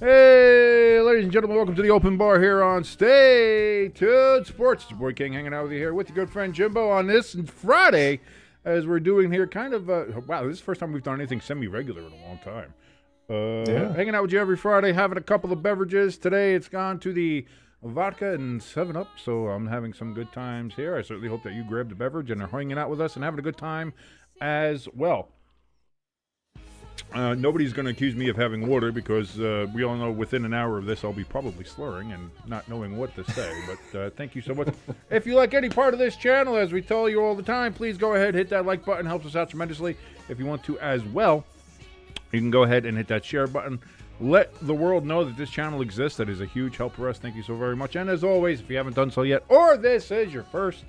Hey, ladies and gentlemen, welcome to the open bar here on Stay Tuned Sports. It's your boy King hanging out with you here with your good friend Jimbo on this Friday, as we're doing here kind of, wow, this is the first time we've done anything semi-regular in a long time. Hanging out with you every Friday, having a couple of beverages. Today it's gone to the vodka and 7-Up, so I'm having some good times here. I certainly hope that you grabbed a beverage and are hanging out with us and having a good time as well. Nobody's going to accuse me of having water because we all know within an hour of this I'll be probably slurring and not knowing what to say. But thank you so much. If you like any part of this channel, as we tell you all the time, please go ahead, hit that like button. Helps us out tremendously. If you want to as well, you can go ahead and hit that share button. Let the world know that this channel exists. That is a huge help for us. Thank you so very much. And as always, if you haven't done so yet, or this is your first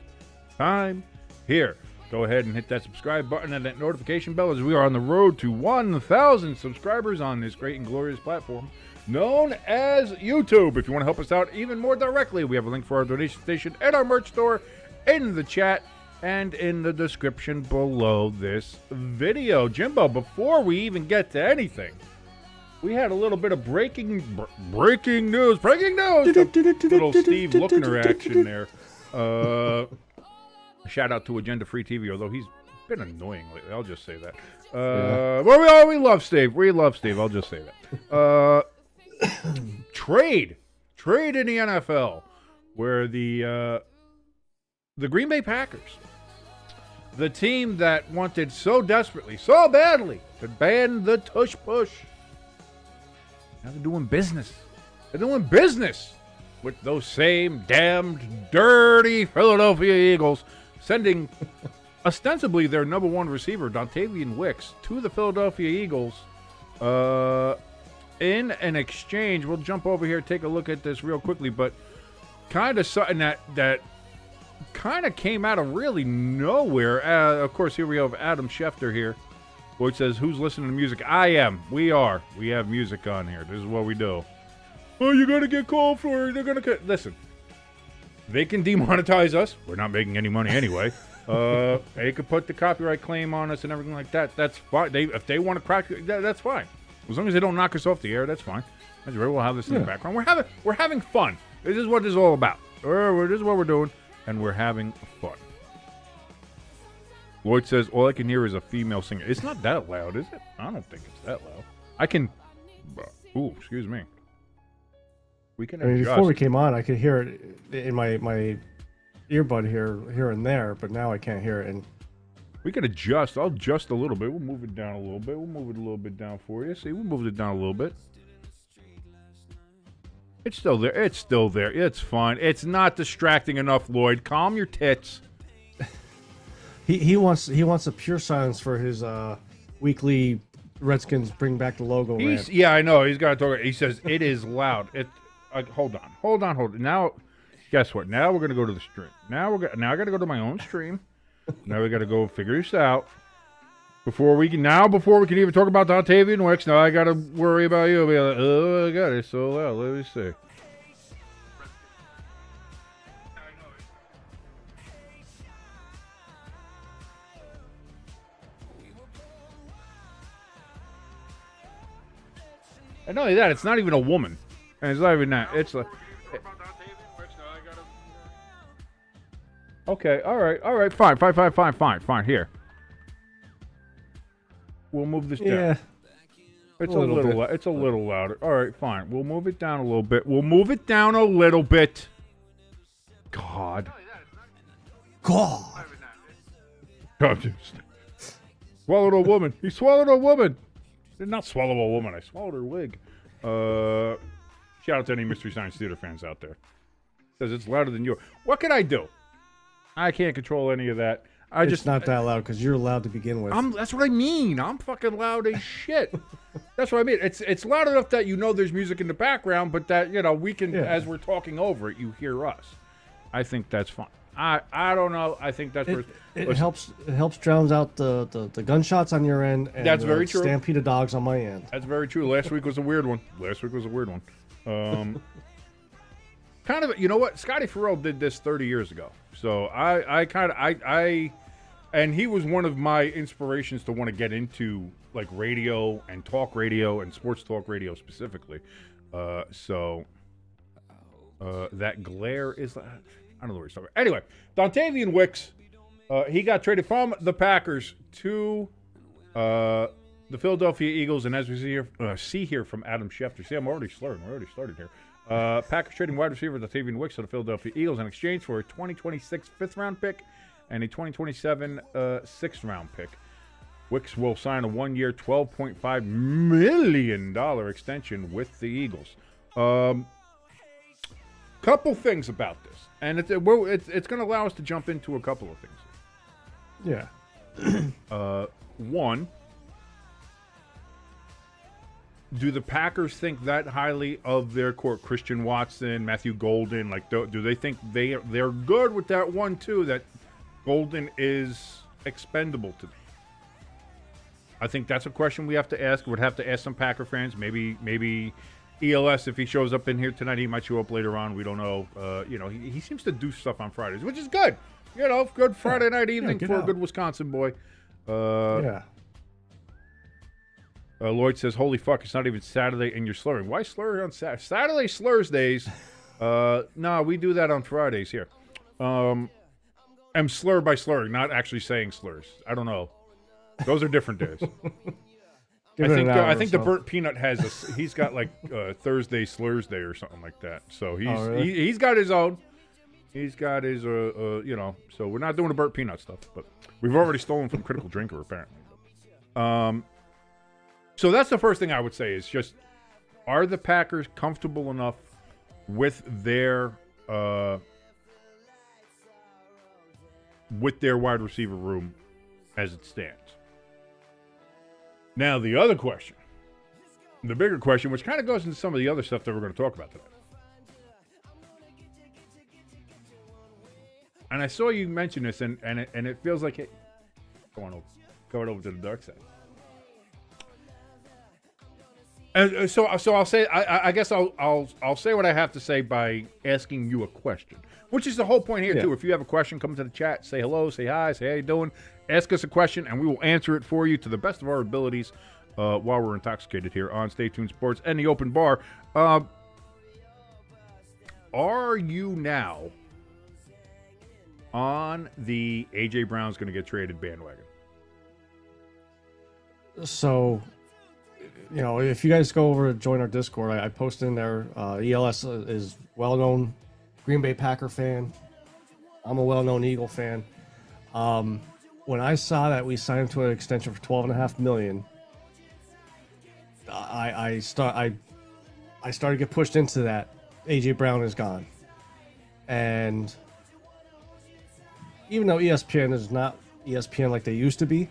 time here, go ahead and hit that subscribe button and that notification bell, as we are on the road to 1,000 subscribers on this great and glorious platform known as YouTube. If you want to help us out even more directly, we have a link for our donation station and our merch store in the chat and in the description below this video. Jimbo, before we even get to anything, we had a little bit of breaking news. Little Steve Lookner action there. Shout out to Agenda Free TV, although he's been annoying lately. I'll just say that. Well, we love Steve. We love Steve. I'll just say that. Trade in the NFL, where the Green Bay Packers, the team that wanted so desperately, so badly to ban the tush push, now they're doing business. They're doing business with those same damned dirty Philadelphia Eagles, sending ostensibly their number one receiver, Dontavian Wicks, to the Philadelphia Eagles in an exchange. We'll jump over here, take a look at this real quickly, but kind of something that kind of came out of really nowhere. Of course, here we have Adam Schefter here, which says, who's listening to music? I am. We are. We have music on here. This is what we do. Oh, you're going to get called for it. They're going to... Listen. They can demonetize us. We're not making any money anyway. They could put the copyright claim on us and everything like that. That's fine. If they want to crack, that's fine. As long as they don't knock us off the air, that's fine. That's right. We'll have this in the background. We're having fun. This is what this is all about. This is what we're doing, and we're having fun. Lloyd says, all I can hear is a female singer. It's not that loud, is it? I don't think it's that loud. I can... Ooh, excuse me. We can adjust. Before we came on, I could hear it in my earbud here and there, but now I can't hear it. And we can adjust. I'll adjust a little bit. We'll move it down a little bit. We'll move it a little bit down for you. See, we moved it down a little bit. It's still there. It's still there. It's fine. It's not distracting enough, Lloyd. Calm your tits. He wants a pure silence for his weekly Redskins bring back the logo rant. Yeah, I know. He's got to talk. He says it is loud. Hold on. Now, guess what? Now we're gonna go to the stream. Now I got to go to my own stream. Now we got to go figure this out before we can even talk about Dontavian Wicks. Now I got to worry about you. Be like, oh my God, it's so loud. Let me see. And not only that, it's not even a woman. And it's not even that. It's like... Okay, all right, fine. Here. We'll move this down. Yeah. It's a little louder. All right, fine. We'll move it down a little bit. God. Swallowed a woman. He swallowed a woman. Did not swallow a woman. I swallowed her wig. Shout out to any Mystery Science Theater fans out there. Says it's louder than you. What can I do? I can't control any of that. It's not that loud because you're loud to begin with. That's what I mean. I'm fucking loud as shit. That's what I mean. It's loud enough that you know there's music in the background, but that we can, as we're talking over it, you hear us. I think that's fine. I don't know. I think that's it helps drowns out the gunshots on your end. And that's very true. Stampede of dogs on my end. That's very true. Last week was a weird one. Kind of, you know what? Scotty Farrell did this 30 years ago. So I And he was one of my inspirations to want to get into like radio and talk radio and sports talk radio specifically. So that glare is, I don't know where he's talking about. Anyway, Dontavian Wicks, he got traded from the Packers to the Philadelphia Eagles. And as we see here from Adam Schefter, see, I'm already slurring. We're already started here. Packers trading wide receiver Dontavian Wicks to the Philadelphia Eagles in exchange for a 2026 fifth-round pick and a 2027 sixth-round pick. Wicks will sign a one-year, $12.5 million extension with the Eagles. Couple things about this, and it's going to allow us to jump into a couple of things. Yeah. One, do the Packers think that highly of their core? Christian Watson, Matthew Golden, like do they think they're good with that 1-2 that Golden is expendable to them? I think that's a question we have to ask. Would have to ask some Packer fans. Maybe ELS, if he shows up in here tonight, he might show up later on. We don't know. He seems to do stuff on Fridays, which is good. Good Friday night evening for a good Wisconsin boy. Yeah. Lloyd says, "Holy fuck! It's not even Saturday, and you're slurring. Why slur on Saturday? Saturday slurs days. No, we do that on Fridays here. I'm slur by slurring, not actually saying slurs. I don't know. Those are different days. I think the burnt peanut he's got like Thursday slurs day or something like that. So he's got his own. He's got his So we're not doing the burnt peanut stuff, but we've already stolen from Critical Drinker apparently. So that's the first thing I would say is just, are the Packers comfortable enough with their wide receiver room as it stands? Now, the other question, the bigger question, which kind of goes into some of the other stuff that we're going to talk about today. And I saw you mention this, and it feels like it going over to the dark side. And so I'll say, I guess I'll say what I have to say by asking you a question, which is the whole point here too. If you have a question, come to the chat, say hello, say hi, say how you doing, ask us a question, and we will answer it for you to the best of our abilities while we're intoxicated here on Stay Tuned Sports and the Open Bar. Are you now on the A.J. Brown's going to get traded bandwagon? So, if you guys go over and join our Discord, I posted in there. ELS is well-known Green Bay Packer fan. I'm a well-known Eagle fan. When I saw that we signed him to an extension for $12.5 million, I started to get pushed into that. A.J. Brown is gone, and even though ESPN is not ESPN like they used to be,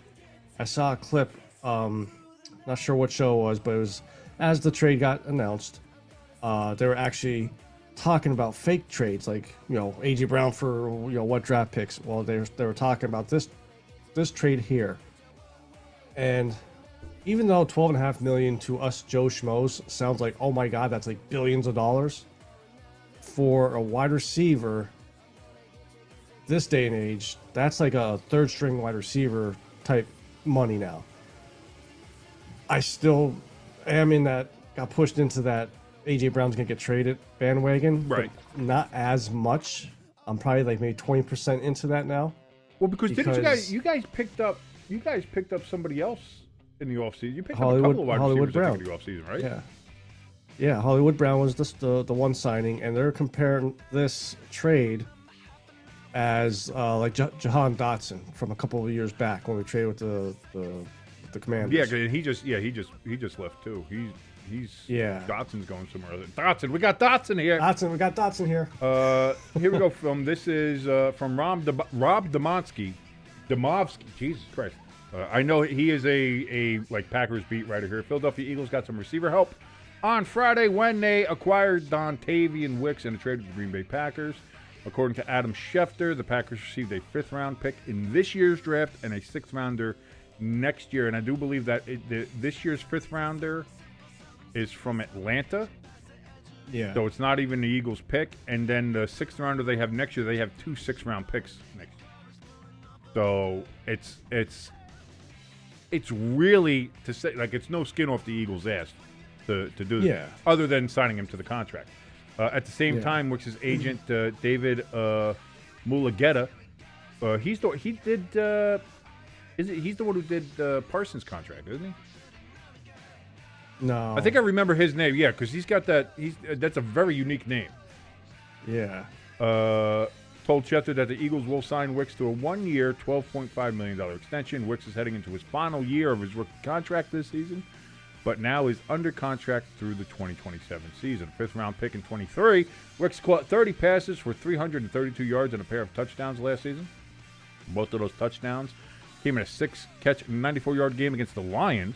I saw a clip. Not sure what show it was, but it was as the trade got announced. They were actually talking about fake trades, like A.J. Brown for what draft picks. Well, they were talking about this trade here, and even though $12.5 million to us Joe Schmoes sounds like, oh my god, that's like billions of dollars for a wide receiver. This day and age, that's like a third string wide receiver type money now. I still am got pushed into that A.J. Brown's going to get traded bandwagon. Right. But not as much. I'm probably like maybe 20% into that now. Well, because didn't you guys picked up somebody else in the offseason? You picked up a Hollywood couple of wide Hollywood receivers Brown in the offseason, right? Yeah. Yeah, Hollywood Brown was the one signing, and they're comparing this trade as like Jahan Dotson from a couple of years back when we traded with the Commanders. Yeah, he just left too. Dotson's going somewhere else. Dotson, we got Dotson here. We got Dotson here. Here we go. This is from Rob Demovsky. Jesus Christ. I know he is a Packers beat writer here. Philadelphia Eagles got some receiver help on Friday when they acquired Dontavian Wicks in a trade with the Green Bay Packers. According to Adam Schefter, the Packers received a fifth-round pick in this year's draft and a sixth-rounder next year. And I do believe that this year's fifth-rounder is from Atlanta. Yeah. So it's not even the Eagles' pick. And then the sixth-rounder they have next year, they have two sixth-round picks next year. So it's really, to say, like, it's no skin off the Eagles' ass to do this, Yeah. other than signing him to the contract. At the same time, Wicks' agent David Mulugeta, he's the one who did Parsons' contract, isn't he? No. I think I remember his name. Yeah, because he's got that. That's a very unique name. Yeah. Told Schefter that the Eagles will sign Wicks to a 1-year, $12.5 million extension. Wicks is heading into his final year of his rookie contract this season, but now is under contract through the 2027 season. Fifth-round pick in 23, Wicks caught 30 passes for 332 yards and a pair of touchdowns last season. Both of those touchdowns came in a 6-catch, 94-yard game against the Lions,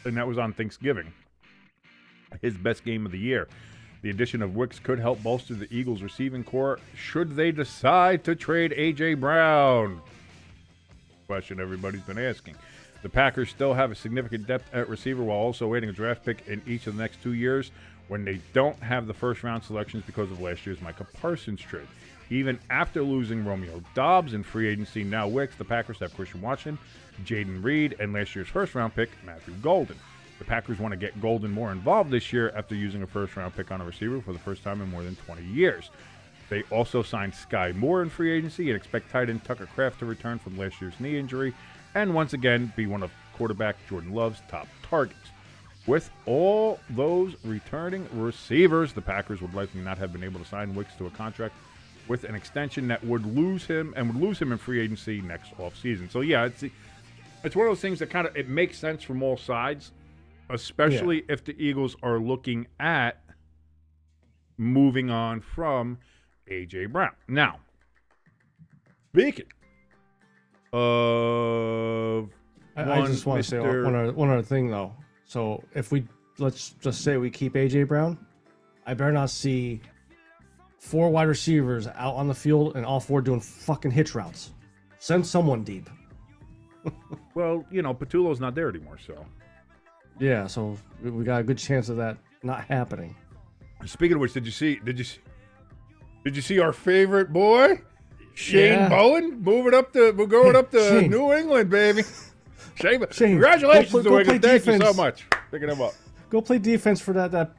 and that was on Thanksgiving. His best game of the year. The addition of Wicks could help bolster the Eagles' receiving core should they decide to trade A.J. Brown. Question everybody's been asking. The Packers still have a significant depth at receiver while also waiting a draft pick in each of the next 2 years when they don't have the first-round selections because of last year's Micah Parsons trade. Even after losing Romeo Doubs in free agency, now Wicks, the Packers have Christian Watson, Jaden Reed, and last year's first-round pick, Matthew Golden. The Packers want to get Golden more involved this year after using a first-round pick on a receiver for the first time in more than 20 years. They also signed Sky Moore in free agency and expect tight end Tucker Kraft to return from last year's knee injury and once again be one of quarterback Jordan Love's top targets. With all those returning receivers, the Packers would likely not have been able to sign Wicks to a contract with an extension that would lose him in free agency next offseason. So yeah, it's one of those things that kind of it makes sense from all sides. Especially if the Eagles are looking at moving on from A.J. Brown. Now, speaking of I just want to say one other thing, though. So let's just say we keep A.J. Brown, I better not see 4 wide receivers out on the field and all 4 doing fucking hitch routes. Send someone deep. Well, Patullo's not there anymore, so. Yeah, so we got a good chance of that not happening. Speaking of which, did you see our favorite boy, Shane Bowen, going up to New England, baby? Shane, congratulations to New England. Thank you so much for picking him up. Go play defense for that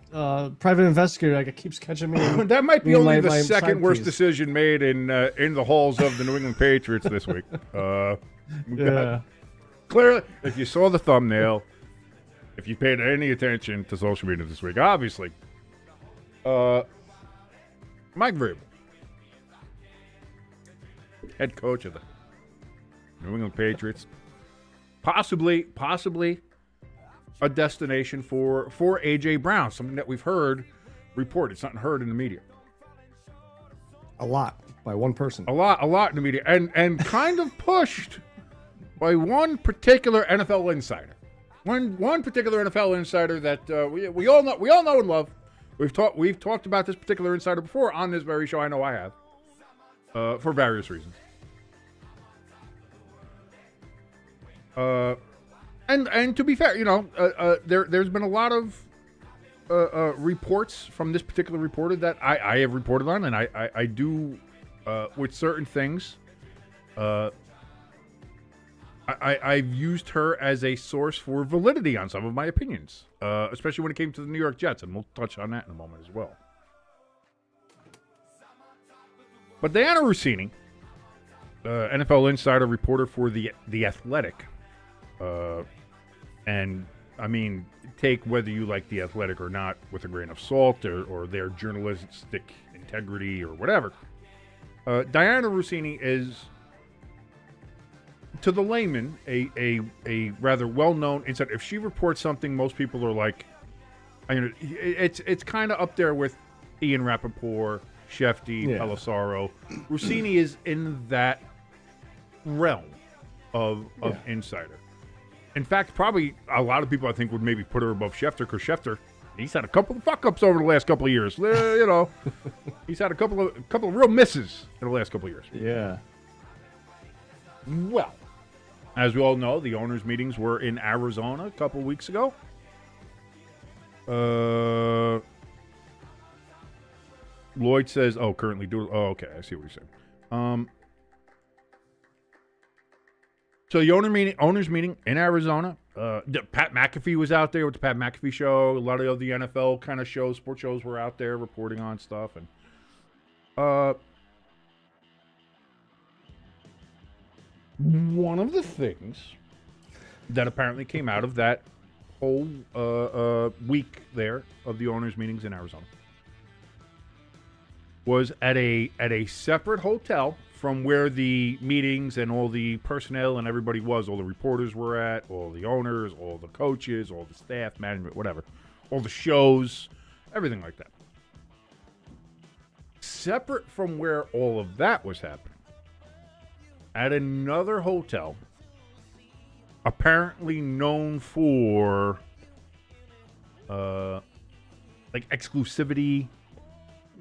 private investigator that keeps catching me. That might be only the second worst decision made in the halls of the New England Patriots this week. Clearly, if you saw the thumbnail. If you paid any attention to social media this week, obviously, Mike Vrabel, head coach of the New England Patriots, possibly a destination for A.J. Brown, something that we've heard reported, something heard in the media. A lot by one person. A lot in the media, and kind of pushed by one particular NFL insider. One particular NFL insider that we all know and love. We've talked about this particular insider before on this very show. I know I have, for various reasons. And to be fair, there's been a lot of reports from this particular reporter that I have reported on, and I do with certain things. I've used her as a source for validity on some of my opinions, especially when it came to the New York Jets, and we'll touch on that in a moment as well. But Diana Rossini, NFL insider reporter for the Athletic, and I mean, take whether you like the Athletic or not with a grain of salt, or their journalistic integrity or whatever. Diana Rossini is, to the layman, a rather well-known insider. If she reports something, most people are like, it's kind of up there with Ian Rappaport, Shefty, Pelissaro. Rossini is in that realm of insider. In fact, probably a lot of people I think would maybe put her above Schefter, because Schefter, he's had a couple of fuck-ups over the last couple of years. He's had a couple of real misses in the last couple of years. Yeah. Well, as we all know, the owners' meetings were in Arizona a couple weeks ago. Lloyd says, currently do. Oh, okay, I see what you're saying. So the owners meeting in Arizona. Pat McAfee was out there with the Pat McAfee show. A lot of the NFL kind of shows, sports shows, were out there reporting on stuff. And one of the things that apparently came out of that whole week there of the owners meetings in Arizona was at a separate hotel from where the meetings and all the personnel and everybody was, all the reporters were at, all the owners, all the coaches, all the staff, management, whatever, all the shows, everything like that. Separate from where all of that was happening, at another hotel, apparently known for like exclusivity.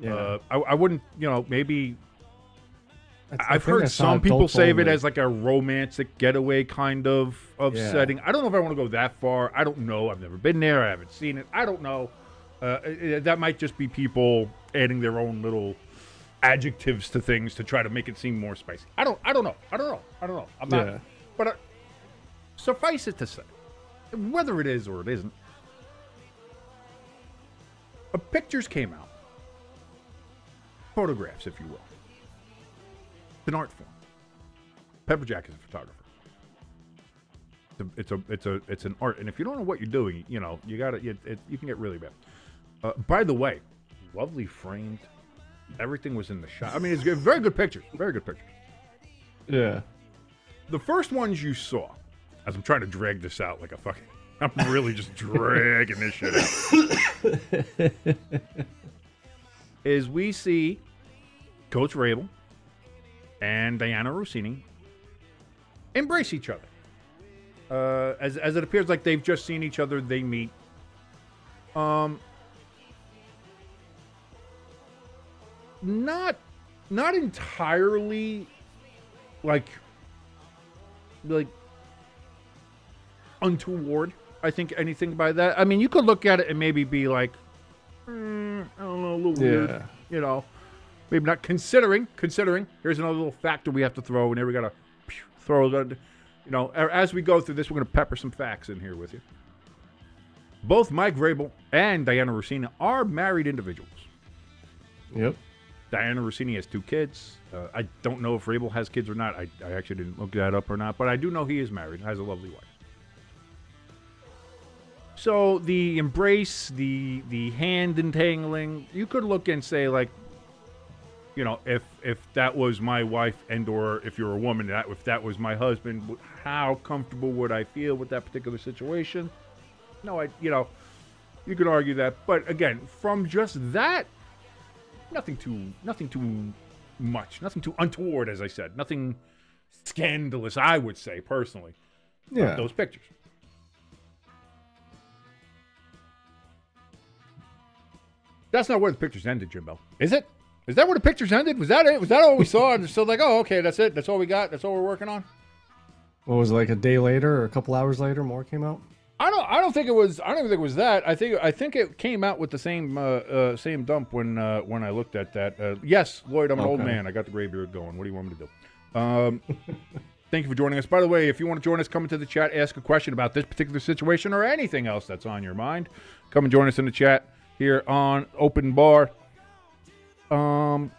Yeah. I wouldn't, maybe. I've think I heard saw some people adult say of it only. as like a romantic getaway kind of Yeah. setting. I don't know if I want to go that far. I don't know. I've never been there. I haven't seen it. I don't know. That might just be people adding their own little adjectives to things to try to make it seem more spicy. I don't know. I'm not. Yeah. But suffice it to say, whether it is or it isn't, pictures came out. Photographs, if you will. It's an art form. Pepperjack is a photographer. It's an art, and if you don't know what you're doing, you can get really bad. By the way, lovely framed. Everything was in the shot. I mean, it's good, very good pictures. Very good pictures. Yeah. The first ones you saw, as I'm trying to drag this out like a fucking, I'm really just dragging this shit out. Is we see Coach Rabel and Diana Rossini embrace each other. As it appears like they've just seen each other, they meet. Not entirely like untoward. I think anything by that. I mean, you could look at it and maybe be like, I don't know, a little weird. Maybe not considering. Here's another little factor we have to throw, and here we gotta throw it. As we go through this, we're gonna pepper some facts in here with you. Both Mike Vrabel and Diana Rossini are married individuals. Yep. Diana Rossini has 2 kids. I don't know if Vrabel has kids or not. I actually didn't look that up or not, but I do know he is married, has a lovely wife. So the embrace, the hand entangling, you could look and say like, if that was my wife or if you're a woman, if that was my husband, how comfortable would I feel with that particular situation? No, you could argue that. But again, from just that, nothing too much, nothing too untoward, as I said, nothing scandalous, I would say personally. Yeah. Those pictures. That's not where the pictures ended, Jimbo. Is it? Is that where the pictures ended? Was that it? Was that all we saw? And it's still like, oh, okay, that's it. That's all we got. That's all we're working on. What was it, like a day later or a couple hours later, more came out? I don't think it was. I don't even think it was that. I think it came out with the same dump when I looked at that. Yes, Lloyd, I'm an old man. I got the gray beard going. What do you want me to do? Thank you for joining us. By the way, if you want to join us, come into the chat, ask a question about this particular situation or anything else that's on your mind. Come and join us in the chat here on Open Bar. Give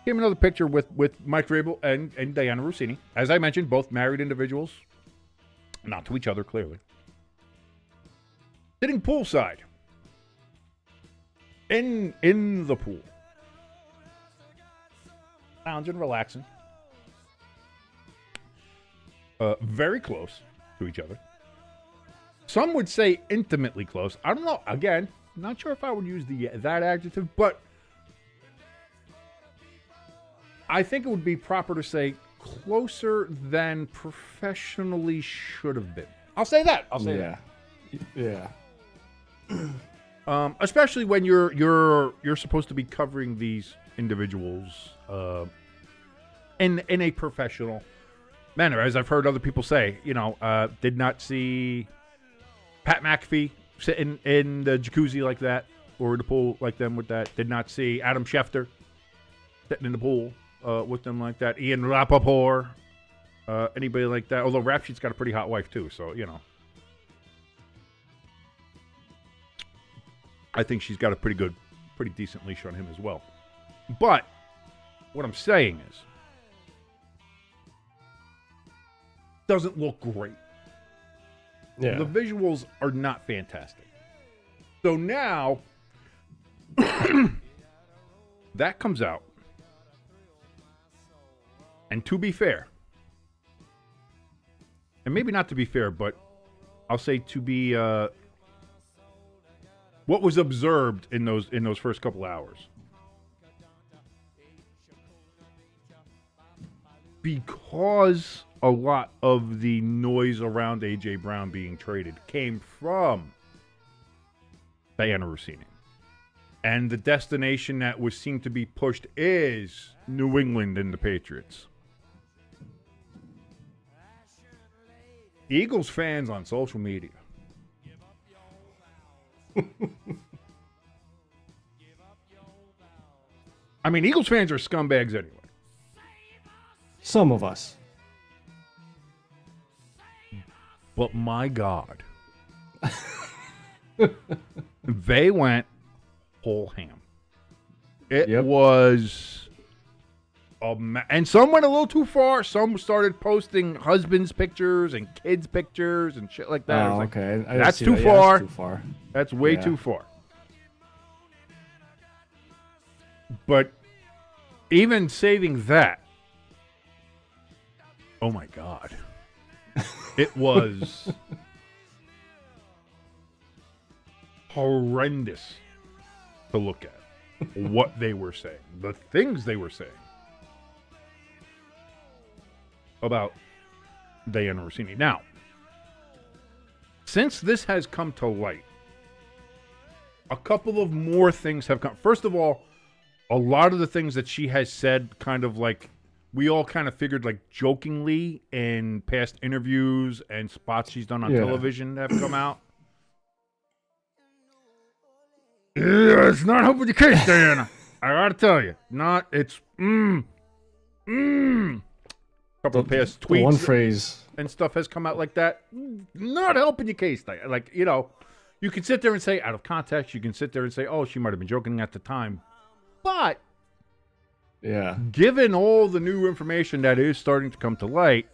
me another picture with Mike Vrabel and Diana Rossini. As I mentioned, both married individuals. Not to each other, clearly. Sitting poolside. In the pool. Lounging, relaxing. Very close to each other. Some would say intimately close. I don't know. Again, not sure if I would use that adjective, but I think it would be proper to say closer than professionally should have been. I'll say that. Yeah. Especially when you're supposed to be covering these individuals in a professional manner, as I've heard other people say. Did not see Pat McAfee sitting in the jacuzzi like that or the pool like them with that. Did not see Adam Schefter sitting in the pool with them like that. Ian Rappaport Anybody like that? Although Rap Sheet's got a pretty hot wife too, so you know. I think she's got a pretty decent leash on him as well. But what I'm saying is, doesn't look great. Yeah. The visuals are not fantastic. So now that comes out. And to be fair, and maybe not to be fair, but I'll say to be what was observed in those first couple hours. Because a lot of the noise around A.J. Brown being traded came from Diana Rossini. And the destination that was seemed to be pushed is New England and the Patriots. Eagles fans on social media. I mean, Eagles fans are scumbags anyway. Some of us. But my God. They went whole ham. It was... and some went a little too far. Some started posting husbands' pictures and kids' pictures and shit like that. Oh, okay. That's too far. That's too far. That's way too far. But even saving that, oh my God. It was horrendous to look at what they were saying, the things they were saying about Diana Rossini. Now, since this has come to light, a couple of more things have come. First of all, a lot of the things that she has said kind of like, we all kind of figured like jokingly in past interviews and spots she's done on television have come out. Yeah, it's not helping your case, Diana. I gotta tell you. It's couple of past tweets. One phrase. And stuff has come out like that. Not helping your case, Diana. Like, you know, you can sit there and say, out of context, you can sit there and say, oh, she might have been joking at the time. But yeah, given all the new information that is starting to come to light,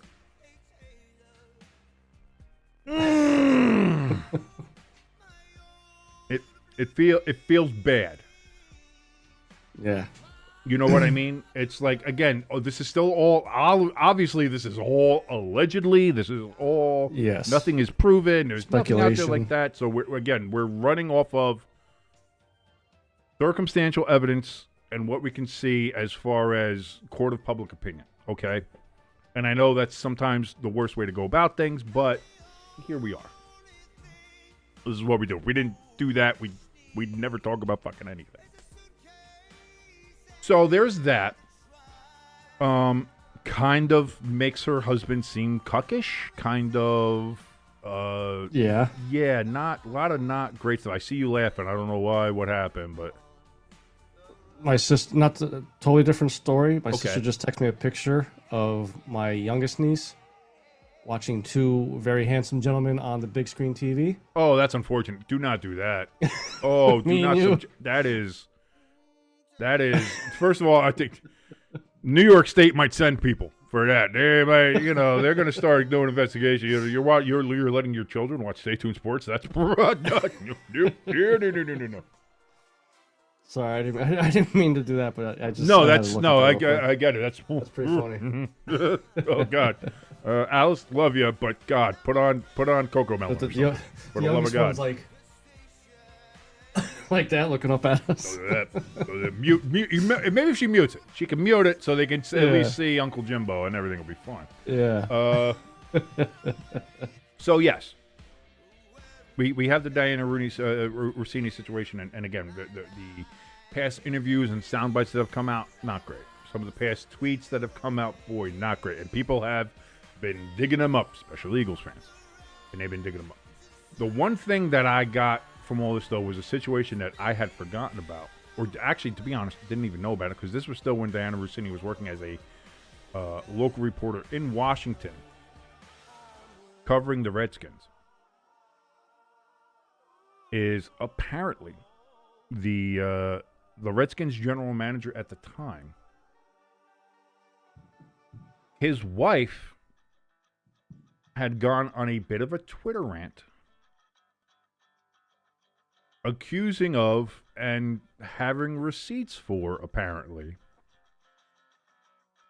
it feels bad. Yeah. You know what I mean? It's like, again, this is still all, obviously this is all allegedly, this is all, nothing is proven, there's nothing out there like that. So we're running off of circumstantial evidence and what we can see as far as court of public opinion, okay? And I know that's sometimes the worst way to go about things, but here we are. This is what we do. If we didn't do that, we'd never talk about fucking anything. So there's that. Kind of makes her husband seem cuckish. Kind of. Yeah. Not a lot of not great stuff. I see you laughing. I don't know why. What happened? But my sister, not a totally different story. My sister just texted me a picture of my youngest niece watching two very handsome gentlemen on the big screen TV. Oh, that's unfortunate. Do not do that. Oh, do not. That is. First of all, I think New York State might send people for that. They might, they're going to start doing investigation. You're letting your children watch Stay Tuned Sports. That's no. Sorry, I didn't mean to do that, but I just I get it. That's pretty funny. Oh God, Alice, love you, but God, put on Coco Melon. For the love of God, like that, looking up at us. Mute. Maybe if she mutes it, she can mute it so they can at least see Uncle Jimbo and everything will be fine. Yeah. So yes, we have the Diana Rossini situation, and again, the past interviews and sound bites that have come out, not great. Some of the past tweets that have come out, boy, not great. And people have been digging them up, especially Eagles fans, and they've been digging them up. The one thing that I got from all this, though, was a situation that I had forgotten about, or actually, to be honest, didn't even know about it, because this was still when Diana Rossini was working as a local reporter in Washington covering the Redskins, is apparently the Redskins general manager at the time. His wife had gone on a bit of a Twitter rant accusing of and having receipts for, apparently,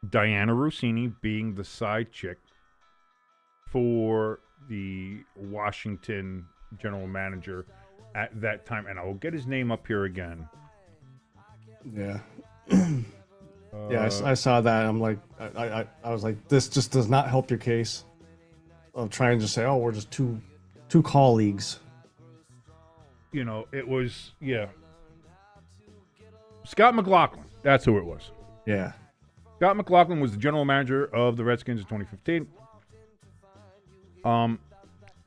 Diana Rossini being the side chick for the Washington general manager at that time. And I will get his name up here again. Yeah. Yeah, I saw that. I'm like, I was like, this just does not help your case of trying to just say, oh, we're just two colleagues. You know, it was, yeah. Scott McLaughlin. That's who it was. Yeah. Scott McLaughlin was the general manager of the Redskins in 2015.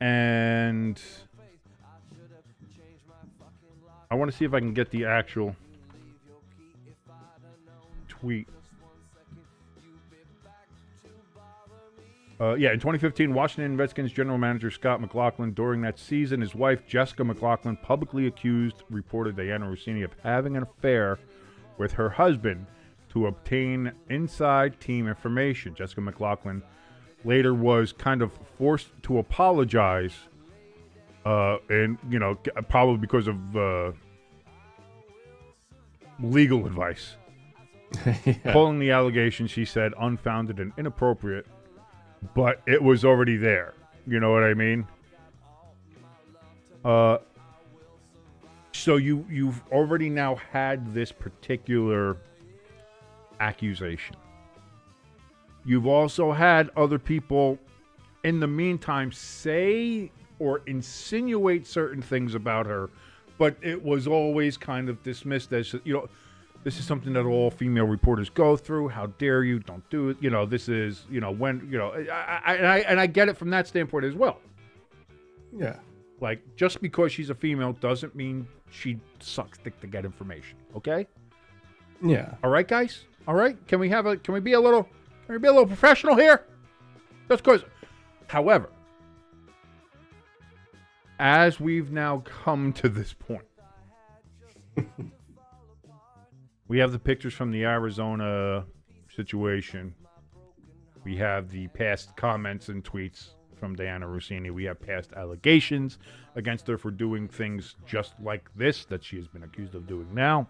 And I want to see if I can get the actual tweet. In 2015, Washington Redskins general manager Scott McLaughlin, during that season, his wife Jessica McLaughlin publicly accused reporter Diana Rossini of having an affair with her husband to obtain inside team information. Jessica McLaughlin later was kind of forced to apologize, and probably because of legal advice. Yeah. Calling the allegation, she said, unfounded and inappropriate, but it was already there. You know what I mean? So you've already now had this particular accusation. You've also had other people in the meantime say or insinuate certain things about her, but it was always kind of dismissed as, this is something that all female reporters go through. How dare you? Don't do it. This is, I get it from that standpoint as well. Yeah. Like, just because she's a female doesn't mean she sucks dick to get information. Okay? Yeah. All right, guys? All right? Can we be a little professional here? Just because. However, as we've now come to this point, we have the pictures from the Arizona situation. We have the past comments and tweets from Diana Rossini. We have past allegations against her for doing things just like this that she has been accused of doing now.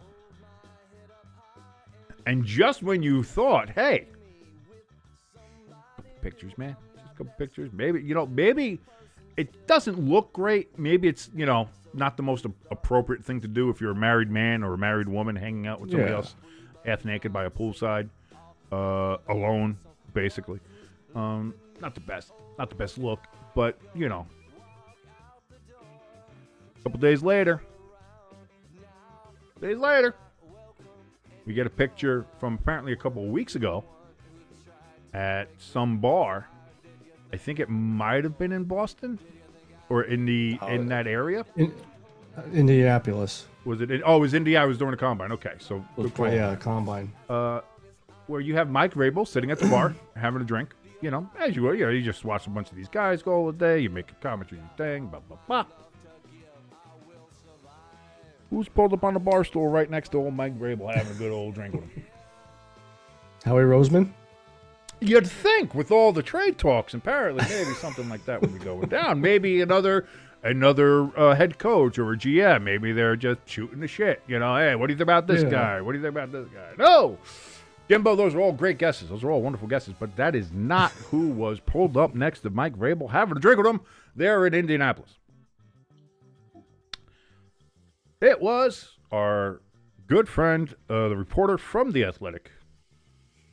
And just when you thought, hey, couple pictures, man, just a couple pictures. Maybe it doesn't look great. Maybe it's, not the most appropriate thing to do if you're a married man or a married woman hanging out with somebody else half naked by a poolside, alone, basically. Not the best look, but, a couple days later, we get a picture from apparently a couple of weeks ago at some bar. I think it might have been in Boston or in that area. Indianapolis. Was it? It was India. I was doing a combine. Okay, so combine. Where you have Mike Rabel sitting at the bar having a drink. As you would. You just watch a bunch of these guys go all day. You make a comment on your thing. Blah blah blah. Who's pulled up on the bar stool right next to old Mike Rabel having a good old drink with him? Howie Roseman? You'd think with all the trade talks, apparently maybe something like that would be going down. Maybe another head coach or a GM. Maybe they're just shooting the shit. Hey, what do you think about this guy? What do you think about this guy? No! Jimbo, those are all great guesses. Those are all wonderful guesses. But that is not who was pulled up next to Mike Rabel having a drink with him there in Indianapolis. It was our good friend, the reporter from The Athletic,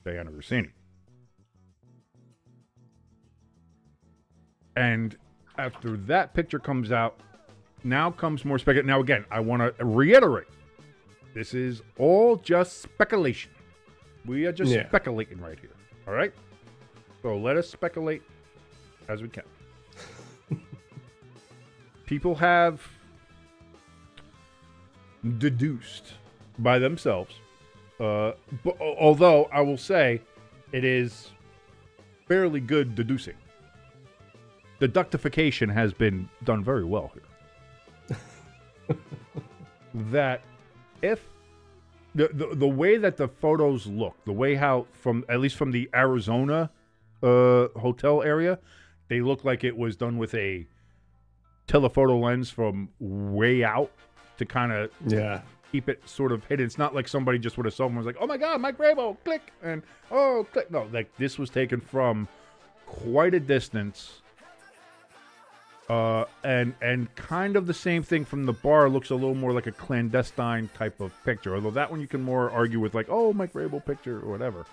Diana Rossini. And after that picture comes out, now comes more speculation. Now, again, I want to reiterate, this is all just speculation. We are just speculating right here. All right? So let us speculate as we can. People have deduced by themselves, but although I will say it is fairly good deducing. Deductification has been done very well here. That if the way that the photos look, the way how from at least from the Arizona hotel area, they look like it was done with a telephoto lens from way out to kind of keep it sort of hidden. It's not like somebody just with a cell phone was like, "Oh my God, Mike Rabel, click," and "Oh, click." No, like this was taken from quite a distance. And kind of the same thing from the bar. Looks a little more like a clandestine type of picture. Although that one you can more argue with, like, oh, Mike Rabel picture or whatever.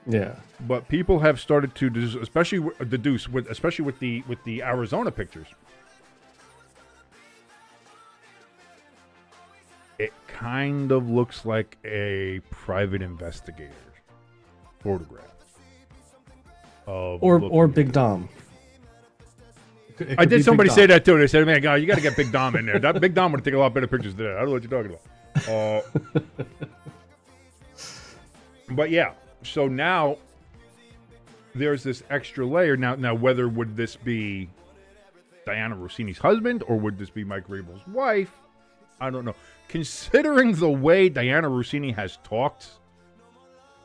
Yeah. But people have started to especially with the Arizona pictures. It kind of looks like a private investigator's photograph. Or Big Dom. I did somebody say that too. They said, "Man, God, you got to get Big Dom in there. That Big Dom would take a lot better pictures than that." I don't know what you're talking about. But yeah, so now there's this extra layer. Now, whether would this be Diana Rossini's husband or would this be Mike Rabel's wife? I don't know. Considering the way Diana Rossini has talked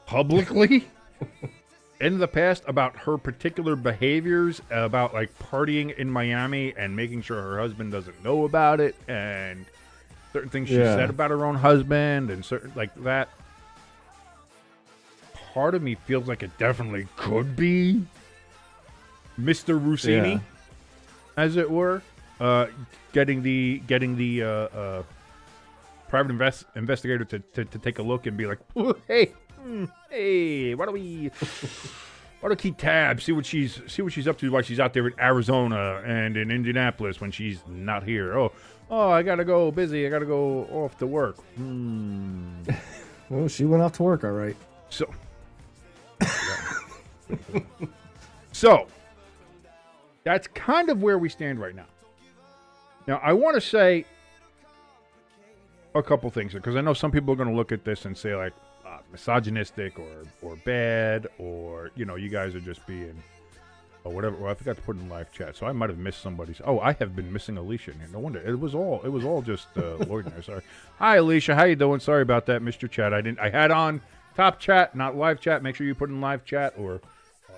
publicly in the past about her particular behaviors, about like partying in Miami and making sure her husband doesn't know about it, and certain things she said about her own husband and certain like that, part of me feels like it definitely could be Mr. Rossini, as it were, getting the private investigator to take a look and be like, hey, why don't keep tabs, see what she's up to while she's out there in Arizona and in Indianapolis when she's not here. Oh, I gotta go busy. I gotta go off to work. Well, she went off to work, all right. So that's kind of where we stand right now. Now, I want to say a couple things because I know some people are going to look at this and say like misogynistic or bad, or you guys are just being whatever. Well, I forgot to put in live chat, so I might have missed somebody's. Oh, I have been missing Alicia in here. No wonder it was all just Lloyd and I. Sorry. Hi, Alicia. How you doing? Sorry about that, Mr. Chat. I had on top chat, not live chat. Make sure you put in live chat or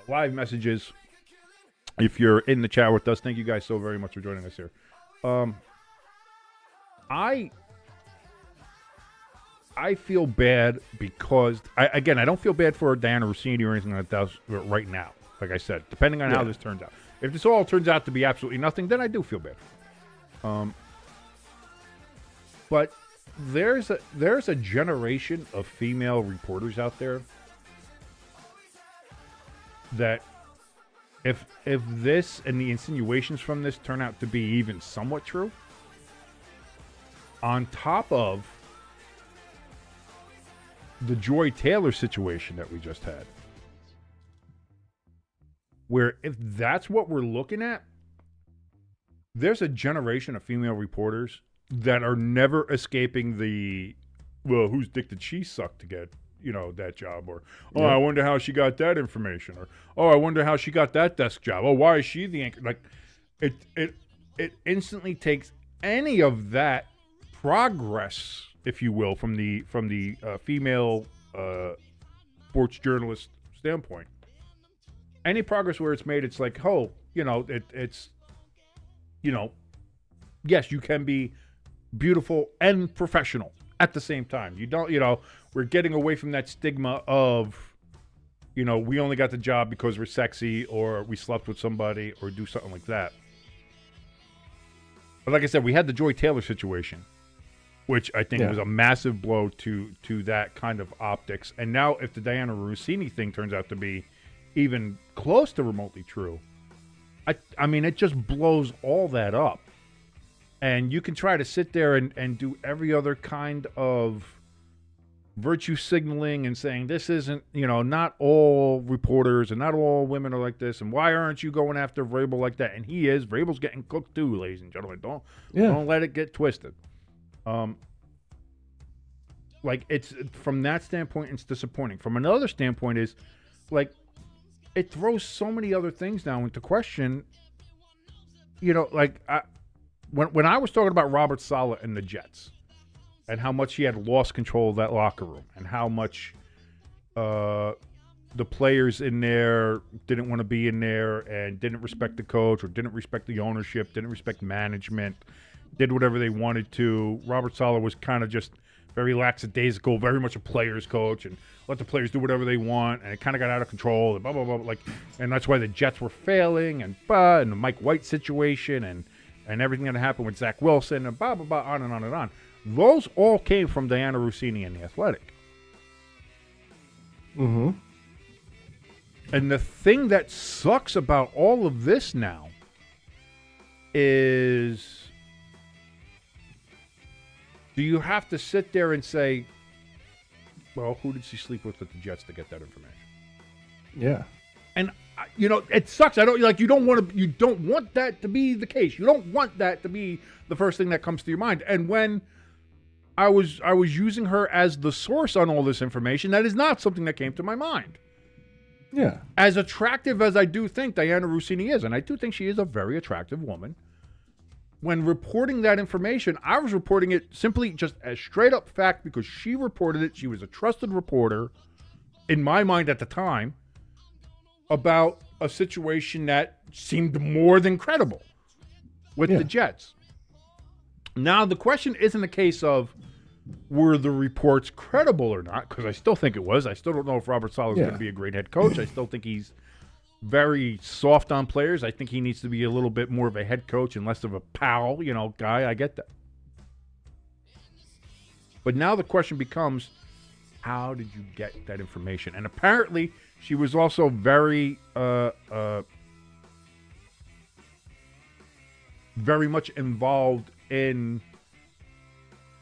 live messages if you're in the chat with us. Thank you guys so very much for joining us here. I feel bad because I don't feel bad for Diana Rossini or anything like that right now. Like I said, depending on how this turns out. If this all turns out to be absolutely nothing, then I do feel bad. But there's a generation of female reporters out there that if this and the insinuations from this turn out to be even somewhat true, on top of the Joy Taylor situation that we just had, where if that's what we're looking at, there's a generation of female reporters that are never escaping the, well, whose dick did she suck to get, that job? Or, oh, I wonder how she got that information. Or, oh, I wonder how she got that desk job. Oh, why is she the anchor? Like, it instantly takes any of that progress, if you will, from the female sports journalist standpoint. Any progress where it's made, it's like, oh, it's yes, you can be beautiful and professional at the same time. You don't, we're getting away from that stigma of, we only got the job because we're sexy or we slept with somebody or do something like that. But like I said, we had the Joy Taylor situation, which I think was a massive blow to that kind of optics. And now if the Diana Rossini thing turns out to be even close to remotely true, I mean, it just blows all that up. And you can try to sit there and do every other kind of virtue signaling and saying this isn't, not all reporters and not all women are like this. And why aren't you going after Vrabel like that? And he is. Vrabel's getting cooked too, ladies and gentlemen. Don't let it get twisted. Like, it's from that standpoint, it's disappointing. From another standpoint is, like, it throws so many other things now into question. You know, like, when I was talking about Robert Saleh and the Jets and how much he had lost control of that locker room and how much the players in there didn't want to be in there and didn't respect the coach or didn't respect the ownership, didn't respect management, did whatever they wanted to. Robert Saleh was kind of just very lackadaisical, very much a player's coach, and let the players do whatever they want, and it kind of got out of control, and blah, blah, blah, like, and that's why the Jets were failing, and the Mike White situation, and everything that happened with Zach Wilson, and blah, blah, blah, on and on and on. Those all came from Diana Rossini and The Athletic. Mm-hmm. And the thing that sucks about all of this now is, do you have to sit there and say, well, who did she sleep with at the Jets to get that information? Yeah. And you know, it sucks. You don't want that to be the case. You don't want that to be the first thing that comes to your mind. And when I was using her as the source on all this information, that is not something that came to my mind. Yeah. As attractive as I do think Diana Rossini is, and I do think she is a very attractive woman, when reporting that information, I was reporting it simply just as straight up fact because she reported it. She was a trusted reporter, in my mind at the time, about a situation that seemed more than credible with the Jets. Now, the question isn't a case of were the reports credible or not, because I still think it was. I still don't know if Robert Saleh is going to be a great head coach. I still think he's very soft on players. I think he needs to be a little bit more of a head coach and less of a pal, guy. I get that. But now the question becomes, how did you get that information? And apparently, she was also very much involved in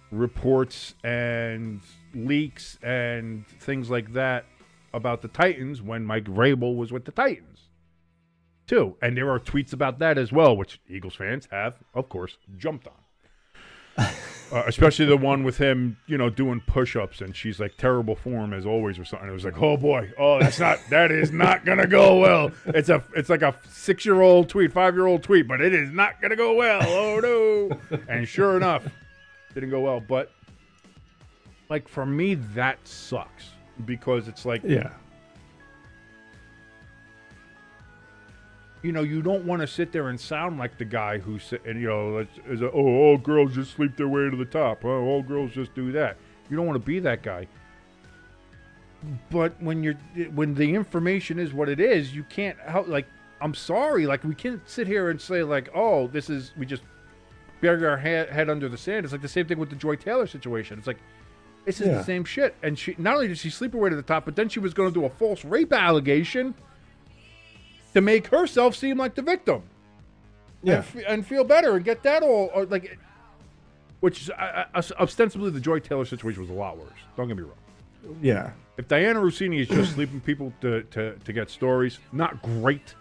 reports and leaks and things like that about the Titans when Mike Vrabel was with the Titans, too. And there are tweets about that as well, which Eagles fans have, of course, jumped on. Especially the one with him, doing push-ups, and she's like terrible form as always or something. It was like, oh boy, that is not gonna go well. It's like a 6-year-old tweet, 5-year-old tweet, but it is not gonna go well. Oh no! And sure enough, didn't go well. But like for me, that sucks because it's like, you don't want to sit there and sound like the guy who said, all girls just sleep their way to the top. Oh, all girls just do that. You don't want to be that guy. But when the information is what it is, you can't help. Like, I'm sorry. Like, we can't sit here and say like, oh, we just bury our head under the sand. It's like the same thing with the Joy Taylor situation. It's like, this is the same shit. And she not only did she sleep her way to the top, but then she was going to do a false rape allegation to make herself seem like the victim, and feel better and get that all like, which ostensibly the Joy Taylor situation was a lot worse. Don't get me wrong. Yeah. If Diana Rossini is just sleeping people to get stories, not great,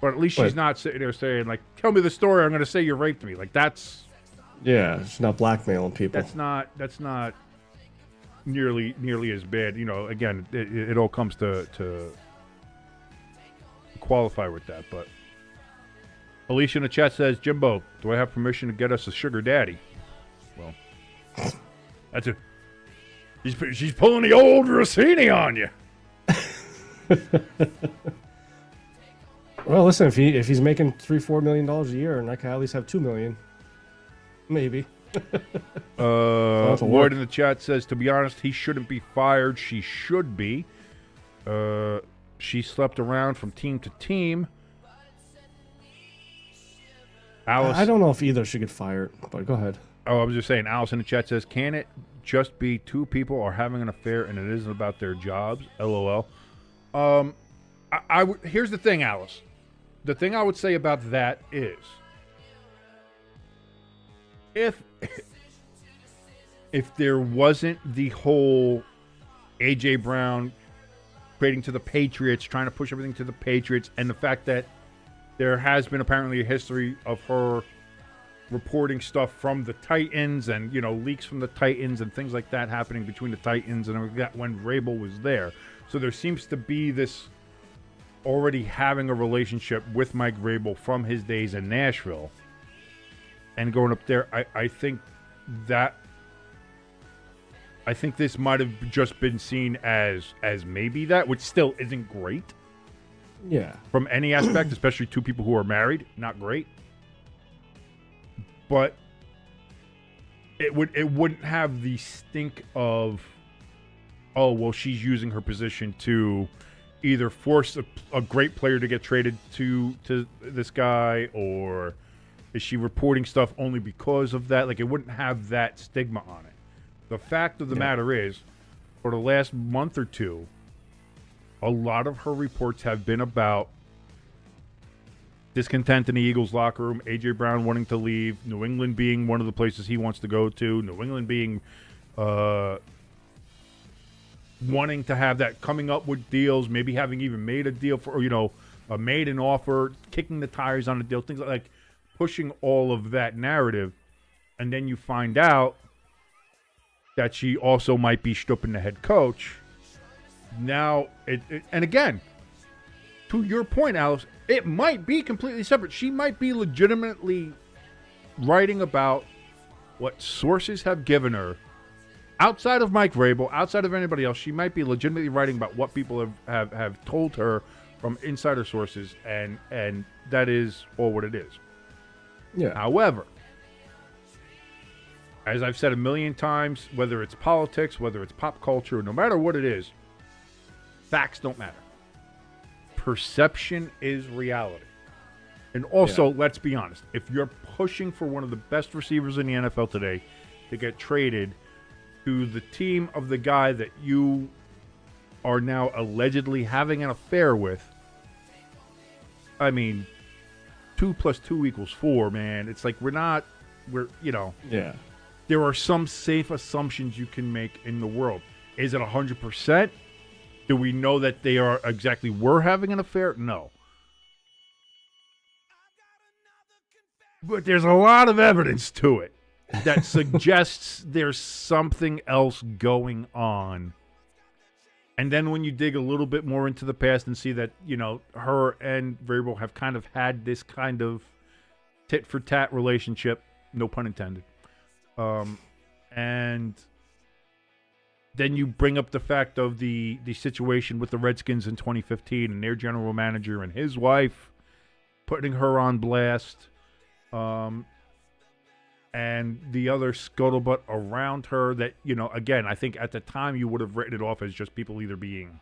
but at least she's not sitting there saying like, "Tell me the story. I'm going to say you raped me." Like that's she's not blackmailing people. That's not nearly as bad. Again, it all comes to qualify with that. But Alicia in the chat says, Jimbo, do I have permission to get us a sugar daddy? Well, that's it. She's pulling the old Rossini on you. Well, listen, if he's making $3-4 million a year, and I can at least have $2 million, maybe. Lloyd in the chat says, to be honest, he shouldn't be fired. She should be. She slept around from team to team. Alice, I don't know if either should get fired, but go ahead. Oh, I was just saying, Alice in the chat says, can it just be two people are having an affair and it isn't about their jobs? LOL. Here's the thing, Alice. The thing I would say about that is, if there wasn't the whole A.J. Brown trading to the Patriots, trying to push everything to the Patriots, and the fact that there has been apparently a history of her reporting stuff from the Titans and, leaks from the Titans and things like that happening between the Titans and that when Vrabel was there. So there seems to be this already having a relationship with Mike Vrabel from his days in Nashville and going up there. I think this might have just been seen as maybe that, which still isn't great. Yeah. From any aspect, especially two people who are married, not great. But it wouldn't have the stink of, oh, well, she's using her position to either force a great player to get traded to this guy, or is she reporting stuff only because of that? Like, it wouldn't have that stigma on it. The fact of the matter is, for the last month or two, a lot of her reports have been about discontent in the Eagles locker room, A.J. Brown wanting to leave, New England being one of the places he wants to go to, New England being wanting to have that, coming up with deals, maybe having even made a deal for, made an offer, kicking the tires on a deal, things like pushing all of that narrative. And then you find out that she also might be stooping the head coach. Now, and again, to your point, Alice, it might be completely separate. She might be legitimately writing about what sources have given her. Outside of Mike Vrabel, outside of anybody else, she might be legitimately writing about what people have told her from insider sources, and that is all what it is. Yeah. However, as I've said a million times, whether it's politics, whether it's pop culture, no matter what it is, facts don't matter. Perception is reality. And also, let's be honest, if you're pushing for one of the best receivers in the NFL today to get traded to the team of the guy that you are now allegedly having an affair with, I mean, 2 + 2 = 4, man. It's like Yeah. There are some safe assumptions you can make in the world. Is it 100%? Do we know that they were having an affair? No. But there's a lot of evidence to it that suggests there's something else going on. And then when you dig a little bit more into the past and see that, her and Vrabel have kind of had this kind of tit-for-tat relationship, no pun intended. And then you bring up the fact of the situation with the Redskins in 2015 and their general manager and his wife putting her on blast, and the other scuttlebutt around her that, again, I think at the time you would have written it off as just people either being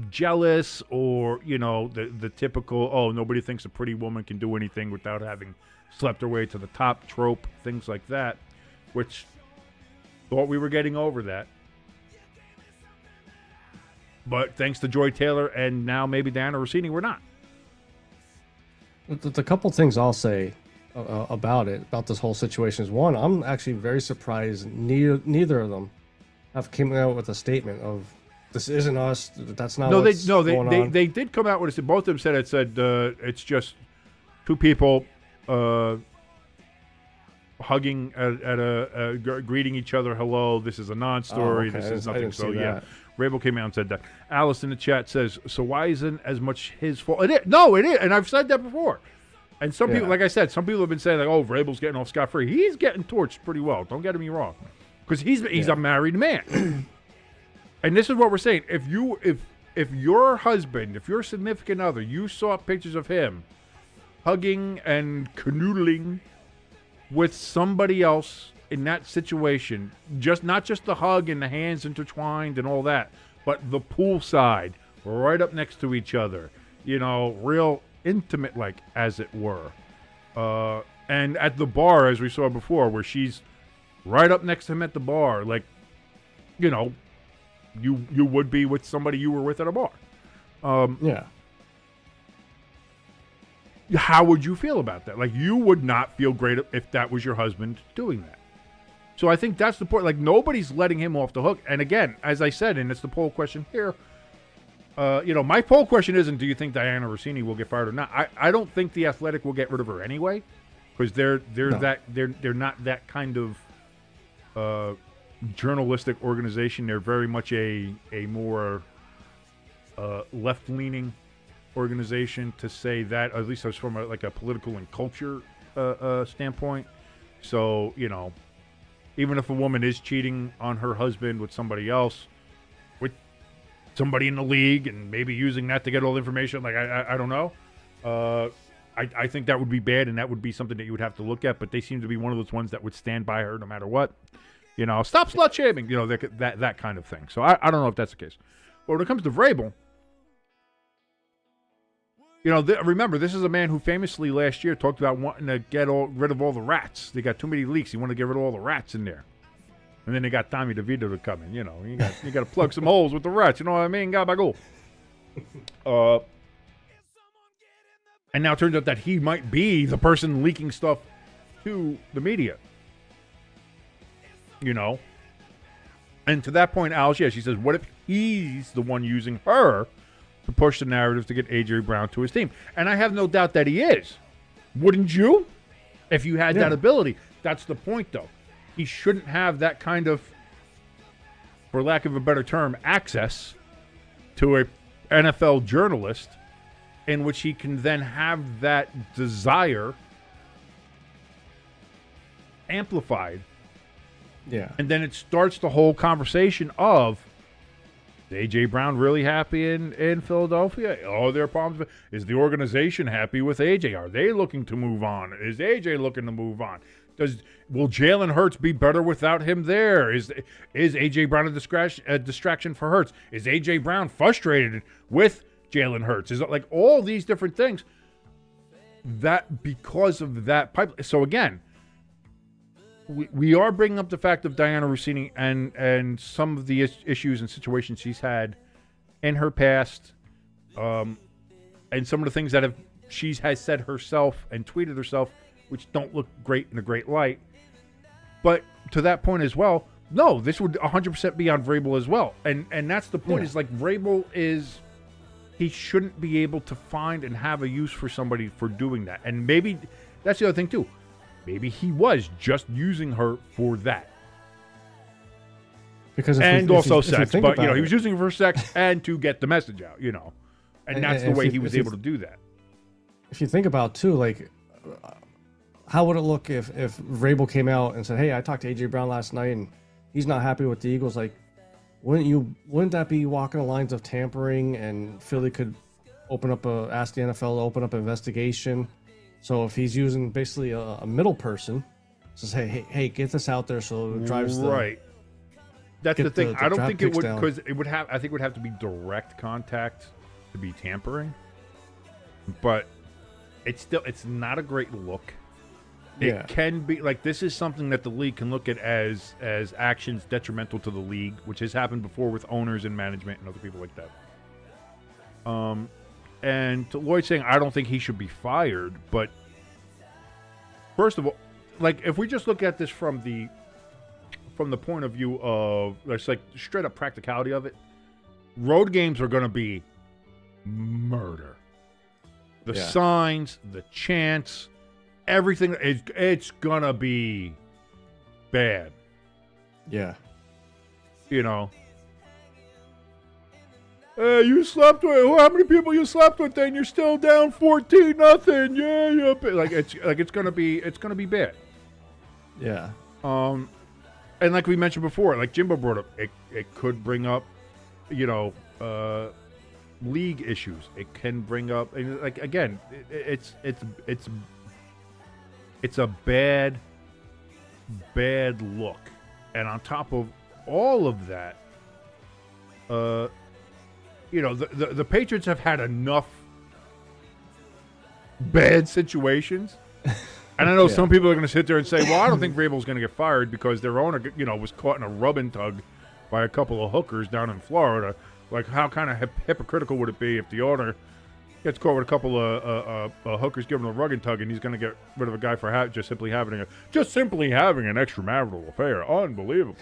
jealous or, the typical, oh, nobody thinks a pretty woman can do anything without having slept her way to the top trope, things like that, which thought we were getting over that. But thanks to Joy Taylor and now maybe Diana Rossini, we're not. The couple things I'll say about this whole situation is, one, I'm actually very surprised neither of them have came out with a statement of, this isn't us, that's not what's going on. They did come out with it. Both of them said it's just two people hugging at greeting each other. Hello, this is a non-story. Okay. This is nothing. So that. Vrabel came out and said that. Alice in the chat says, so why isn't as much his fault? It is, and I've said that before. And some people, like I said, some people have been saying like, oh, Vrabel's getting off scot-free. He's getting torched pretty well. Don't get me wrong, because he's a married man. And this is what we're saying: if your husband, if your significant other, you saw pictures of him hugging and canoodling with somebody else in that situation, not just the hug and the hands intertwined and all that, but the poolside, right up next to each other, real intimate, like, as it were. And at the bar, as we saw before, where she's right up next to him at the bar, like, you would be with somebody you were with at a bar. How would you feel about that? Like, you would not feel great if that was your husband doing that. So I think that's the point. Like, nobody's letting him off the hook. And again, as I said, and it's the poll question here, my poll question isn't, do you think Diana Rossini will get fired or not? I don't think The Athletic will get rid of her anyway. because they're No. they're not that kind of journalistic organization. They're very much a more left leaning organization, to say that, at least as from a political and culture standpoint. So, even if a woman is cheating on her husband with somebody else, with somebody in the league, and maybe using that to get all the information, like I don't know. I think that would be bad, and that would be something that you would have to look at. But they seem to be one of those ones that would stand by her no matter what. Stop slut shaming, that kind of thing. So I don't know if that's the case. But when it comes to Vrabel, remember, this is a man who famously last year talked about wanting to get rid of all the rats. They got too many leaks. He wanted to get rid of all the rats in there. And then they got Tommy DeVito to come in. You got to plug some holes with the rats. You know what I mean? Gabagool. And now it turns out that he might be the person leaking stuff to the media. And to that point, Alice, she says, what if he's the one using her to push the narrative to get A.J. Brown to his team? And I have no doubt that he is. Wouldn't you? If you had that ability. That's the point, though. He shouldn't have that kind of, for lack of a better term, access to a NFL journalist in which he can then have that desire amplified. Yeah. And then it starts the whole conversation of, is A.J. Brown really happy in Philadelphia? Oh, there are problems. Is the organization happy with A.J.? Are they looking to move on? Is A.J. looking to move on? Will Jalen Hurts be better without him there? Is A.J. Brown a distraction for Hurts? Is A.J. Brown frustrated with Jalen Hurts? Is it like all these different things that because of that pipe? So again, we are bringing up the fact of Diana Rossini and some of the issues and situations she's had in her past, and some of the things that she has said herself and tweeted herself, which don't look great in a great light. But to that point as well, no, this would 100% be on Vrabel as well. And that's the point, is like Vrabel he shouldn't be able to find and have a use for somebody for doing that. And maybe that's the other thing too. Maybe he was just using her for that. Because also sex, but he was it, using her for sex and to get the message out, And that's the way he was able to do that. If you think about too, like, how would it look if Vrabel came out and said, "Hey, I talked to A.J. Brown last night and he's not happy with the Eagles"? Like, wouldn't that be walking the lines of tampering, and Philly could ask the NFL to open up an investigation? So if he's using basically a middle person, says, hey, get this out there, so it drives the right. That's the thing. I don't think it would, because down. it would have. I think it would have to be direct contact to be tampering. But it's not a great look. It can be like, this is something that the league can look at as actions detrimental to the league, which has happened before with owners and management and other people like that. And to Lloyd saying, I don't think he should be fired, but first of all, like, if we just look at this from the point of view of, let's like straight up practicality of it, road games are going to be murder. The signs, the chants, everything, it's going to be bad. Yeah. Hey, you slept with, how many people you slept with, and you're still down 14-0. Yeah. Like it's gonna be bad. Yeah. And like we mentioned before, like Jimbo brought up, it could bring up, league issues. It can bring up, like, again, it's a bad look. And on top of all of that, the Patriots have had enough bad situations. And I know some people are going to sit there and say, well, I don't think Vrabel's going to get fired because their owner, was caught in a rub and tug by a couple of hookers down in Florida. Like, how kind of hypocritical would it be if the owner gets caught with a couple of hookers giving him a rug and tug, and he's going to get rid of a guy for just simply having an extramarital affair? Unbelievable,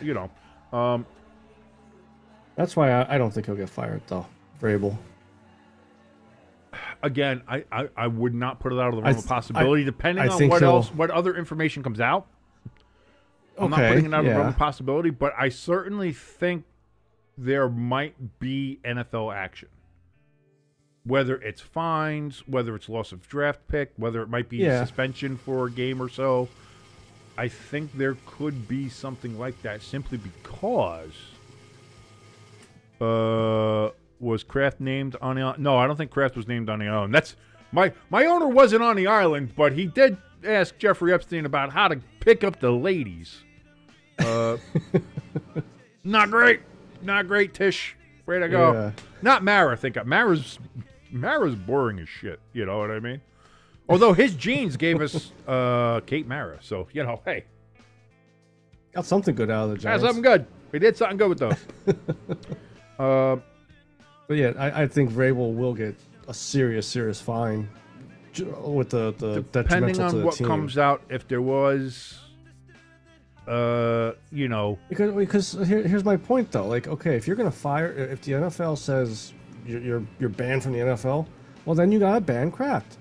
That's why I don't think he'll get fired, though, Vrabel. again, I would not put it out of the realm of possibility, depending I on think what other information comes out. I'm not Okay, putting it out of the yeah. realm of possibility, but I certainly think there might be NFL action. Whether it's fines, whether it's loss of draft pick, whether it might be suspension for a game or so, I think there could be something like that simply because was Kraft named on the island? No, I don't think Kraft was named on the island. That's my owner wasn't on the island, but he did ask Jeffrey Epstein about how to pick up the ladies. Not great, Tish. Way to go. Yeah. Not Mara. Mara's boring as shit. You know what I mean? Although his genes gave us Kate Mara, so hey, Got something good out of the Giants. that's something good. We did something good with those. But yeah, I think Vrabel will get a serious fine with the Depending detrimental to on the what team. comes out, if there was, Because here's my point though. Like, okay, if you're gonna fire, if the NFL says you're banned from the NFL, well then you gotta ban Kraft,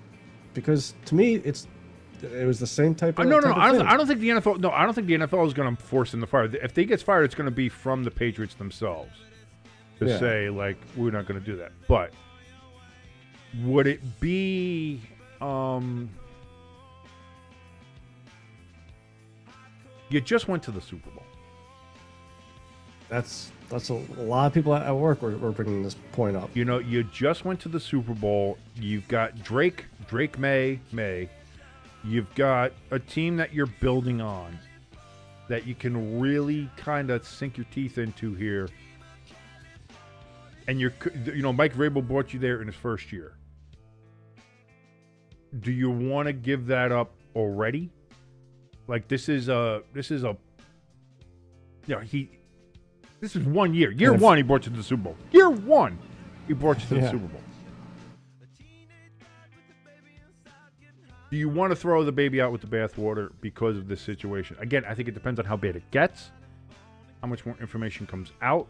because to me it was the same type of. No. type of I thing. don't think the NFL. No, I don't think the NFL is going to force him to fire. If he gets fired, it's going to be from the Patriots themselves to say like we're not going to do that. But would it be? You just went to the Super Bowl. That's a lot of people at work were bringing this point up. You just went to the Super Bowl. You've got Drake May. You've got a team that you're building on that you can really kind of sink your teeth into here. And Mike Vrabel brought you there in his first year. Do you want to give that up already? Like this is 1 year. Year one, he brought you to the Super Bowl. Year one, he brought you to the Super Bowl. Do you want to throw the baby out with the bathwater because of this situation? Again, I think it depends on how bad it gets, how much more information comes out.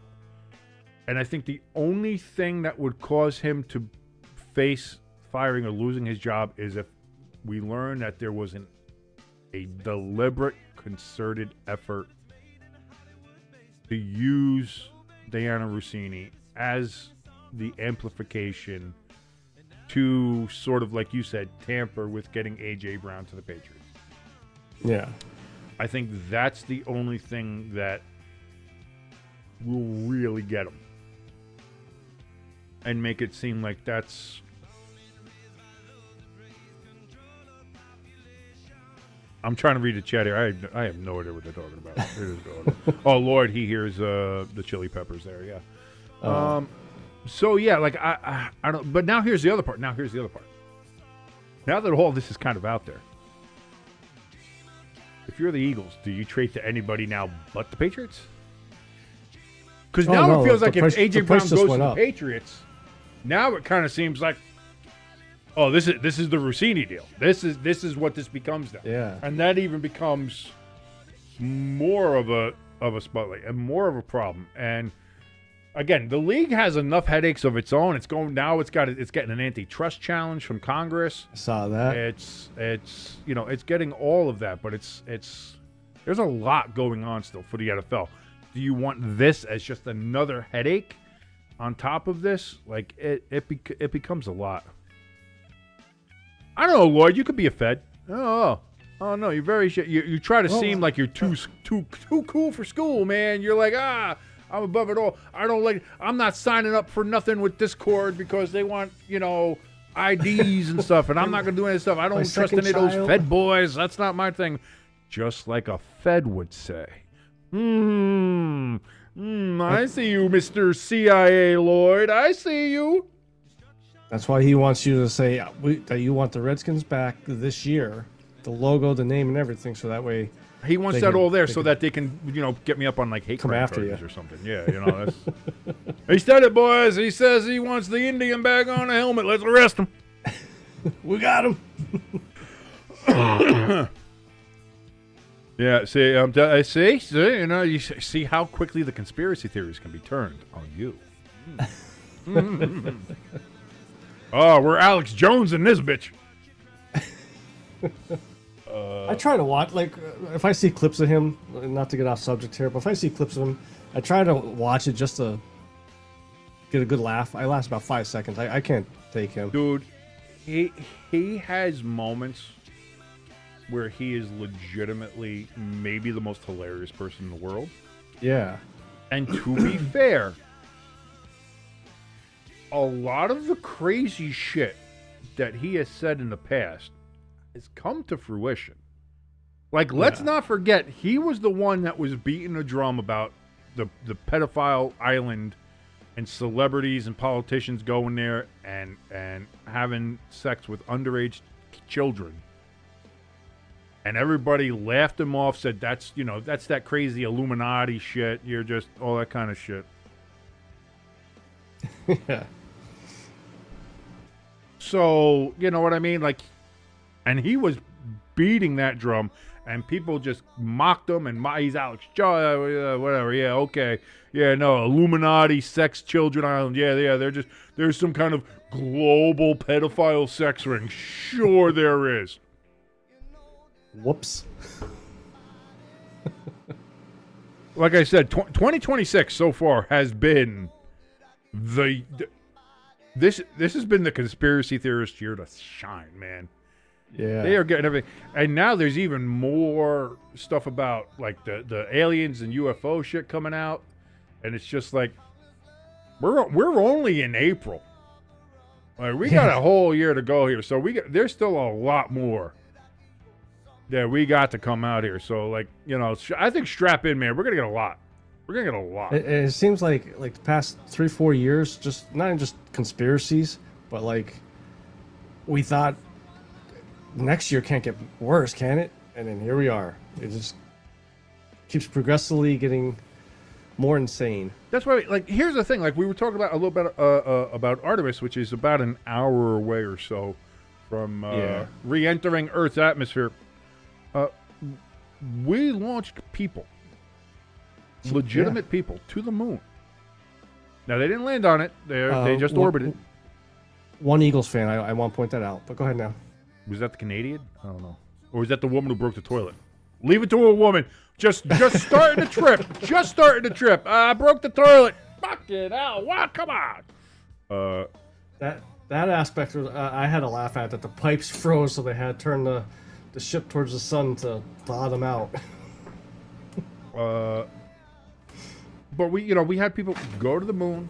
And I think the only thing that would cause him to face firing or losing his job is if we learn that there was a deliberate, concerted effort to use Diana Rossini as the amplification to sort of, like you said, tamper with getting A.J. Brown to the Patriots. Yeah. I think that's the only thing that will really get him. And make it seem like that's... I'm trying to read the chat here. I have no idea what they're talking about. Oh, Lord, he hears the Chili Peppers there, yeah. So, yeah, like, I don't... But now here's the other part. Now that all this is kind of out there, if you're the Eagles, do you trade to anybody now but the Patriots? Because now it feels like if A.J. Brown goes to the Patriots, now it kind of seems like, oh, this is the Rossini deal. This is what this becomes now. Yeah. And that even becomes more of a spotlight and more of a problem. And again, the league has enough headaches of its own. It's getting an antitrust challenge from Congress. I saw that. It's getting all of that, but it's there's a lot going on still for the NFL. Do you want this as just another headache on top of this? Like it becomes a lot. I don't know, Lloyd. You could be a Fed. Oh no, you're very you try to seem like you're too cool for school, man. You're like, I'm above it all. I'm not signing up for nothing with Discord because they want, IDs and stuff, and I'm not going to do any stuff. I don't trust any of those Fed boys. That's not my thing. Just like a Fed would say. I see you, Mr. CIA Lloyd. I see you. That's why he wants you to say that you want the Redskins back this year, the logo, the name, and everything, so that way he wants that all there so that they can, get me up on like hate come crime after charges you or something. Yeah, that's... He said it, boys. He says he wants the Indian bag on a helmet. Let's arrest him. We got him. Yeah, see, I see, you see how quickly the conspiracy theories can be turned on you. Oh, we're Alex Jones in this bitch. I try to watch, like, if I see clips of him, not to get off subject here, but if I see clips of him, I try to watch it just to get a good laugh. I last about 5 seconds. I can't take him. Dude, he has moments where he is legitimately maybe the most hilarious person in the world. Yeah. And to be fair, a lot of the crazy shit that he has said in the past has come to fruition. Like, let's not forget, he was the one that was beating a drum about the pedophile island and celebrities and politicians going there and having sex with underage children. And everybody laughed him off, said that's that crazy Illuminati shit. You're just all that kind of shit. Yeah. So, you know what I mean? Like, and he was beating that drum, and people just mocked him, and he's Alex Jones, whatever, yeah, okay. Yeah, no, Illuminati, sex children island, yeah, there's some kind of global pedophile sex ring. Sure there is. Whoops. Like I said, 2026 so far has been this has been the conspiracy theorist year to shine, man. Yeah. They are getting everything. And now there's even more stuff about like the aliens and UFO shit coming out. And it's just like we're only in April. Like, we got a whole year to go here. So there's still a lot more that we got to come out here. So, like, I think strap in, man. We're going to get a lot. We're going to get a lot. It seems like the past 3-4 years, just not just conspiracies, but like we thought next year can't get worse, can it? And then here we are. It just keeps progressively getting more insane. That's why, like, here's the thing. Like, we were talking about a little bit about Artemis, which is about an hour away or so from re-entering Earth's atmosphere. We launched people, legitimate people, to the moon. Now, they didn't land on it. They just orbited. One Eagles fan, I want to point that out. But go ahead now. Was that the Canadian? I don't know. Or was that the woman who broke the toilet? Leave it to a woman. Just starting the trip. Just starting the trip. I broke the toilet. Fucking hell. What? Come on. That aspect was, I had to laugh at that. The pipes froze, so they had to turn the ship towards the sun to thaw them out. But we had people go to the moon,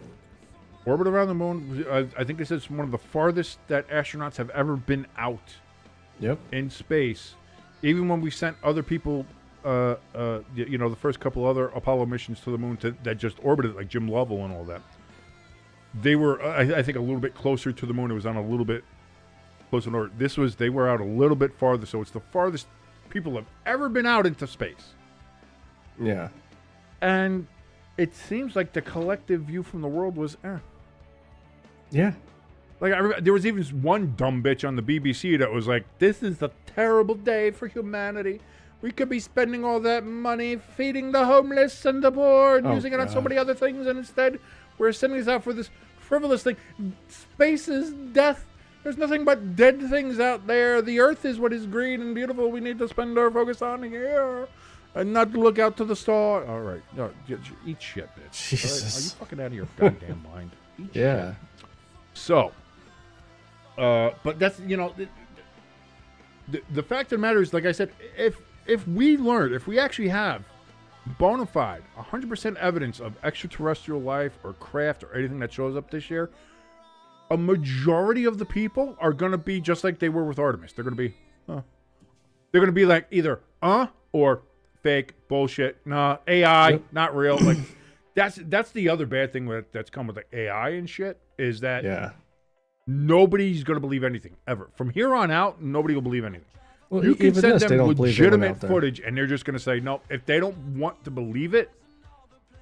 orbit around the moon. I think they said it's one of the farthest that astronauts have ever been out. Yep. In space. Even when we sent other people, the first couple other Apollo missions to the moon that just orbited, like Jim Lovell and all that, they were, I think, a little bit closer to the moon. It was on a little bit closer to Earth. They were out a little bit farther, so it's the farthest people have ever been out into space. Yeah. And it seems like the collective view from the world was, Yeah. Like, there was even one dumb bitch on the BBC that was like, this is a terrible day for humanity. We could be spending all that money feeding the homeless and the poor and using it on so many other things, and instead we're sending this out for this frivolous thing. Space is death. There's nothing but dead things out there. The earth is what is green and beautiful. We need to spend our focus on here and not look out to the star. All right. No, eat shit, bitch. Jesus. Right? Are you fucking out of your goddamn mind? Eat Yeah. shit. So, but that's, the fact of the matter is, like I said, if we actually have bona fide 100% evidence of extraterrestrial life or craft or anything that shows up this year, a majority of the people are going to be just like they were with Artemis. They're going to be, They're going to be like either, or fake, bullshit, nah, AI, not real. Like, that's the other bad thing that's come with the AI and shit, is that nobody's going to believe anything, ever. From here on out, nobody will believe anything. Well, you can send this, them legitimate footage, and they're just going to say, no, if they don't want to believe it,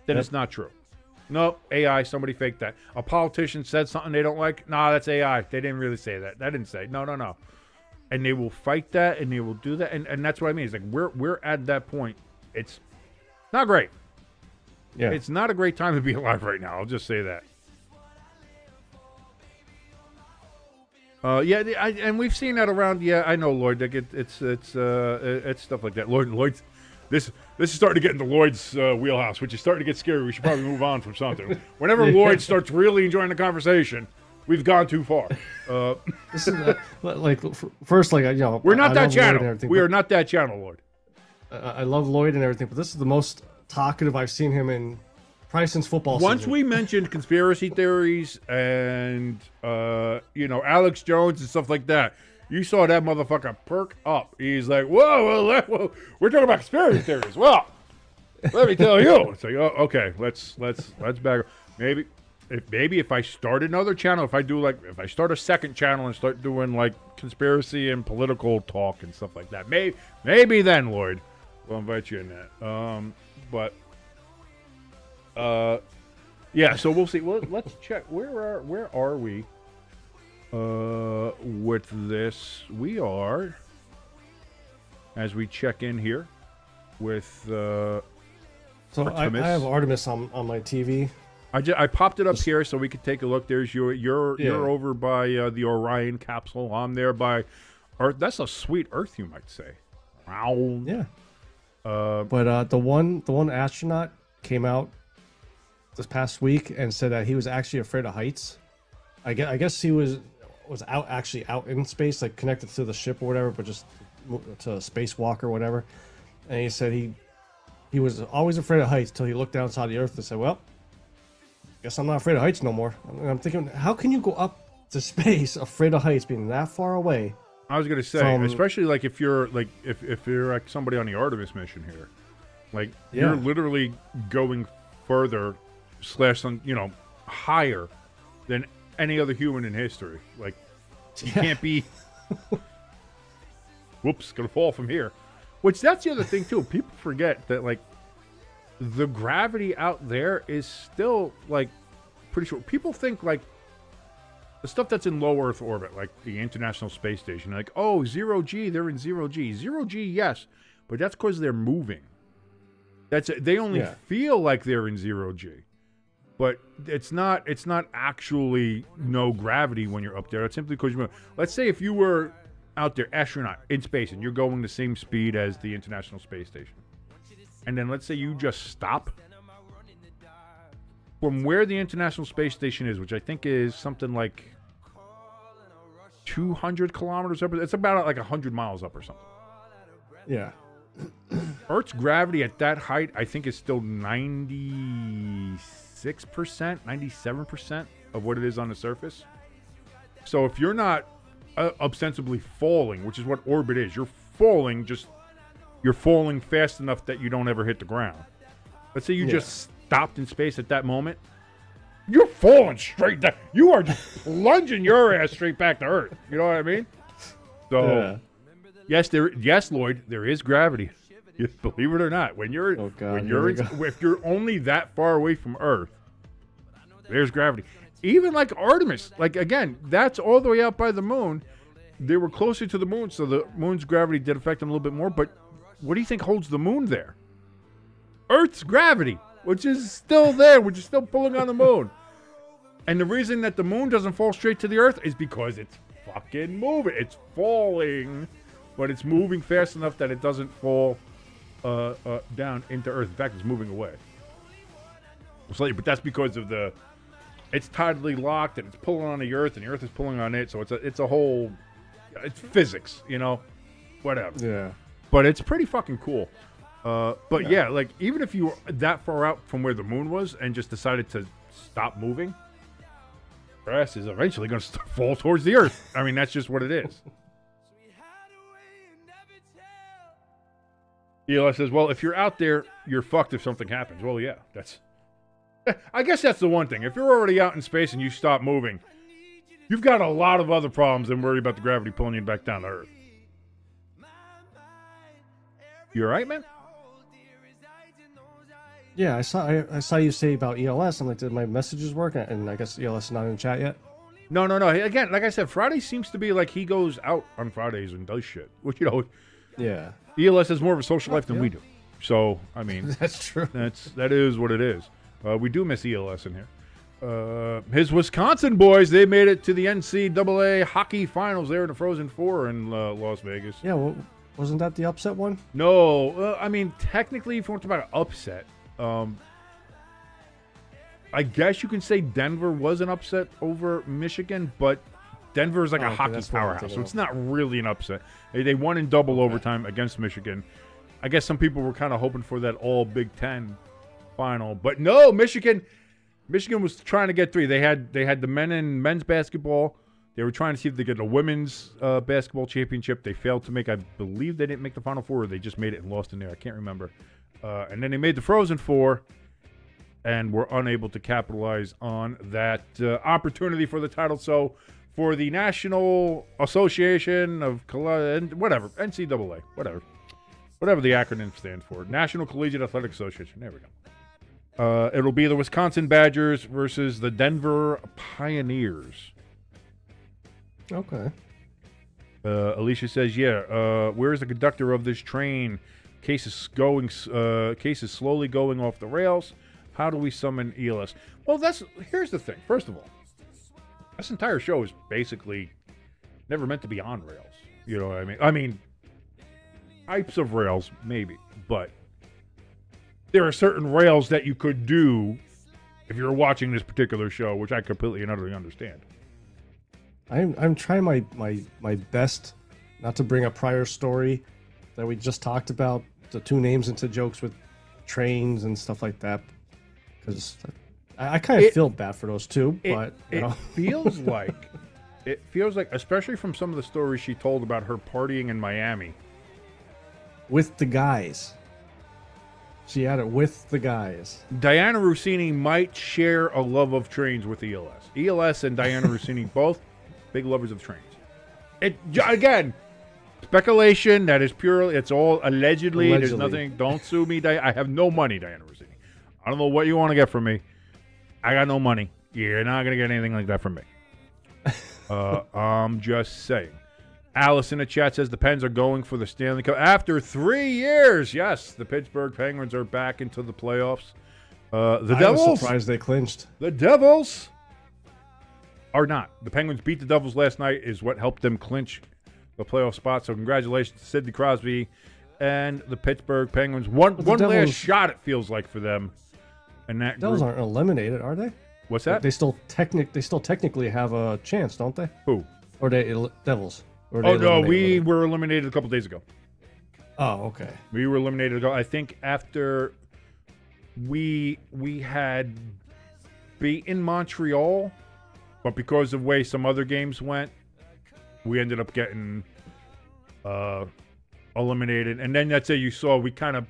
then it's not true. No, AI, somebody faked that. A politician said something they don't like. Nah, that's AI. They didn't really say that. That didn't say. No. And they will fight that, and they will do that. And that's what I mean. It's like we're at that point. It's not great. Yeah. It's not a great time to be alive right now. I'll just say that. And we've seen that around. Yeah, I know, Lloyd. Like it's stuff like that. Lloyd's this is starting to get into Lloyd's wheelhouse, which is starting to get scary. We should probably move on from something. Whenever Lloyd starts really enjoying the conversation, we've gone too far. This is first, like, we're not that channel. We but are not that channel, Lloyd. I love Lloyd and everything, but this is the most talkative I've seen him in probably since football Once season. we mentioned conspiracy theories and Alex Jones and stuff like that, you saw that motherfucker perk up. He's like, whoa, we're talking about conspiracy theories. Well, let me tell you. It's like, oh, okay, let's back up. Maybe if I start another channel, if I start a second channel and start doing like conspiracy and political talk and stuff like that, maybe then, Lloyd, we'll invite you in that. Yeah, so we'll see. Well, let's check. Where are we with this? We are, as we check in here with So I have Artemis on my TV. I popped it up here so we could take a look. There's you're over by the Orion capsule. I'm there by Earth. That's a sweet Earth, you might say. Wow. Yeah. But the one astronaut came out this past week and said that he was actually afraid of heights. I guess he was actually out in space, like connected to the ship or whatever, but just to a spacewalk or whatever. And he said he was always afraid of heights till he looked outside the Earth and said, "Well, guess I'm not afraid of heights no more." And I'm thinking, how can you go up to space afraid of heights, being that far away? I was gonna say, especially like if you're like somebody on the Artemis mission here, like you're literally going further / higher than any other human in history. Like you can't be. Whoops, gonna fall from here. Which that's the other thing too. People forget that like the gravity out there is still like pretty short. People think like the stuff that's in low Earth orbit, like the International Space Station, like, oh, 0G, they're in 0G. 0G, yes, but that's because they're moving. They only feel like they're in 0G. But it's not actually no gravity when you're up there. It's simply because let's say if you were out there, astronaut, in space, and you're going the same speed as the International Space Station. And then let's say you just stop. From where the International Space Station is, which I think is something like 200 kilometers up. It's about like 100 miles up or something. Yeah. Earth's gravity at that height, I think, is still 96%, 97% of what it is on the surface. So if you're not ostensibly falling, which is what orbit is, you're falling fast enough that you don't ever hit the ground. Let's say you just stopped in space at that moment, you're falling straight down. You are just plunging your ass straight back to Earth. You know what I mean? So, yes, Lloyd, there is gravity. Believe it or not, if you're only that far away from Earth, there's gravity. Even like Artemis, like again, that's all the way out by the moon. They were closer to the moon, so the moon's gravity did affect them a little bit more. But what do you think holds the moon there? Earth's gravity, which is still there, which is still pulling on the moon. And the reason that the moon doesn't fall straight to the Earth is because it's fucking moving. It's falling, but it's moving fast enough that it doesn't fall down into Earth. In fact, it's moving away. But that's because of it's tidally locked and it's pulling on the Earth and the Earth is pulling on it. So it's a whole, it's physics, whatever. Yeah. But it's pretty fucking cool. But yeah, like even if you were that far out from where the moon was and just decided to stop moving, your ass is eventually going to fall towards the Earth. I mean, that's just what it is. Eli says, well, if you're out there, you're fucked if something happens. Well, yeah, I guess that's the one thing. If you're already out in space and you stop moving, you've got a lot of other problems than worry about the gravity pulling you back down to Earth. You all right, man? Yeah, I saw you say about ELS. I'm like, did my messages work? And I guess ELS is not in the chat yet. No. Again, like I said, Friday seems to be like he goes out on Fridays and does shit. Which, yeah. ELS has more of a social life than we do. So, I mean, that's true. That is what it is. We do miss ELS in here. His Wisconsin boys, they made it to the NCAA hockey finals there in the Frozen Four in Las Vegas. Yeah, well, wasn't that the upset one? No, I mean, technically, if you want to talk about an upset, I guess you can say Denver was an upset over Michigan, but Denver is like a hockey powerhouse, so it's not really an upset. They won in double overtime against Michigan. I guess some people were kind of hoping for that all Big Ten final, but no, Michigan was trying to get 3. They had the men's basketball. They were trying to see if they get a women's basketball championship. They failed to make. I believe they didn't make the Final Four, or they just made it and lost in there. I can't remember. And then they made the Frozen Four, and were unable to capitalize on that opportunity for the title. So for the National Association of whatever, NCAA, whatever the acronym stands for, National Collegiate Athletic Association. There we go. It'll be the Wisconsin Badgers versus the Denver Pioneers. Okay. Alicia says, "Yeah. Where's the conductor of this train? Case is slowly going off the rails. How do we summon ELS?" Well, here's the thing. First of all, this entire show is basically never meant to be on rails. You know what I mean? I mean, types of rails maybe, but there are certain rails that you could do if you're watching this particular show, which I completely and utterly understand. I'm trying my best not to bring a prior story that we just talked about, the 2 names into jokes with trains and stuff like that, because I kind of feel bad for those 2. But it feels like especially from some of the stories she told about her partying in Miami with the guys. She had it with the guys. Diana Rossini might share a love of trains with ELS. ELS and Diana Rossini both big lovers of trains. Again, speculation. That is purely. It's all allegedly. There's nothing. Don't sue me. I have no money, Diana Rossini. I don't know what you want to get from me. I got no money. You're not gonna get anything like that from me. I'm just saying. Alice in the chat says the Pens are going for the Stanley Cup after 3 years. Yes, the Pittsburgh Penguins are back into the playoffs. The Devils. I was surprised they clinched. The Devils are not. The Penguins beat the Devils last night, is what helped them clinch the playoff spot. So congratulations to Sidney Crosby and the Pittsburgh Penguins. One last shot, it feels like, for them. And that Devils aren't eliminated, are they? What's that? They still technically have a chance, don't they? Who? Or Devils? Or no, we were eliminated a couple days ago. Oh, okay. We were eliminated ago. I think after we had beaten Montreal, but because of the way some other games went, we ended up getting eliminated. And then that's it. You saw we kind of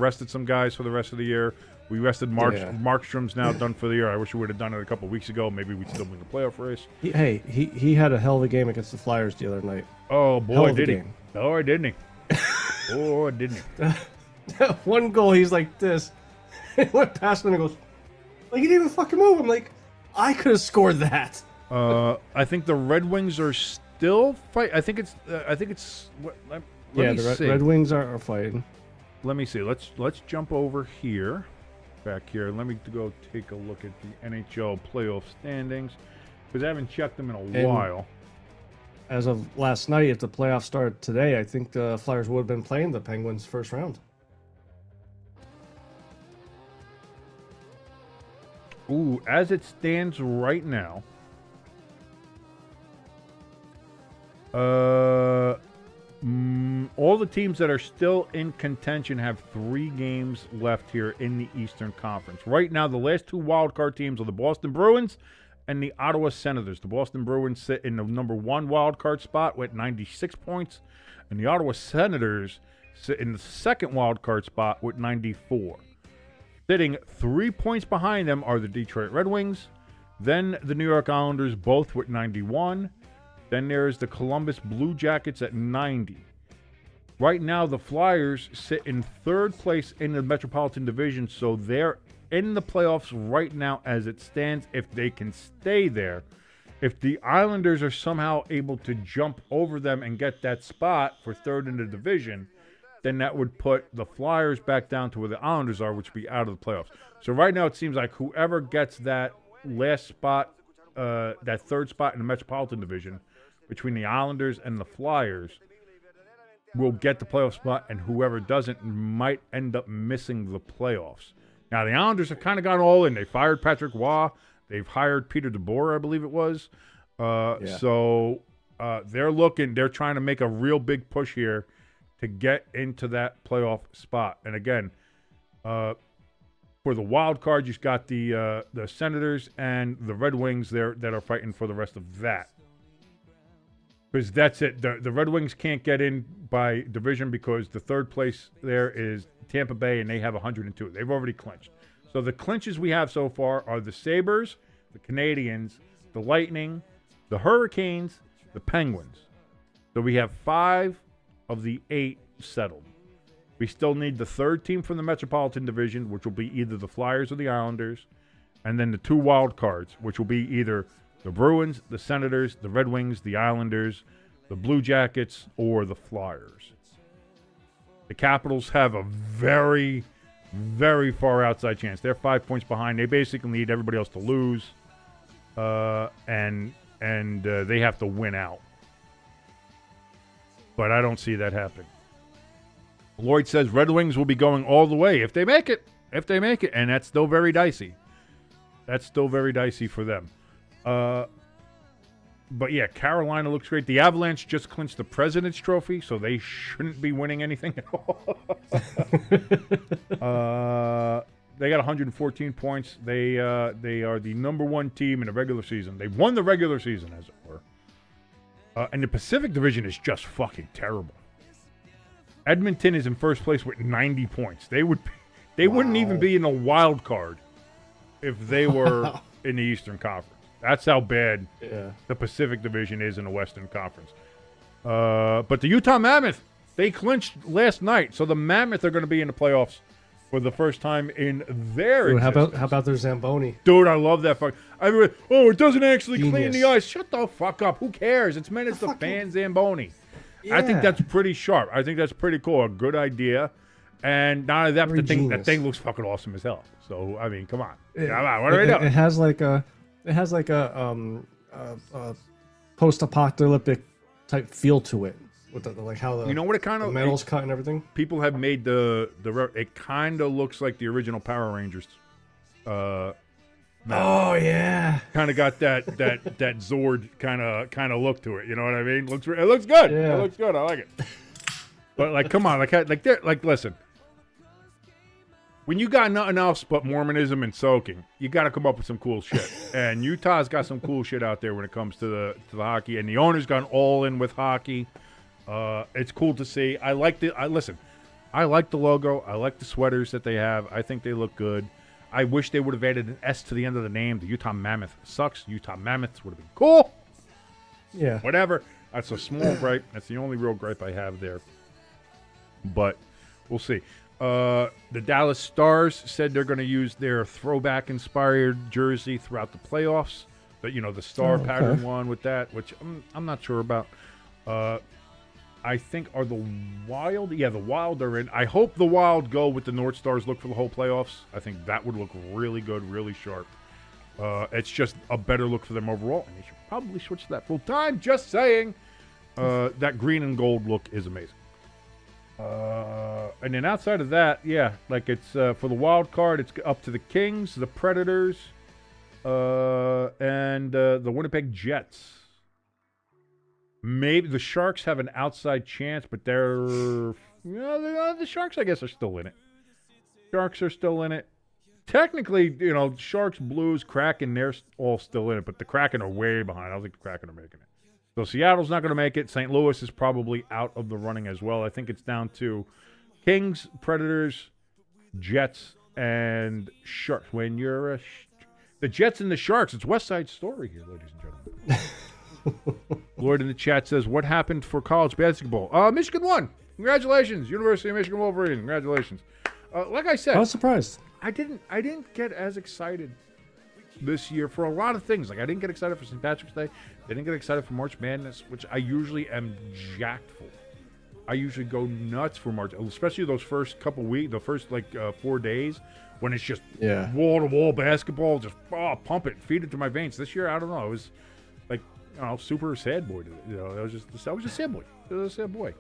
rested some guys for the rest of the year. We rested Markstrom's now done for the year. I wish we would have done it a couple weeks ago. Maybe we'd still win the playoff race. He had a hell of a game against the Flyers the other night. Oh boy, did he? Oh, didn't he? Oh, didn't he? One goal, he's like this. He went past him and goes, like, he didn't even fucking move. I'm like, I could have scored that. I think the Red Wings are still fight. I think it's. Let me see. Red Wings are fighting. Let me see. Let's jump over here. Back here. Let me go take a look at the NHL playoff standings, because I haven't checked them in a while. As of last night, if the playoffs started today, I think the Flyers would have been playing the Penguins first round. Ooh, as it stands right now, all the teams that are still in contention have 3 games left here in the Eastern Conference. Right now, the last 2 wildcard teams are the Boston Bruins and the Ottawa Senators. The Boston Bruins sit in the number 1 wildcard spot with 96 points, and the Ottawa Senators sit in the 2nd wildcard spot with 94. Sitting 3 points behind them are the Detroit Red Wings, then the New York Islanders, both with 91. Then there's the Columbus Blue Jackets at 90. Right now, the Flyers sit in 3rd place in the Metropolitan Division, so they're in the playoffs right now as it stands if they can stay there. If the Islanders are somehow able to jump over them and get that spot for 3rd in the division, then that would put the Flyers back down to where the Islanders are, which would be out of the playoffs. So right now it seems like whoever gets that last spot, that third spot in the Metropolitan Division between the Islanders and the Flyers will get the playoff spot, and whoever doesn't might end up missing the playoffs. Now, the Islanders have kind of gone all in. They fired Patrick Waugh. They've hired Peter DeBoer, I believe it was. So they're trying to make a real big push here to get into that playoff spot. And again, for the wild card, you've got the Senators and the Red Wings there that are fighting for the rest of that. Because that's it. The Red Wings can't get in by division because the third place there is Tampa Bay, and they have 102. They've already clinched. So the clinches we have so far are the Sabres, the Canadiens, the Lightning, the Hurricanes, the Penguins. So we have 5 of the 8 settled. We still need the third team from the Metropolitan Division, which will be either the Flyers or the Islanders, and then the 2 wild cards, which will be either the Bruins, the Senators, the Red Wings, the Islanders, the Blue Jackets, or the Flyers. The Capitals have a very, very far outside chance. They're 5 points behind. They basically need everybody else to lose, and they have to win out. But I don't see that happening. Lloyd says Red Wings will be going all the way if they make it. And that's still very dicey. That's still very dicey for them. But yeah, Carolina looks great. The Avalanche just clinched the President's Trophy, so they shouldn't be winning anything at all. They got 114 points. They are the number 1 team in the regular season. They won the regular season, as it were. And the Pacific Division is just fucking terrible. Edmonton is in first place with 90 points. They wouldn't even be in a wild card if they were in the Eastern Conference. That's how bad the Pacific Division is in the Western Conference. But the Utah Mammoth, they clinched last night, so the Mammoth are going to be in the playoffs for the first time in their existence. How about their Zamboni? Dude, I love that fuck. It doesn't actually Genius. clean the ice. Shut the fuck up. Who cares? It's meant as the fan Zamboni. Yeah. I think that's pretty sharp. I think that's pretty cool. A good idea. And not only that, but that thing looks fucking awesome as hell. So, I mean, come on. Come on. What are we doing? It has like a post-apocalyptic type feel to it, with like how the what it kind of metal's cut and everything. People have made it kind of looks like the original Power Rangers. Oh yeah, kind of got that Zord kind of look to it. You know what I mean? It looks good. Yeah. It looks good. I like it. But like, come on, listen. When you got nothing else but Mormonism and soaking, you got to come up with some cool shit. And Utah's got some cool shit out there when it comes to the hockey. And the owner's gone all in with hockey. It's cool to see. I like the logo. I like the sweaters that they have. I think they look good. I wish they would have added an S to the end of the name. The Utah Mammoth sucks. Utah Mammoths would have been cool. Yeah. Whatever. That's a small gripe. That's the only real gripe I have there. But we'll see. The Dallas Stars said they're going to use their throwback-inspired jersey throughout the playoffs. But, the star pattern one with that, which I'm not sure about. I think are the Wild. Yeah, the Wild are in. I hope the Wild go with the North Stars look for the whole playoffs. I think that would look really good, really sharp. It's just a better look for them overall, and they should probably switch to that full time. Just saying. That green and gold look is amazing. And then outside of that, yeah, like it's for the wild card, it's up to the Kings, the Predators, and the Winnipeg Jets. Maybe the Sharks have an outside chance, but the Sharks, I guess, are still in it. Sharks are still in it. Technically, Sharks, Blues, Kraken, they're all still in it, but the Kraken are way behind. I don't think the Kraken are making it. So Seattle's not going to make it. St. Louis is probably out of the running as well. I think it's down to Kings, Predators, Jets, and Sharks. When you're the Jets and the Sharks, it's West Side Story here, ladies and gentlemen. Lloyd in the chat says, what happened for college basketball? Michigan won. Congratulations. University of Michigan Wolverines. Congratulations. Like I said, I was surprised. I didn't get as excited this year for a lot of things. Like, I didn't get excited for St. Patrick's Day. I didn't get excited for March Madness, which I usually am jacked for. I usually go nuts for March, especially those first couple weeks, the first 4 days when it's just Yeah. wall-to-wall basketball, just pump it, feed it to my veins. This year, I don't know. It was like, super sad boy. I was just a sad boy. I was a sad boy.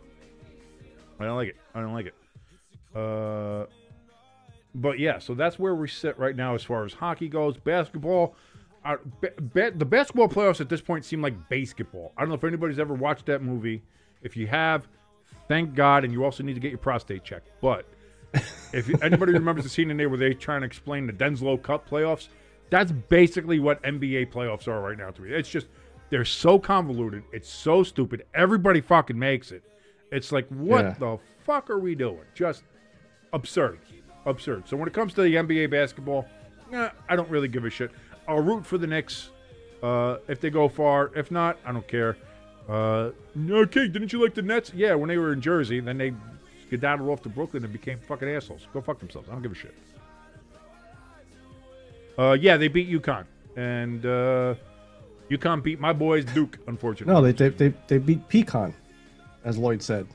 I don't like it. I don't like it. But yeah, so that's where we sit right now as far as hockey goes. Basketball, the basketball playoffs at this point seem like basketball. I don't know if anybody's ever watched that movie. If you have, thank God, and you also need to get your prostate checked. But if anybody remembers the scene in there where they trying to explain the Denslow Cup playoffs, that's basically what NBA playoffs are right now to me. It's just, they're so convoluted. It's so stupid. Everybody fucking makes it. It's like, what the fuck are we doing? Just absurd. Absurd. So when it comes to the NBA basketball, I don't really give a shit. I'll root for the Knicks if they go far. If not, I don't care. Okay, didn't you like the Nets? Yeah, when they were in Jersey, then they skedaddled off to Brooklyn and became fucking assholes. Go fuck themselves. I don't give a shit. Yeah, they beat UConn. And UConn beat my boys Duke, unfortunately. No, they beat Pecan, as Lloyd said.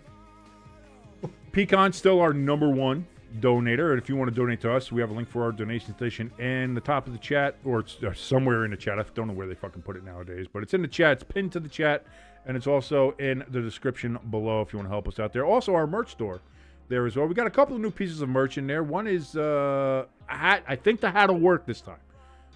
Pecan's still our number one donator, and if you want to donate to us, we have a link for our donation station in the top of the chat, or it's somewhere in the chat. I don't know where they fucking put it nowadays, but it's in the chat. It's pinned to the chat, and it's also in the description below if you want to help us out there. Also, our merch store there as well. We got a couple of new pieces of merch in there. One is a hat. I think the hat will work this time.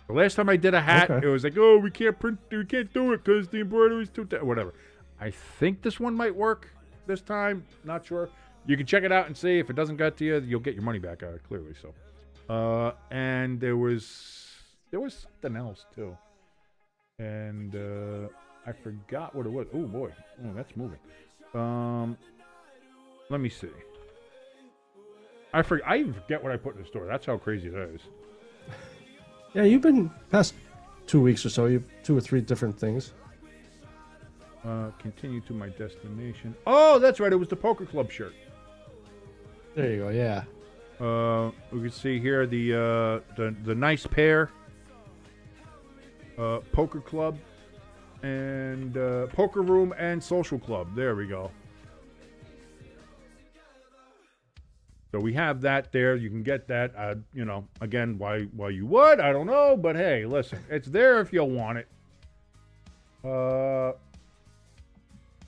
The last time I did a hat, It was like, oh, we can't do it because the embroidery is too whatever. I think this one might work this time. Not sure. You can check it out and see. If it doesn't get to you, you'll get your money back out, clearly. So, and there was something else too, and I forgot what it was. Oh boy, that's moving. Let me see. I even forget what I put in the store. That's how crazy that is. Yeah, you've been past 2 weeks or so. You have 2 or 3 different things. Continue to my destination. Oh, that's right. It was the Poker Club shirt. There you go. Yeah. We can see here the nice pair. Poker Club and Poker Room and Social Club. There we go. So we have that there. You can get that. Again, why you would, I don't know. But hey, listen, it's there if you want it.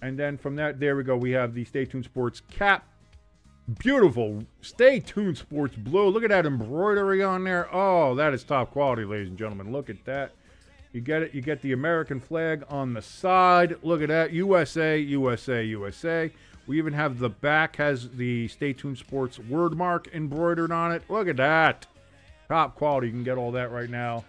And then from that, there we go. We have the Stay Tuned Sports cap. Beautiful. Stay Tuned Sports blue. Look at that embroidery on there. Oh, that is top quality, ladies and gentlemen. Look at that. You get it. You get the American flag on the side. Look at that. USA, USA, USA. We even have the back has the Stay Tuned Sports word mark embroidered on it. Look at that. Top quality. You can get all that right now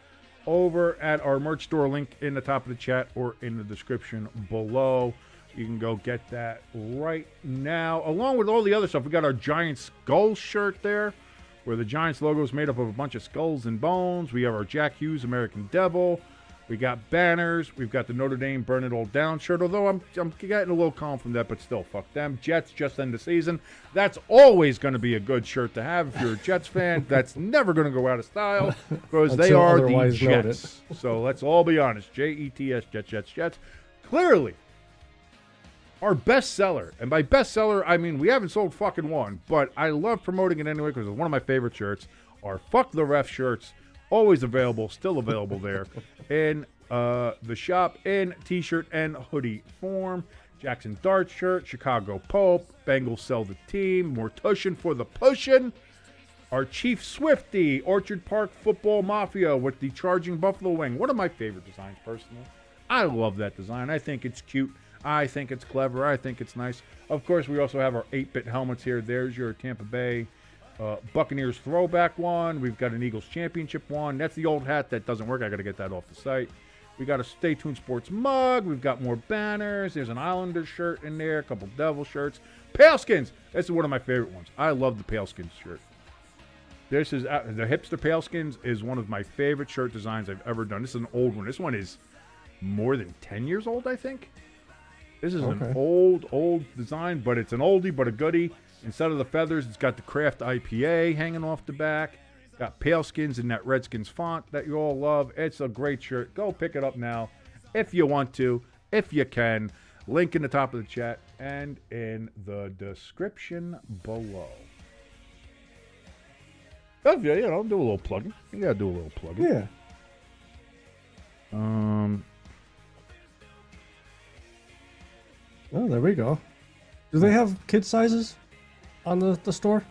over at our merch store, link in the top of the chat or in the description below. You can go get that right now. Along with all the other stuff, we got our Giant Skull shirt there, where the Giants logo is made up of a bunch of skulls and bones. We have our Jack Hughes American Devil. We got banners. We've got the Notre Dame Burn It All Down shirt, although I'm getting a little calm from that, but still, fuck them. Jets just end the season. That's always going to be a good shirt to have if you're a Jets fan. That's never going to go out of style because they are the Jets. So let's all be honest. Jets, Jets, Jets, Jets. Clearly, our best seller, and by best seller, I mean we haven't sold fucking one, but I love promoting it anyway because it's one of my favorite shirts. Our Fuck the Ref shirts, always available, still available there in the shop in t-shirt and hoodie form. Jackson Dart shirt, Chicago Pope, Bengals sell the team, Mortushin for the pushin'. Our Chief Swifty, Orchard Park Football Mafia with the charging buffalo wing. One of my favorite designs, personally. I love that design. I think it's cute. I think it's clever. I think it's nice. Of course, we also have our 8-bit helmets here. There's your Tampa Bay Buccaneers throwback one. We've got an Eagles championship one. That's the old hat that doesn't work. I got to get that off the site. We got a Stay Tuned Sports mug. We've got more banners. There's an Islanders shirt in there. A couple Devil shirts. Paleskins. This is one of my favorite ones. I love the Paleskins shirt. This is the hipster Paleskins is one of my favorite shirt designs I've ever done. This is an old one. This one is more than 10 years old, I think. This is an old design, but it's an oldie but a goodie. Instead of the feathers, it's got the Craft IPA hanging off the back. Got Paleskins in that Redskins font that you all love. It's a great shirt. Go pick it up now if you want to, if you can. Link in the top of the chat and in the description below. Oh, yeah, do a little plugging. You gotta do a little plugging. Yeah. Oh, there we go. Do they have kid sizes on the store?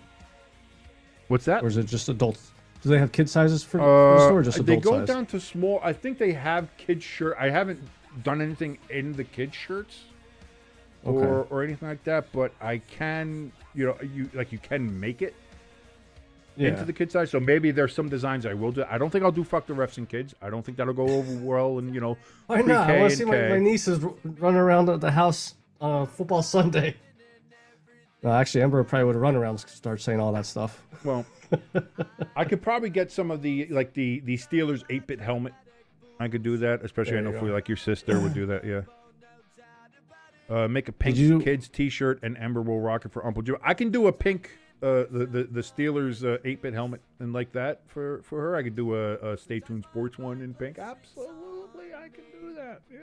What's that? Or is it just adults? Do they have kid sizes for the store or just They adult go size? down to small. I think they have kids shirt. I haven't done anything in the kids shirts or anything like that, but I can, you can make it into the kid size. So maybe there's some designs I will do. I don't think I'll do fuck the refs and kids. I don't think that'll go over well and, Why not? I want to see pre-K. my nieces run around the house on football Sunday. No, actually, Ember probably would run around and start saying all that stuff. Well, I could probably get some of the Steelers 8-bit helmet. I could do that, especially I know for like your sister would do that, yeah. Make a pink kids T-shirt and Ember will rock it for Uncle Joe. I can do a pink the Steelers 8-bit helmet and like that for her. I could do a Stay Tuned Sports one in pink. Absolutely, I can do that. Yeah.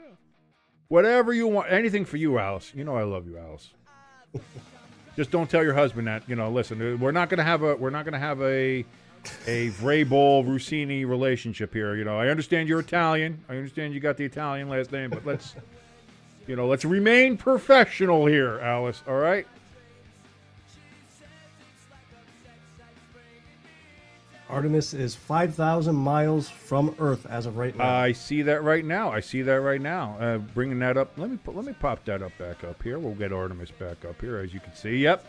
Whatever you want, anything for you, Alice. You know I love you, Alice. Just don't tell your husband that. Listen, we're not gonna have a Vrabel Rossini relationship here. I understand you're Italian. I understand you got the Italian last name, but let's remain professional here, Alice. All right. Artemis is 5,000 miles from Earth as of right now. I see that right now. Bringing that up. Let me pop that up back up here. We'll get Artemis back up here, as you can see. Yep.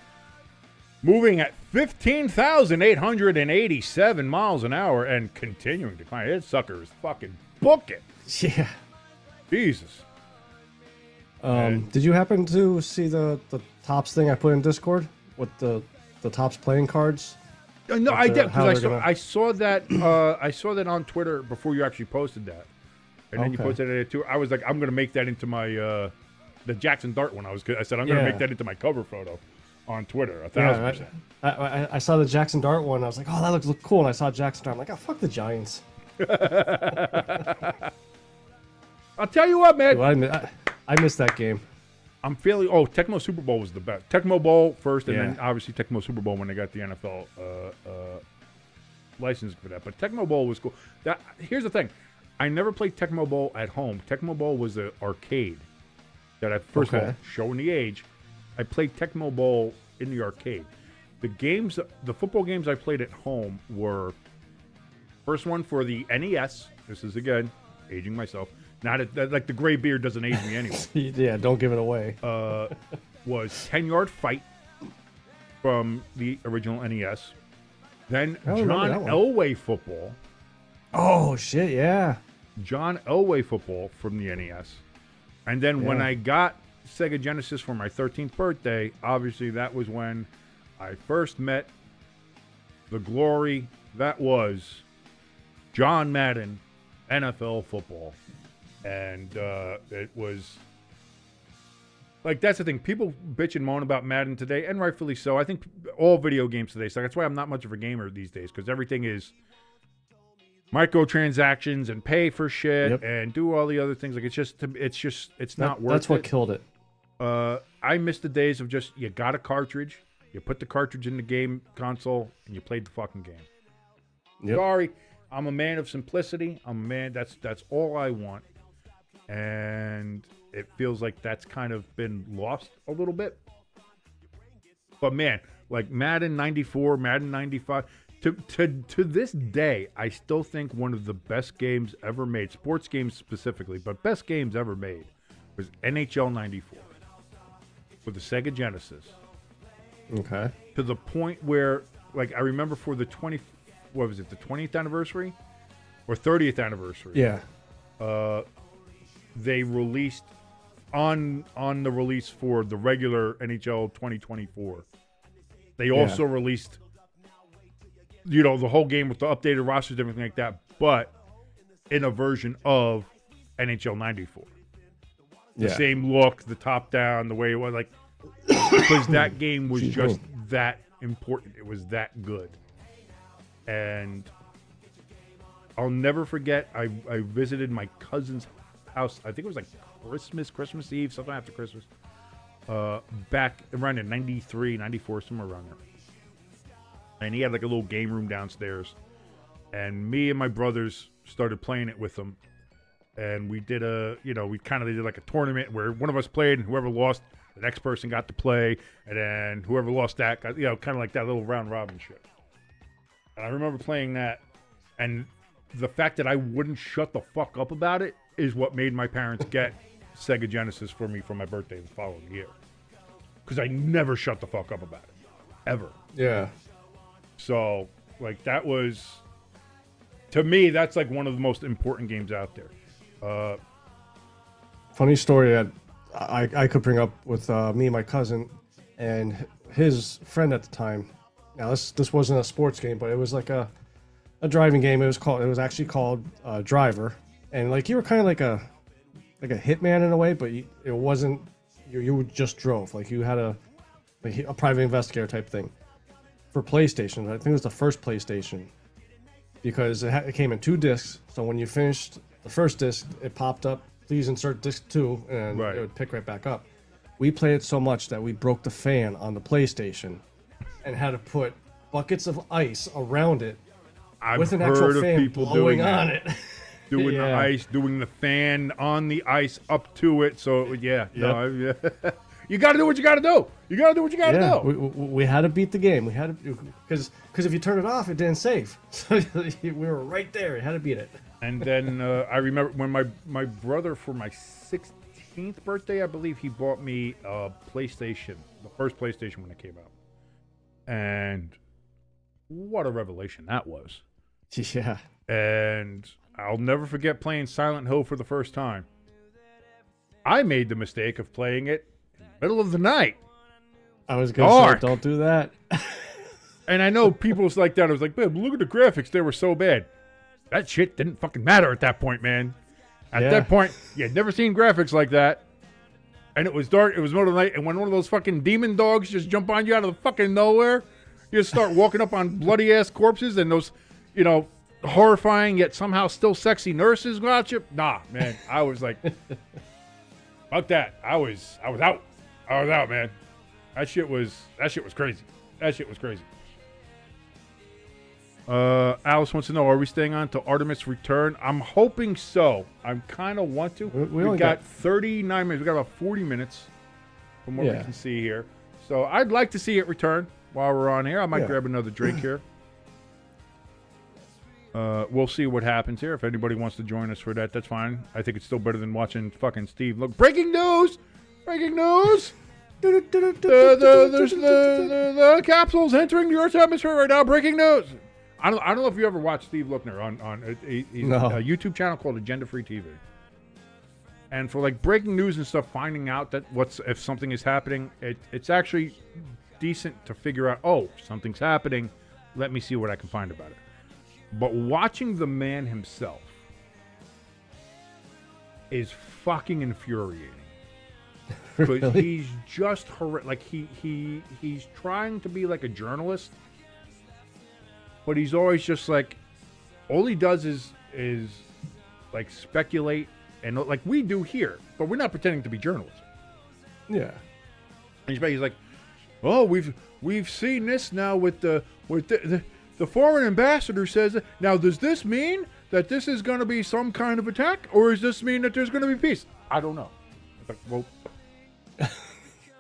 Moving at 15,887 miles an hour and continuing to climb. That sucker is fucking booking. Yeah. Jesus. Did you happen to see the Topps thing I put in Discord with the Topps playing cards? No, I did because I saw that on Twitter before you actually posted that, and then you posted it too. I was like, I'm gonna make that into my the Jackson Dart one. I said I'm gonna make that into my cover photo on Twitter. 1,000%. I saw the Jackson Dart one. I was like, oh, that looks cool. And I saw Jackson Dart. I'm like, oh, fuck the Giants. I'll tell you what, man. Dude, I missed that game. I'm feeling. Oh, Tecmo Super Bowl was the best. Tecmo Bowl first, and then obviously Tecmo Super Bowl when they got the NFL license for that. But Tecmo Bowl was cool. Here's the thing: I never played Tecmo Bowl at home. Tecmo Bowl was an arcade. That I first of all, showing the age, I played Tecmo Bowl in the arcade. The football games I played at home were first one for the NES. This is again aging myself. Not like the gray beard doesn't age me anyway. Yeah, don't give it away. Was 10-Yard Fight from the original NES. Then John Elway Football. Oh, shit, yeah. John Elway Football from the NES. And then when I got Sega Genesis for my 13th birthday, obviously that was when I first met the glory that was John Madden NFL Football. And it was like, that's the thing. People bitch and moan about Madden today, and rightfully so. I think all video games today. So that's why I'm not much of a gamer these days, because everything is microtransactions and pay for shit and do all the other things. Like it's not worth it. That's what killed it. I miss the days of just you got a cartridge, you put the cartridge in the game console, and you played the fucking game. Yep. Sorry, I'm a man of simplicity. I'm a man. That's all I want. And it feels like that's kind of been lost a little bit. But man, like Madden 94, Madden 95, to this day, I still think one of the best games ever made, sports games specifically, but best games ever made, was NHL 94 with the Sega Genesis. Okay. To the point where, like, I remember for the 20th anniversary or 30th anniversary? Yeah. They released on the release for the regular NHL 2024. They also released, the whole game with the updated rosters and everything like that, but in a version of NHL 94. The same look, the top down, the way it was, like, because that game was just that important. It was that good. And I'll never forget, I visited my cousin's house. I think it was like Christmas Eve, sometime after Christmas. Back around in 93, 94, somewhere around there. and he had like a little game room downstairs. And me and my brothers started playing it with him. And we did we kind of did like a tournament where one of us played, and whoever lost, the next person got to play, and then whoever lost that got, kind of like that little round robin shit. And I remember playing that, and the fact that I wouldn't shut the fuck up about it is what made my parents get Sega Genesis for me for my birthday the following year. Because I never shut the fuck up about it. Ever. Yeah. So, like, that was... To me, that's like one of the most important games out there. Funny story that I could bring up with me and my cousin and his friend at the time. Now, this wasn't a sports game, but it was like a driving game. It was actually called Driver. And, like, you were kind of like a hitman in a way, but it wasn't... You just drove. Like, you had a private investigator type thing. For PlayStation, I think it was the first PlayStation. Because it came in 2 discs, so when you finished the first disc, it popped up, please insert disc 2, and it would pick right back up. We played it so much that we broke the fan on the PlayStation and had to put buckets of ice around it with an actual fan blowing on it. Doing the ice, doing the fan on the ice up to it, so you got to do what you got to do. You got to do what you got to do. We had to beat the game. We had to, because if you turn it off, it didn't save. So we were right there. We had to beat it. And then I remember when my brother, for my 16th birthday, I believe, he bought me a PlayStation, the first PlayStation when it came out. And what a revelation that was. Yeah. And I'll never forget playing Silent Hill for the first time. I made the mistake of playing it in the middle of the night. I was going to say, don't do that. And I know people's like that. I was like, babe, look at the graphics. They were so bad. That shit didn't fucking matter at that point, man. At that point, you had never seen graphics like that. And it was dark. It was middle of the night. And when one of those fucking demon dogs just jump on you out of the fucking nowhere, you just start walking up on bloody-ass corpses and those, horrifying yet somehow still sexy nurses got you. Nah, man. I was like, fuck that. I was out. I was out, man. That shit was crazy. That shit was crazy. Alice wants to know, are we staying on to Artemis Return? I'm hoping so. I kind of want to. We got 39 minutes. We got about 40 minutes from what we can see here. So I'd like to see it return while we're on here. I might grab another drink here. We'll see what happens here. If anybody wants to join us for that, that's fine. I think it's still better than watching fucking Steve. Look, breaking news! Breaking news! The capsule's entering the Earth's atmosphere right now. Breaking news! I don't know if you ever watched Steve Lookner on a YouTube channel called Agenda Free TV. And for like breaking news and stuff, finding out that if something is happening, it's actually decent to figure out, oh, something's happening. Let me see what I can find about it. But watching the man himself is fucking infuriating. Because he's just horrific. Like he's trying to be like a journalist, but he's always just like, all he does is like speculate, and like we do here, but we're not pretending to be journalists. Yeah. And he's like, oh, we've seen this now with the foreign ambassador says, now does this mean that this is going to be some kind of attack, or does this mean that there's going to be peace? I don't know. Like, well,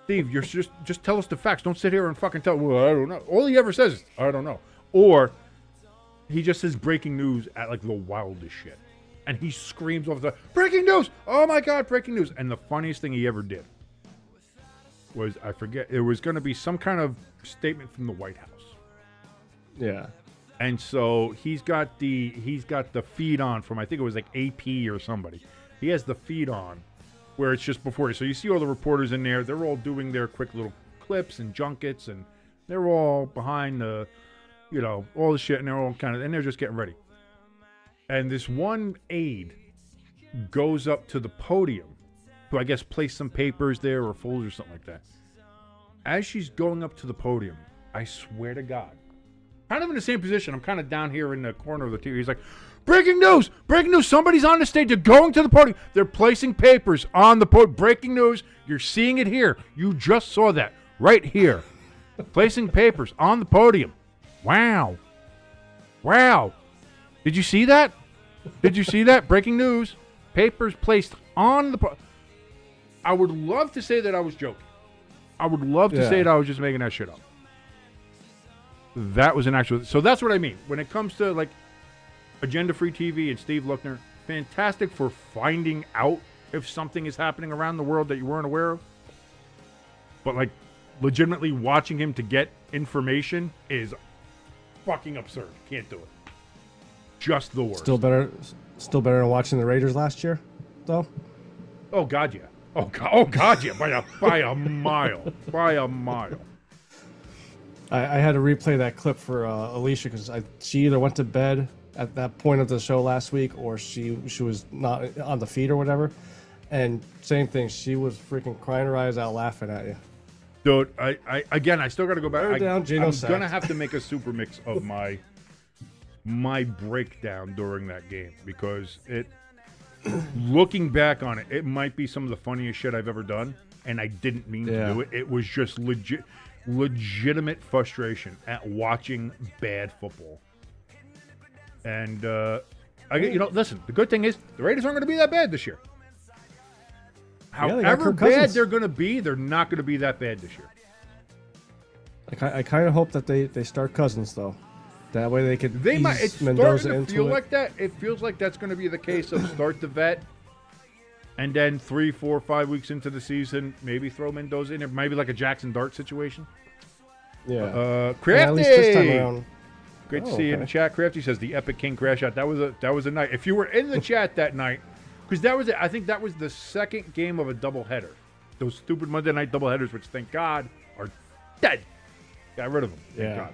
Steve, you're just tell us the facts. Don't sit here and fucking tell. Well, I don't know. All he ever says is, I don't know. Or he just says breaking news at like the wildest shit. And he screams off the breaking news. Oh my God, breaking news. And the funniest thing he ever did was, I forget, it was going to be some kind of statement from the White House. Yeah. And so he's got the feed on from, I think it was like AP or somebody. He has the feed on where it's just before you. So you see all the reporters in there. They're all doing their quick little clips and junkets, and they're all behind the, all the shit, and they're all and they're just getting ready. And this one aide goes up to the podium to, I guess, place some papers there or folders or something like that. As she's going up to the podium, I swear to God, kind of in the same position, I'm kind of down here in the corner of the TV. He's like, breaking news! Breaking news! Somebody's on the stage. They're going to the podium. They're placing papers on the podium. Breaking news. You're seeing it here. You just saw that right here. Placing papers on the podium. Wow. Wow. Did you see that? Did you see that? Breaking news. Papers placed on the... I would love to say that I was joking. I would love to say that I was just making that shit up. That was an actual... So that's what I mean. When it comes to, like, agenda-free TV and Steve Luckner, fantastic for finding out if something is happening around the world that you weren't aware of. But, like, legitimately watching him to get information is fucking absurd. Can't do it. Just the worst. Still better than watching the Raiders last year, though? Oh, God, yeah. Oh God, yeah. By a mile. By a mile. I had to replay that clip for Alicia because she either went to bed at that point of the show last week or she was not on the feed or whatever. And same thing, she was freaking crying her eyes out laughing at you. Dude, I still got to go back. I'm going to have to make a super mix of my breakdown during that game because looking back on it, it might be some of the funniest shit I've ever done, and I didn't mean to do it. It was just legitimate frustration at watching bad football. And listen, the good thing is the Raiders aren't going to be that bad this year. However bad they're going to be, they're not going to be that bad this year. I kind of hope that they start Cousins though. That way they could ease it's Mendoza starting to feel like that. It feels like that's going to be the case of start the vet, and then 3, 4, 5 weeks into the season, maybe throw Mendoza in there. Maybe like a Jackson Dart situation. Yeah. Crafty. At least this time around. Great to see you in the chat. Crafty says the Epic King crash out. That was a night. If you were in the chat that night, because that was it. I think that was the second game of a doubleheader. Those stupid Monday night doubleheaders, which thank God are dead. Got rid of them. Thank God.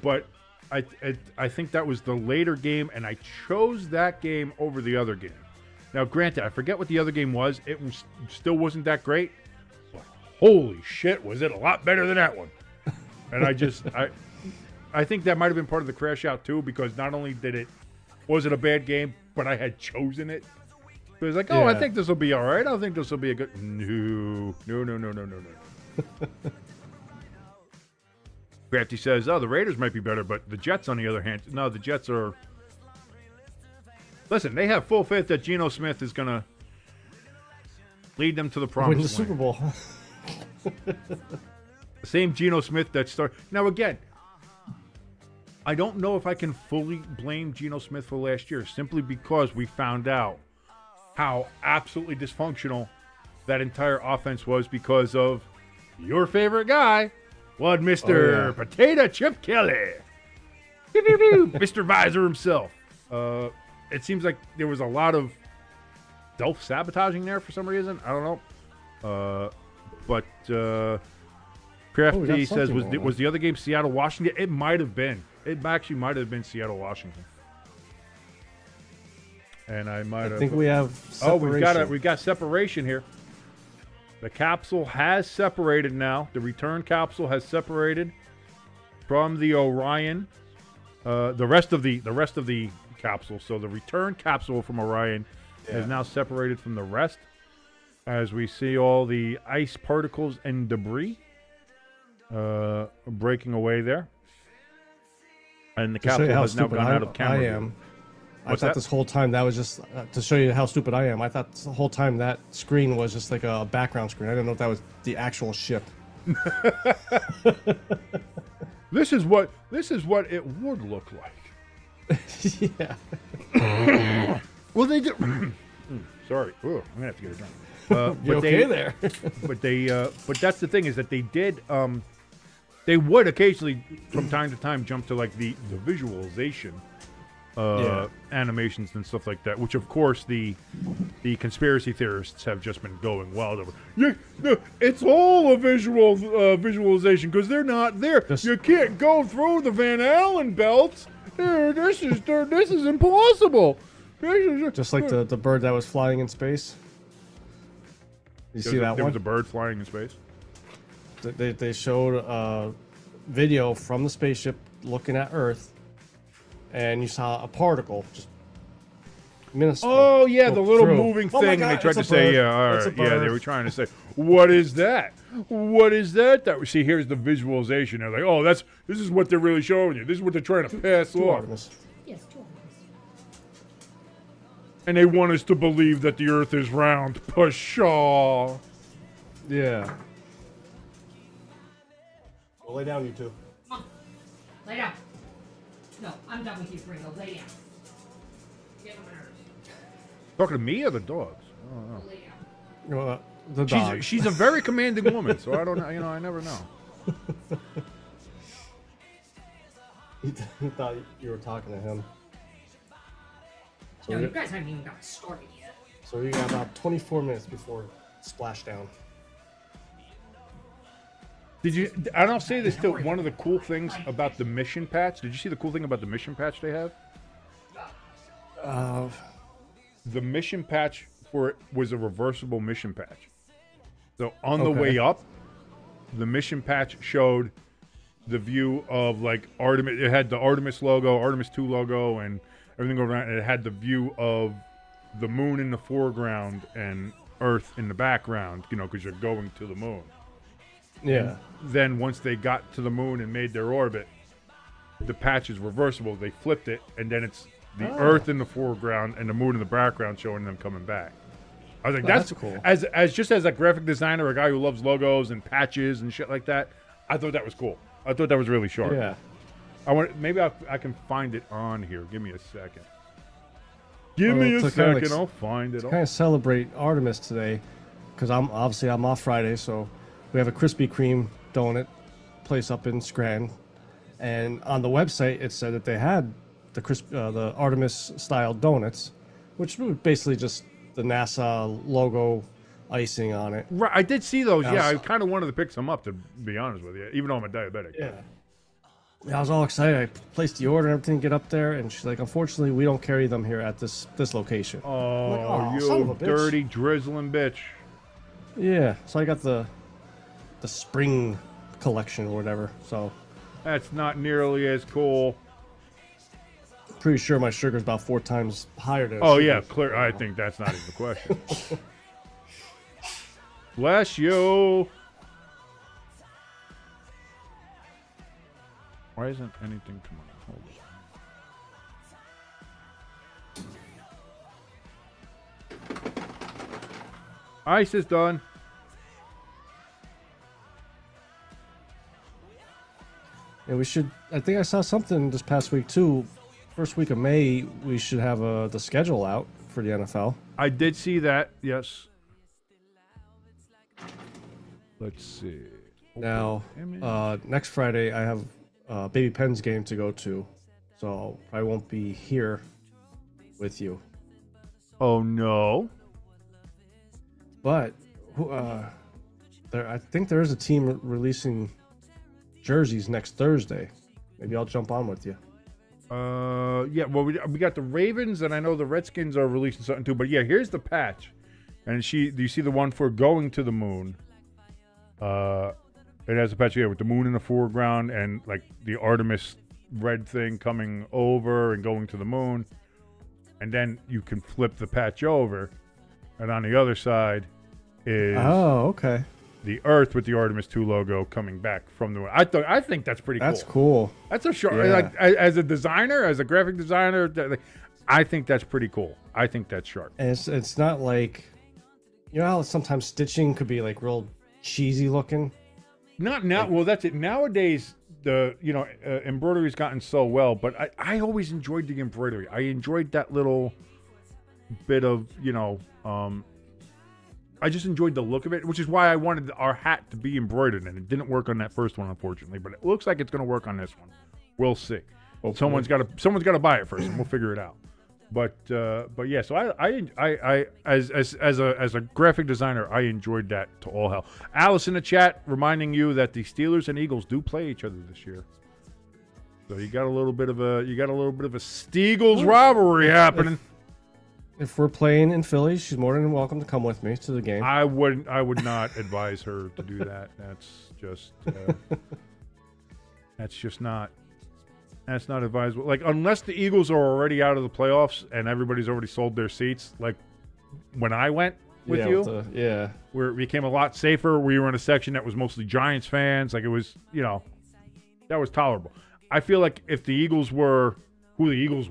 But I think that was the later game, and I chose that game over the other game. Now, granted, I forget what the other game was. It still wasn't that great, but holy shit, was it a lot better than that one. And I think that might have been part of the crash out, too, because not only was it a bad game, but I had chosen it. It was like, I think this will be all right. I think this will be a good... No. Crafty says, the Raiders might be better, but the Jets, on the other hand, no, the Jets are... Listen, they have full faith that Geno Smith is going to lead them to the promised land. Win the Super Bowl. The same Geno Smith that started... Now, again, I don't know if I can fully blame Geno Smith for last year, simply because we found out how absolutely dysfunctional that entire offense was because of your favorite guy, one Mr. Potato Chip Kelly. Mr. Visor himself. It seems like there was a lot of self-sabotaging there for some reason. I don't know. But Crafty says, was the other game Seattle-Washington? It might have been. It actually might have been Seattle-Washington. And I think we have separation. we've got separation here. The capsule has separated now. The return capsule has separated from the Orion. The rest of the capsule. So the return capsule from Orion has now separated from the rest, as we see all the ice particles and debris breaking away there. And the capsule has now gone out of camera view. I thought this whole time that was just to show you how stupid I am. I thought the whole time that screen was just like a background screen. I didn't know if that was the actual ship. This is what it would look like. Yeah. Well, they do. Sorry. Ooh, I'm gonna have to get a drink. You okay there? But that's the thing, is that they did. They would occasionally, from time to time, jump to like the visualization. Animations and stuff like that, which of course the conspiracy theorists have just been going wild over. It's all a visualization because they're not there. You can't go through the Van Allen belts. This is impossible. Just like the bird that was flying in space. You see that one? There was a bird flying in space. They showed a video from the spaceship looking at Earth. And you saw a particle just minuscule. Oh, yeah, the little moving thing. God, they tried to say, all right. Yeah, they were trying to say, what is that? What is that? See, here's the visualization. They're like, oh, this is what they're really showing you. This is what they're trying to pass Two off. Artemis. Yes, 2 Artemis. And they want us to believe that the Earth is round. Pshaw. Yeah. Well, lay down, you two. Come on. Lay down. No, I'm done with you, Gringo. Lay down. Get on my nerves. Talking to me or the dogs? I don't know. Lay down. Well, the dog. She's a very commanding woman, so I don't know. I never know. He thought you were talking to him. So No, we you guys haven't even got started yet. So we got about 24 minutes before splashdown. And I'll say this too, one of the cool things about the mission patch, did you see the cool thing about the mission patch they have? The mission patch for it was a reversible mission patch. So on the way up, the mission patch showed the view of like Artemis. It had the Artemis logo, Artemis 2 logo, and everything going around. And it had the view of the moon in the foreground and Earth in the background, because you're going to the moon. Yeah. And then once they got to the moon and made their orbit, the patch is reversible. They flipped it, and then it's the Earth in the foreground and the moon in the background showing them coming back. I was like, that's cool. As just as a graphic designer, a guy who loves logos and patches and shit like that, I thought that was cool. I thought that was really sharp. Yeah. Maybe I can find it on here. Give me a second. Give me a second. I'll find it. Kind of celebrate Artemis today, because I'm off Friday, so we have a Krispy Kreme donut place up in Scranton, and on the website it said that they had the Artemis style donuts, which was basically just the NASA logo icing on it. Right, I did see those. Yeah, I kind of wanted to pick some up, to be honest with you, even though I'm a diabetic. Yeah. I was all excited. I placed the order and everything, get up there, and she's like, unfortunately, we don't carry them here at this location. Oh, like, son of a you bitch. dirty, drizzling bitch. Yeah, so I got the spring collection or whatever, so. That's not nearly as cool. Pretty sure my sugar's about 4 times higher than Oh, yeah, clear. I think that's not even the question. Bless you. Why isn't anything coming up? Hold on. Ice is done. Yeah, we should. I think I saw something this past week too. First week of May, we should have the schedule out for the NFL. I did see that. Yes. Let's see. Now, next Friday, I have Baby Penn's game to go to, so I won't be here with you. Oh no. But I think there is a team releasing jerseys next Thursday. Maybe I'll jump on with you. Yeah. Well, we got the Ravens, and I know the Redskins are releasing something too. But yeah, here's the patch, and do you see the one for going to the moon? It has a patch here with the moon in the foreground and like the Artemis red thing coming over and going to the moon, and then you can flip the patch over, and on the other side is the Earth with the Artemis 2 logo coming back from the moon. I think that's pretty cool. That's cool. That's a sharp. Yeah. Like, as a designer, as a graphic designer, I think that's pretty cool. I think that's sharp. And it's not like, you know how sometimes stitching could be like real cheesy looking. Not now. Well, that's it. Nowadays, embroidery's gotten so well, but I always enjoyed the embroidery. I enjoyed that little bit of, I just enjoyed the look of it, which is why I wanted our hat to be embroidered, and it didn't work on that first one, unfortunately. But it looks like it's going to work on this one. We'll see. Hopefully. Someone's got to buy it first, and we'll figure it out. But yeah, so I as a graphic designer, I enjoyed that to all hell. Alice in the chat reminding you that the Steelers and Eagles do play each other this year. So you got a little bit of a Steagles rivalry happening. If we're playing in Philly, she's more than welcome to come with me to the game. I would not advise her to do that. That's not advisable. Like, unless the Eagles are already out of the playoffs and everybody's already sold their seats, like when I went, with yeah, you. Yeah. Where it became a lot safer. We were in a section that was mostly Giants fans. Like, it was, that was tolerable. I feel like if the Eagles were who the Eagles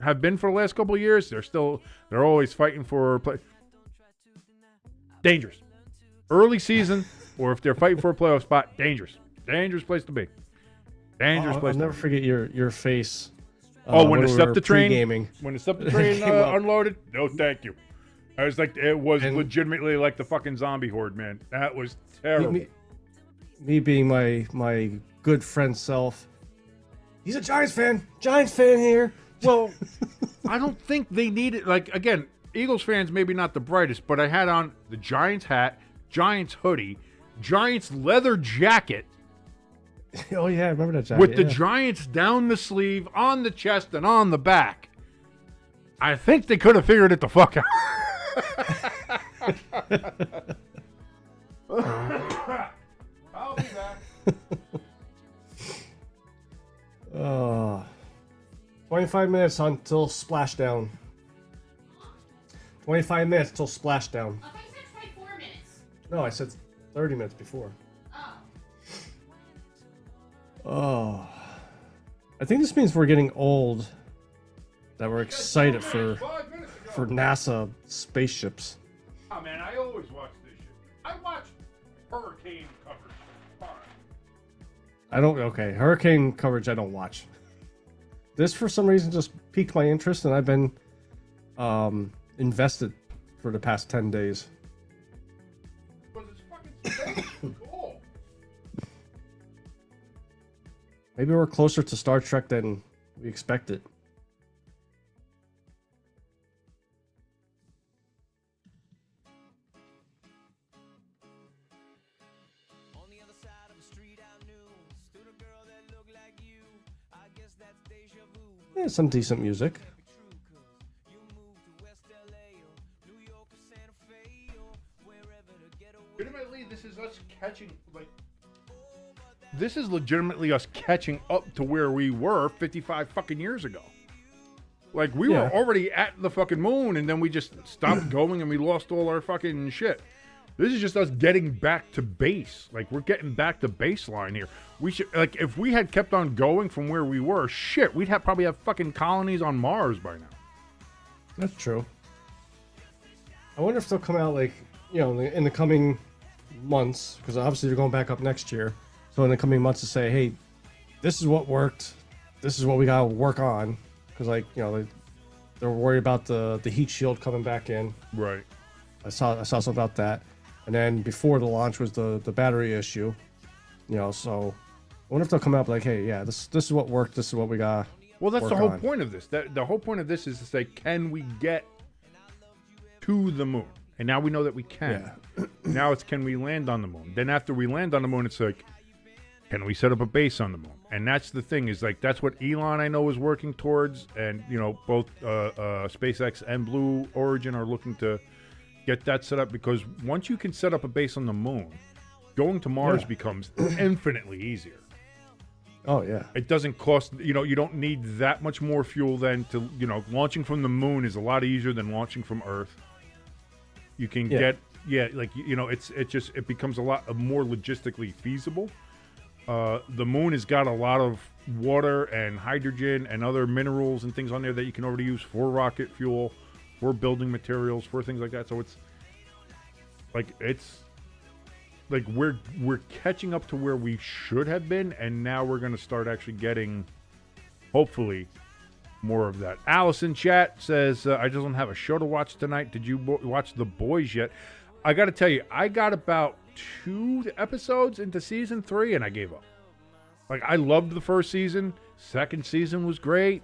have been for the last couple of years, they're always fighting for play. Dangerous. Early season, or if they're fighting for a playoff spot, dangerous. Dangerous place to be. Dangerous place. I'll never forget your face. When the SEPTA train, pre-gaming. when the SEPTA train unloaded, no, thank you. I was like, it was legitimately like the fucking zombie horde, man. That was terrible. Me being my good friend self. He's a Giants fan. Giants fan here. Well, I don't think they needed, like, again, Eagles fans maybe not the brightest, but I had on the Giants hat, Giants hoodie, Giants leather jacket. Oh yeah, I remember that jacket. With the Giants down the sleeve, on the chest, and on the back. I think they could have figured it the fuck out. I'll be back. 25 minutes until splashdown. 25 minutes till splashdown. I thought you said 24 minutes. No, I said 30 minutes before. Oh. Oh. I think this means we're getting old. That we're excited for NASA spaceships. Oh man, I always watch this shit. I watch hurricane coverage. Fine. Okay, hurricane coverage I don't watch. This for some reason just piqued my interest and I've been invested for the past 10 days. Because it's fucking cool. Maybe we're closer to Star Trek than we expected. Yeah, some decent music. Legitimately, this is us catching, this is legitimately us catching up to where we were 55 fucking years ago. Like, we were already at the fucking moon, and then we just stopped going, and we lost all our fucking shit. This is just us getting back to base. Like, we're getting back to baseline here. We should, like, if we had kept on going from where we were, shit, we'd probably have fucking colonies on Mars by now. That's true. I wonder if they'll come out, like, in the coming months, because obviously they're going back up next year. So in the coming months to say, hey, this is what worked. This is what we got to work on. Because, like, they're worried about the heat shield coming back in. Right. I saw something about that. And then before the launch was the battery issue. So I wonder if they'll come out like, hey, yeah, this is what worked. This is what we got. Well, that's the whole point of this. The whole point of this is to say, can we get to the moon? And now we know that we can. Yeah. Now it's, can we land on the moon? Then after we land on the moon, it's like, can we set up a base on the moon? And that's the thing, is like, that's what Elon, I know, is working towards. And, both SpaceX and Blue Origin are looking to get that set up, because once you can set up a base on the moon, going to Mars becomes infinitely easier. Oh, yeah. It doesn't cost, you don't need that much more fuel then to, launching from the moon is a lot easier than launching from Earth. You can get, it becomes a lot more logistically feasible. The moon has got a lot of water and hydrogen and other minerals and things on there that you can already use for rocket fuel, for building materials, for things like that. So it's like we're catching up to where we should have been, and now we're going to start actually getting, hopefully, more of that. Alice in chat says, I just don't have a show to watch tonight. Did you watch The Boys yet? I got to tell you, I got about 2 episodes into season 3, and I gave up. Like, I loved the first season. Second season was great.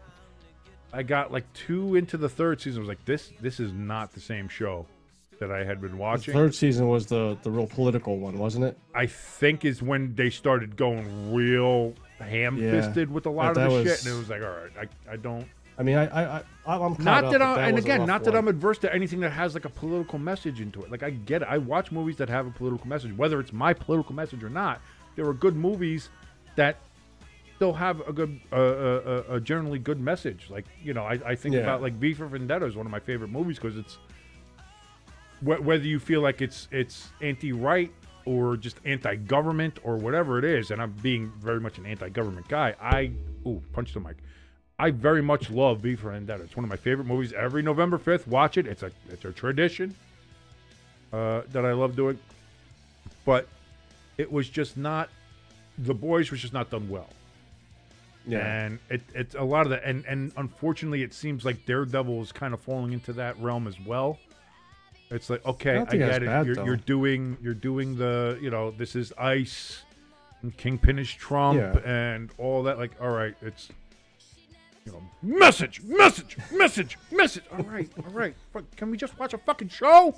I got like 2 into the third season. I was like, this is not the same show that I had been watching. The third season was the real political one, wasn't it? I think is when they started going real ham-fisted with a lot of the shit, and it was like, all right, I don't. I mean, I'm caught not up, that not that I'm adverse to anything that has like a political message into it. Like, I get it. I watch movies that have a political message, whether it's my political message or not. There are good movies that still have a good, a generally good message. Like, I think about like V for Vendetta is one of my favorite movies because whether you feel like it's anti-right or just anti-government or whatever it is, and I'm being very much an anti-government guy. Punch the mic. I very much love V for Vendetta. It's one of my favorite movies. Every November 5th, watch it. It's a tradition that I love doing. But it was just not. The Boys was just not done well. Yeah, and it's a lot of that, and unfortunately, it seems like Daredevil is kind of falling into that realm as well. It's like, okay, I get it. Bad, you're doing the, this is ICE, and Kingpin is Trump, and all that. Like, all right, it's, message. All right. Can we just watch a fucking show?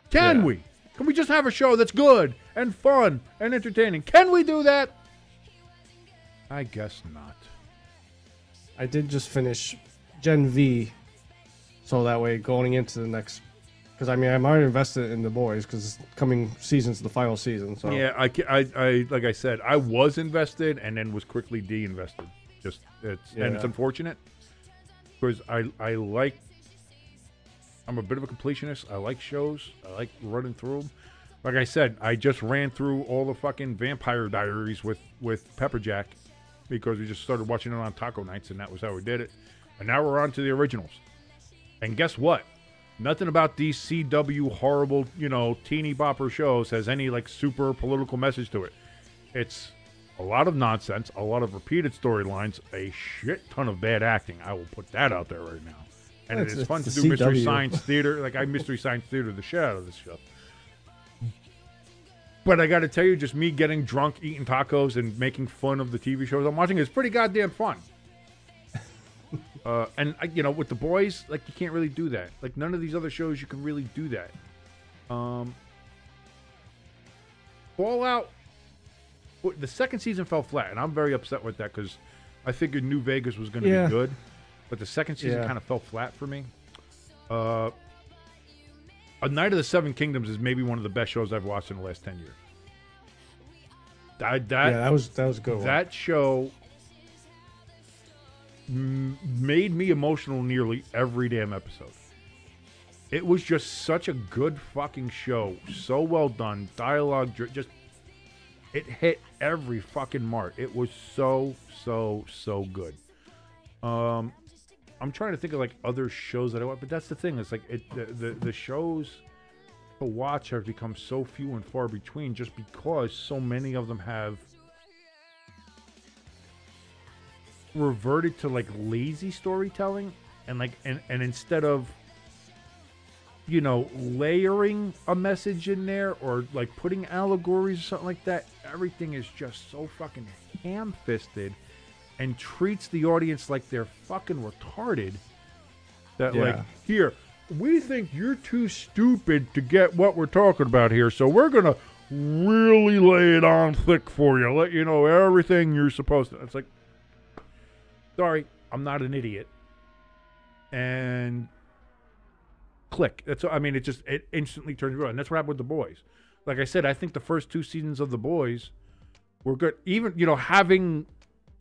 Can we? Can we just have a show that's good and fun and entertaining? Can we do that? I guess not. I did just finish Gen V, so that way going into the next, because I'm already invested in the Boys because coming season's the final season. So yeah, I like I said, I was invested and then was quickly de-invested. And it's unfortunate because I'm a bit of a completionist. I like shows. I like running through them. Like I said, I just ran through all the fucking Vampire Diaries with Pepperjack because we just started watching it on taco nights, and that was how we did it. And now we're on to the originals. And guess what? Nothing about these CW horrible, teeny bopper shows has any like super political message to it. It's a lot of nonsense, a lot of repeated storylines, a shit ton of bad acting. I will put that out there right now. And it is fun to do Mystery Science Theater. Like, I Mystery Science Theater the shit out of this stuff. But I got to tell you, just me getting drunk, eating tacos, and making fun of the TV shows I'm watching is pretty goddamn fun. And, with The Boys, like, you can't really do that. Like, none of these other shows, you can really do that. Fallout, the second season fell flat, and I'm very upset with that because I figured New Vegas was going to be good. But the second season kind of fell flat for me. A Night of the Seven Kingdoms is maybe one of the best shows I've watched in the last 10 years. That was a good one. That show made me emotional nearly every damn episode. It was just such a good fucking show. So well done. Dialogue, just... It hit every fucking mark. It was so good. I'm trying to think of like other shows that I watch, but that's the thing. It's like the shows to watch have become so few and far between just because so many of them have reverted to like lazy storytelling and like and instead of layering a message in there or like putting allegories or something like that, everything is just so fucking ham-fisted and treats the audience like they're fucking retarded. That like, here, we think you're too stupid to get what we're talking about here, so we're gonna really lay it on thick for you, let you know everything you're supposed to. It's like, sorry, I'm not an idiot. And click. It instantly turns me on. And that's what happened with The Boys. Like I said, I think the first two seasons of The Boys were good. Even, having...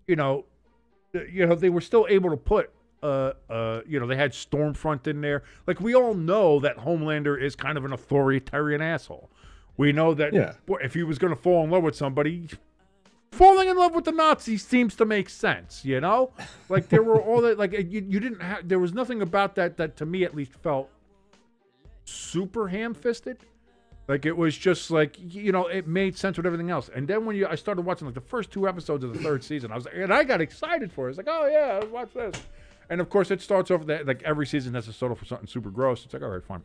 they were still able to put, they had Stormfront in there. Like, we all know that Homelander is kind of an authoritarian asshole. We know that if he was going to fall in love with somebody, falling in love with the Nazis seems to make sense, Like, there were all that, like, you didn't have, there was nothing about that to me at least felt super ham-fisted. Like, it was just like, it made sense with everything else. And then when I started watching like the first two episodes of the third season, I got excited for it. It's like, oh yeah, let's watch this. And of course it starts off that like every season has to start off with something super gross. It's like, all right, fine.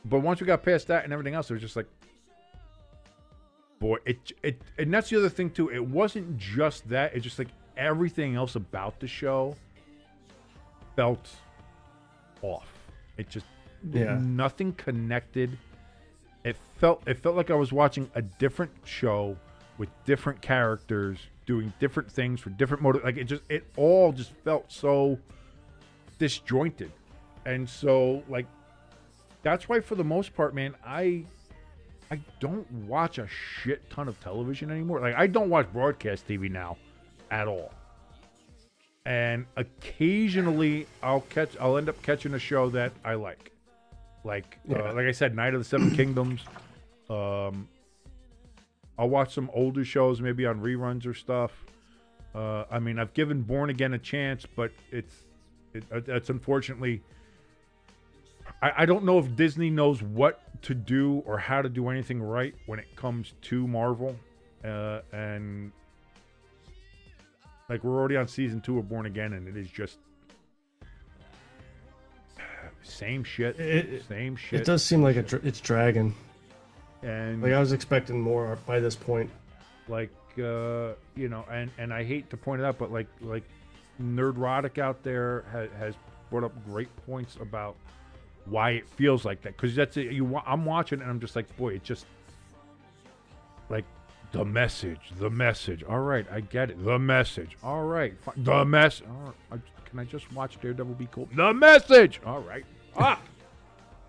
But once we got past that and everything else, it was just like, boy, and that's the other thing too. It wasn't just that. It's just like everything else about the show felt off. It just, nothing connected. It felt like I was watching a different show with different characters doing different things for different motives. Like it all just felt so disjointed, and so like that's why for the most part, man, I don't watch a shit ton of television anymore. Like I don't watch broadcast TV now at all. And occasionally I'll end up catching a show that I like. Like I said, Night of the Seven Kingdoms. I'll watch some older shows, maybe on reruns or stuff. I mean, I've given Born Again a chance, but it's unfortunately. I don't know if Disney knows what to do or how to do anything right when it comes to Marvel, and like we're already on season 2 of Born Again, and it is just same shit, same shit. It does seem like it's dragging. And like I was expecting more by this point. Like and I hate to point it out, but like Nerdrotic out there has brought up great points about why it feels like that, because that's it. I'm watching and I'm just like, boy, it just like the message. All right, I get it. The message. All right, fine. The mess. Can I just watch Daredevil be cool? The message. All right.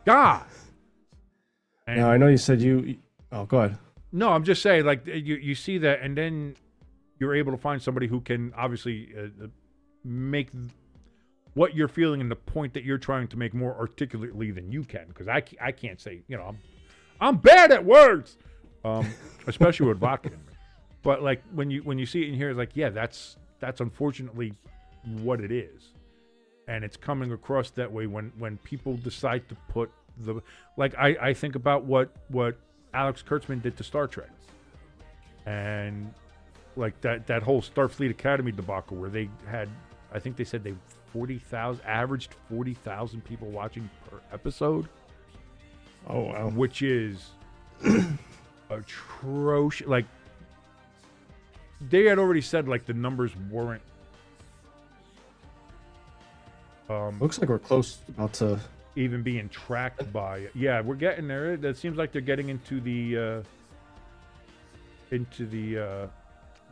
God. And now I know you said you. Oh, go ahead. No, I'm just saying, like you see that, and then you're able to find somebody who can obviously make what you're feeling and the point that you're trying to make more articulately than you can, because I can't say, I'm bad at words, especially with vodka in me. But like when you see it in here, it's like, yeah, that's unfortunately what it is, and it's coming across that way when people decide to put I think about what Alex Kurtzman did to Star Trek, and like that whole Starfleet Academy debacle where they had, I think they said they averaged 40,000 people watching per episode. Oh wow! Which is atrocious. Like they had already said, like the numbers weren't. Looks like we're close about to even being tracked by. Yeah, we're getting there. It seems like they're getting into the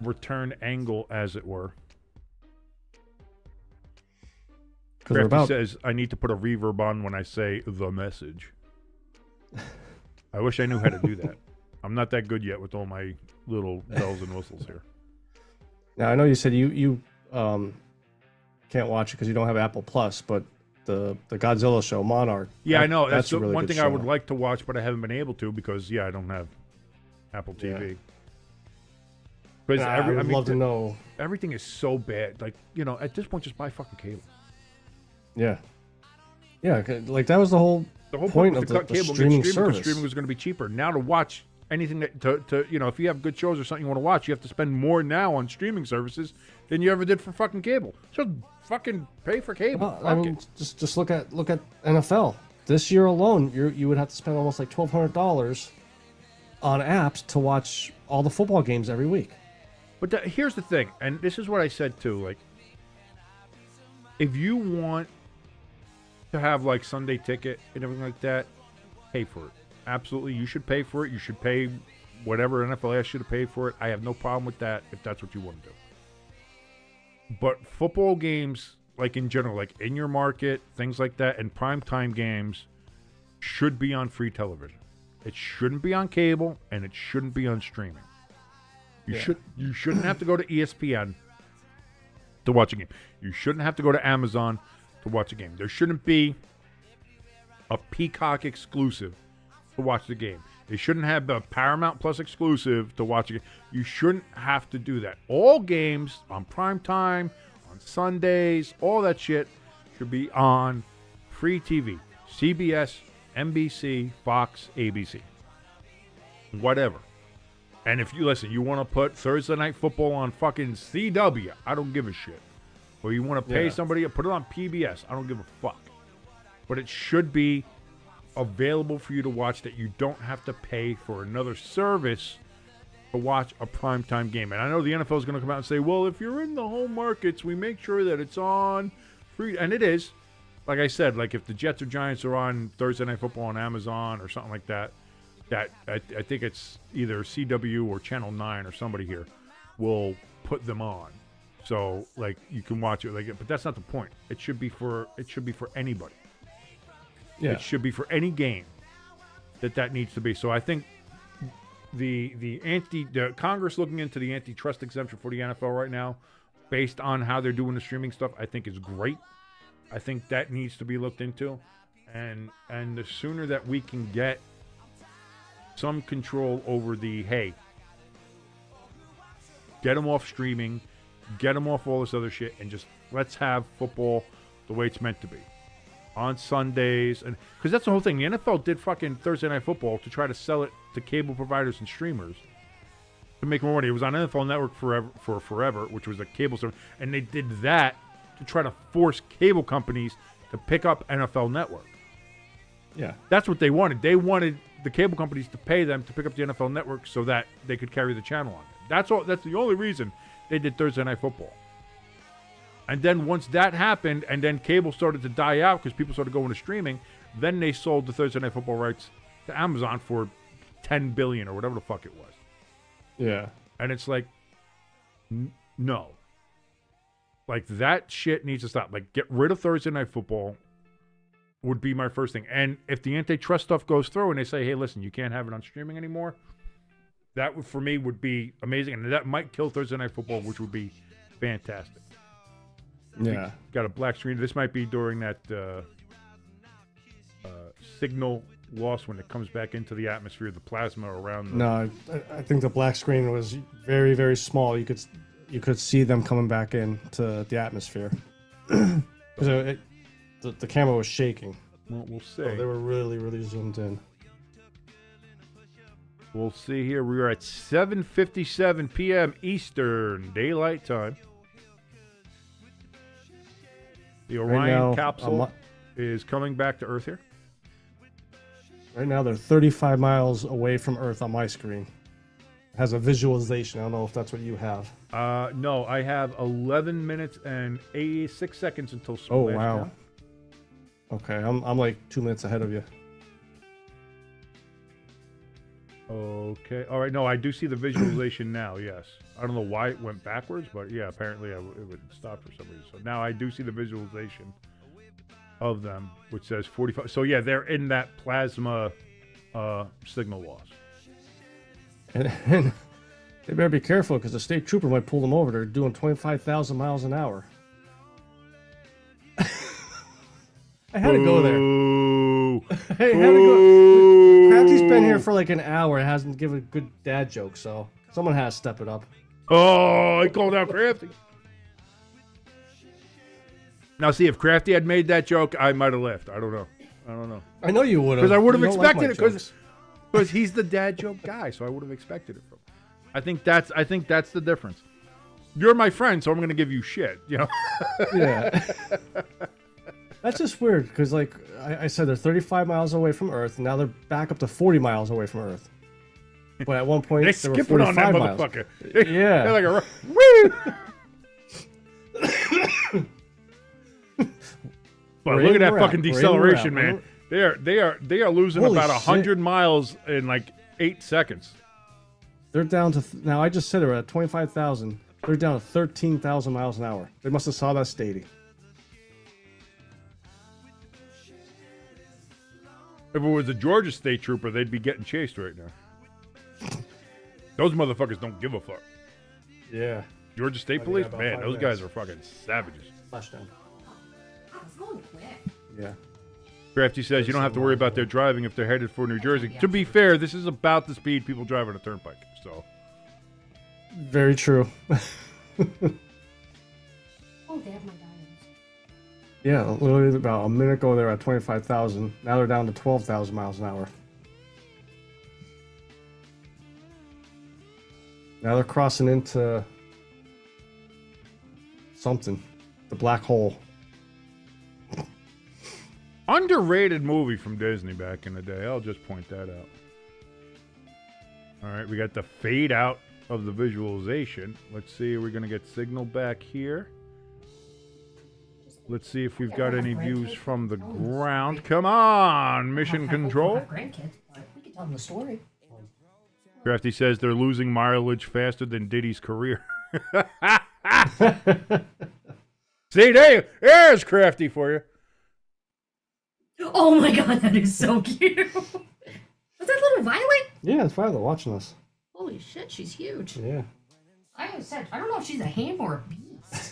return angle, as it were. Crafty says, I need to put a reverb on when I say the message. I wish I knew how to do that. I'm not that good yet with all my little bells and whistles here. Now, I know you said you can't watch it because you don't have Apple Plus, but the Godzilla show, Monarch. Yeah, I know. That's the really one thing show. I would like to watch, but I haven't been able to because, I don't have Apple TV. Because I would love to know. Everything is so bad. Like, at this point, just buy fucking cable. Yeah. Yeah, like that was the whole point of the streaming service. Streaming was going to be cheaper. Now to watch anything that if you have good shows or something you want to watch, you have to spend more now on streaming services than you ever did for fucking cable. So fucking pay for cable. Well, I mean, just look at NFL. This year alone, you would have to spend almost like $1,200 on apps to watch all the football games every week. But here's the thing, and this is what I said too. Like, if you want to have like Sunday ticket and everything like that, pay for it. Absolutely, you should pay for it. You should pay whatever NFL asks you to pay for it. I have no problem with that if that's what you want to do. But football games, like in general, like in your market, things like that, and primetime games should be on free television. It shouldn't be on cable, and it shouldn't be on streaming. You shouldn't have to go to ESPN to watch a game. You shouldn't have to go to Amazon to watch a game. There shouldn't be a Peacock exclusive to watch the game. They shouldn't have a Paramount Plus exclusive to watch a game. You shouldn't have to do that. All games on prime time, on Sundays, all that shit should be on free TV. CBS, NBC, Fox, ABC. Whatever. And if you you want to put Thursday Night Football on fucking CW, I don't give a shit. Or you want to pay somebody to put it on PBS, I don't give a fuck. But it should be available for you to watch, that you don't have to pay for another service to watch a primetime game. And I know the NFL is going to come out and say, well, if you're in the home markets, we make sure that it's on free. And it is. Like I said, like if the Jets or Giants are on Thursday Night Football on Amazon or something like that, I think it's either CW or Channel 9 or somebody here will put them on. So like you can watch it, but that's not the point. It should be for anybody. Yeah. It should be for any game that needs to be. So I think the Congress looking into the antitrust exemption for the NFL right now, based on how they're doing the streaming stuff, I think is great. I think that needs to be looked into, and the sooner that we can get some control over hey, get them off streaming, get them off all this other shit, and just let's have football the way it's meant to be on Sundays, and because that's the whole thing. The NFL did fucking Thursday Night Football to try to sell it to cable providers and streamers to make more money. It was on NFL Network forever, which was a cable service, and they did that to try to force cable companies to pick up NFL Network. Yeah. That's what they wanted. They wanted the cable companies to pay them to pick up the NFL Network so that they could carry the channel on. That's all. That's the only reason they did Thursday Night Football. And then once that happened, and then cable started to die out because people started going to streaming, then they sold the Thursday Night Football rights to Amazon for $10 billion or whatever the fuck it was. Yeah. And it's like, no. Like, that shit needs to stop. Like, get rid of Thursday Night Football would be my first thing. And if the antitrust stuff goes through and they say, hey, listen, you can't have it on streaming anymore, that would, for me, would be amazing. And that might kill Thursday Night Football, which would be fantastic. Yeah. We got a black screen. This might be during that signal loss when it comes back into the atmosphere, the plasma around the... No, I think the black screen was very, very small. You could see them coming back into the atmosphere. Because the camera was shaking. Well, we'll see. So they were really, really zoomed in. We'll see here. We are at 7:57 p.m. Eastern Daylight Time. The Orion capsule is coming back to Earth here. Right now, they're 35 miles away from Earth on my screen. It has a visualization. I don't know if that's what you have. No, I have 11 minutes and 86 seconds until splash. Oh, wow. Okay, I'm like 2 minutes ahead of you. Okay. All right. No, I do see the visualization now, yes. I don't know why it went backwards, but yeah, apparently it would stop for some reason. So now I do see the visualization of them, which says 45. So yeah, they're in that plasma signal loss. And they better be careful because the state trooper might pull them over. They're doing 25,000 miles an hour. I had to go there. I had to go. Crafty's been here for like an hour and hasn't given a good dad joke, so someone has to step it up. Oh, I called out Crafty. Now, see, if Crafty had made that joke, I might have laughed. I don't know. I know you would have. Because I would have expected it because he's the dad joke guy, so I would have expected it from him. I think that's the difference. You're my friend, so I'm going to give you shit, you know? Yeah. That's just weird because, like I said, they're 35 miles away from Earth, and now they're back up to 40 miles away from Earth. But at one point, they were skipping 45 on that miles. motherfucker. Yeah. They're like a... Woo! But look at that fucking deceleration, man. They are losing Holy about 100 shit. miles in like 8 seconds. They're down to now. I just said they're at 25,000. They're down to 13,000 miles an hour. They must have saw that steady. If it was a Georgia state trooper, they'd be getting chased right now. Those motherfuckers don't give a fuck. Yeah. Georgia State Police, man, those guys are fucking savages. Touchdown. It's going quick. Yeah. Crafty says you don't have to worry about their driving if they're headed for New Jersey. To be fair, this is about the speed people drive on a turnpike. So. Very true. Oh, they have my diamonds. Yeah, literally about a minute ago they were at 25,000. Now they're down to 12,000 miles an hour. Now they're crossing into something. The black hole. Underrated movie from Disney back in the day. I'll just point that out. All right, we got the fade out of the visualization. Let's see, we're going to get signal back here. Let's see if we've got any views from the ground. Come on, mission control. Grandkids, but we can tell them the story. Crafty says they're losing mileage faster than Diddy's career. See, there's Crafty for you. Oh my god, that is so cute. Was that little Violet? Yeah, it's Violet watching us. Holy shit, she's huge. Yeah. I don't know if she's a ham or a beast.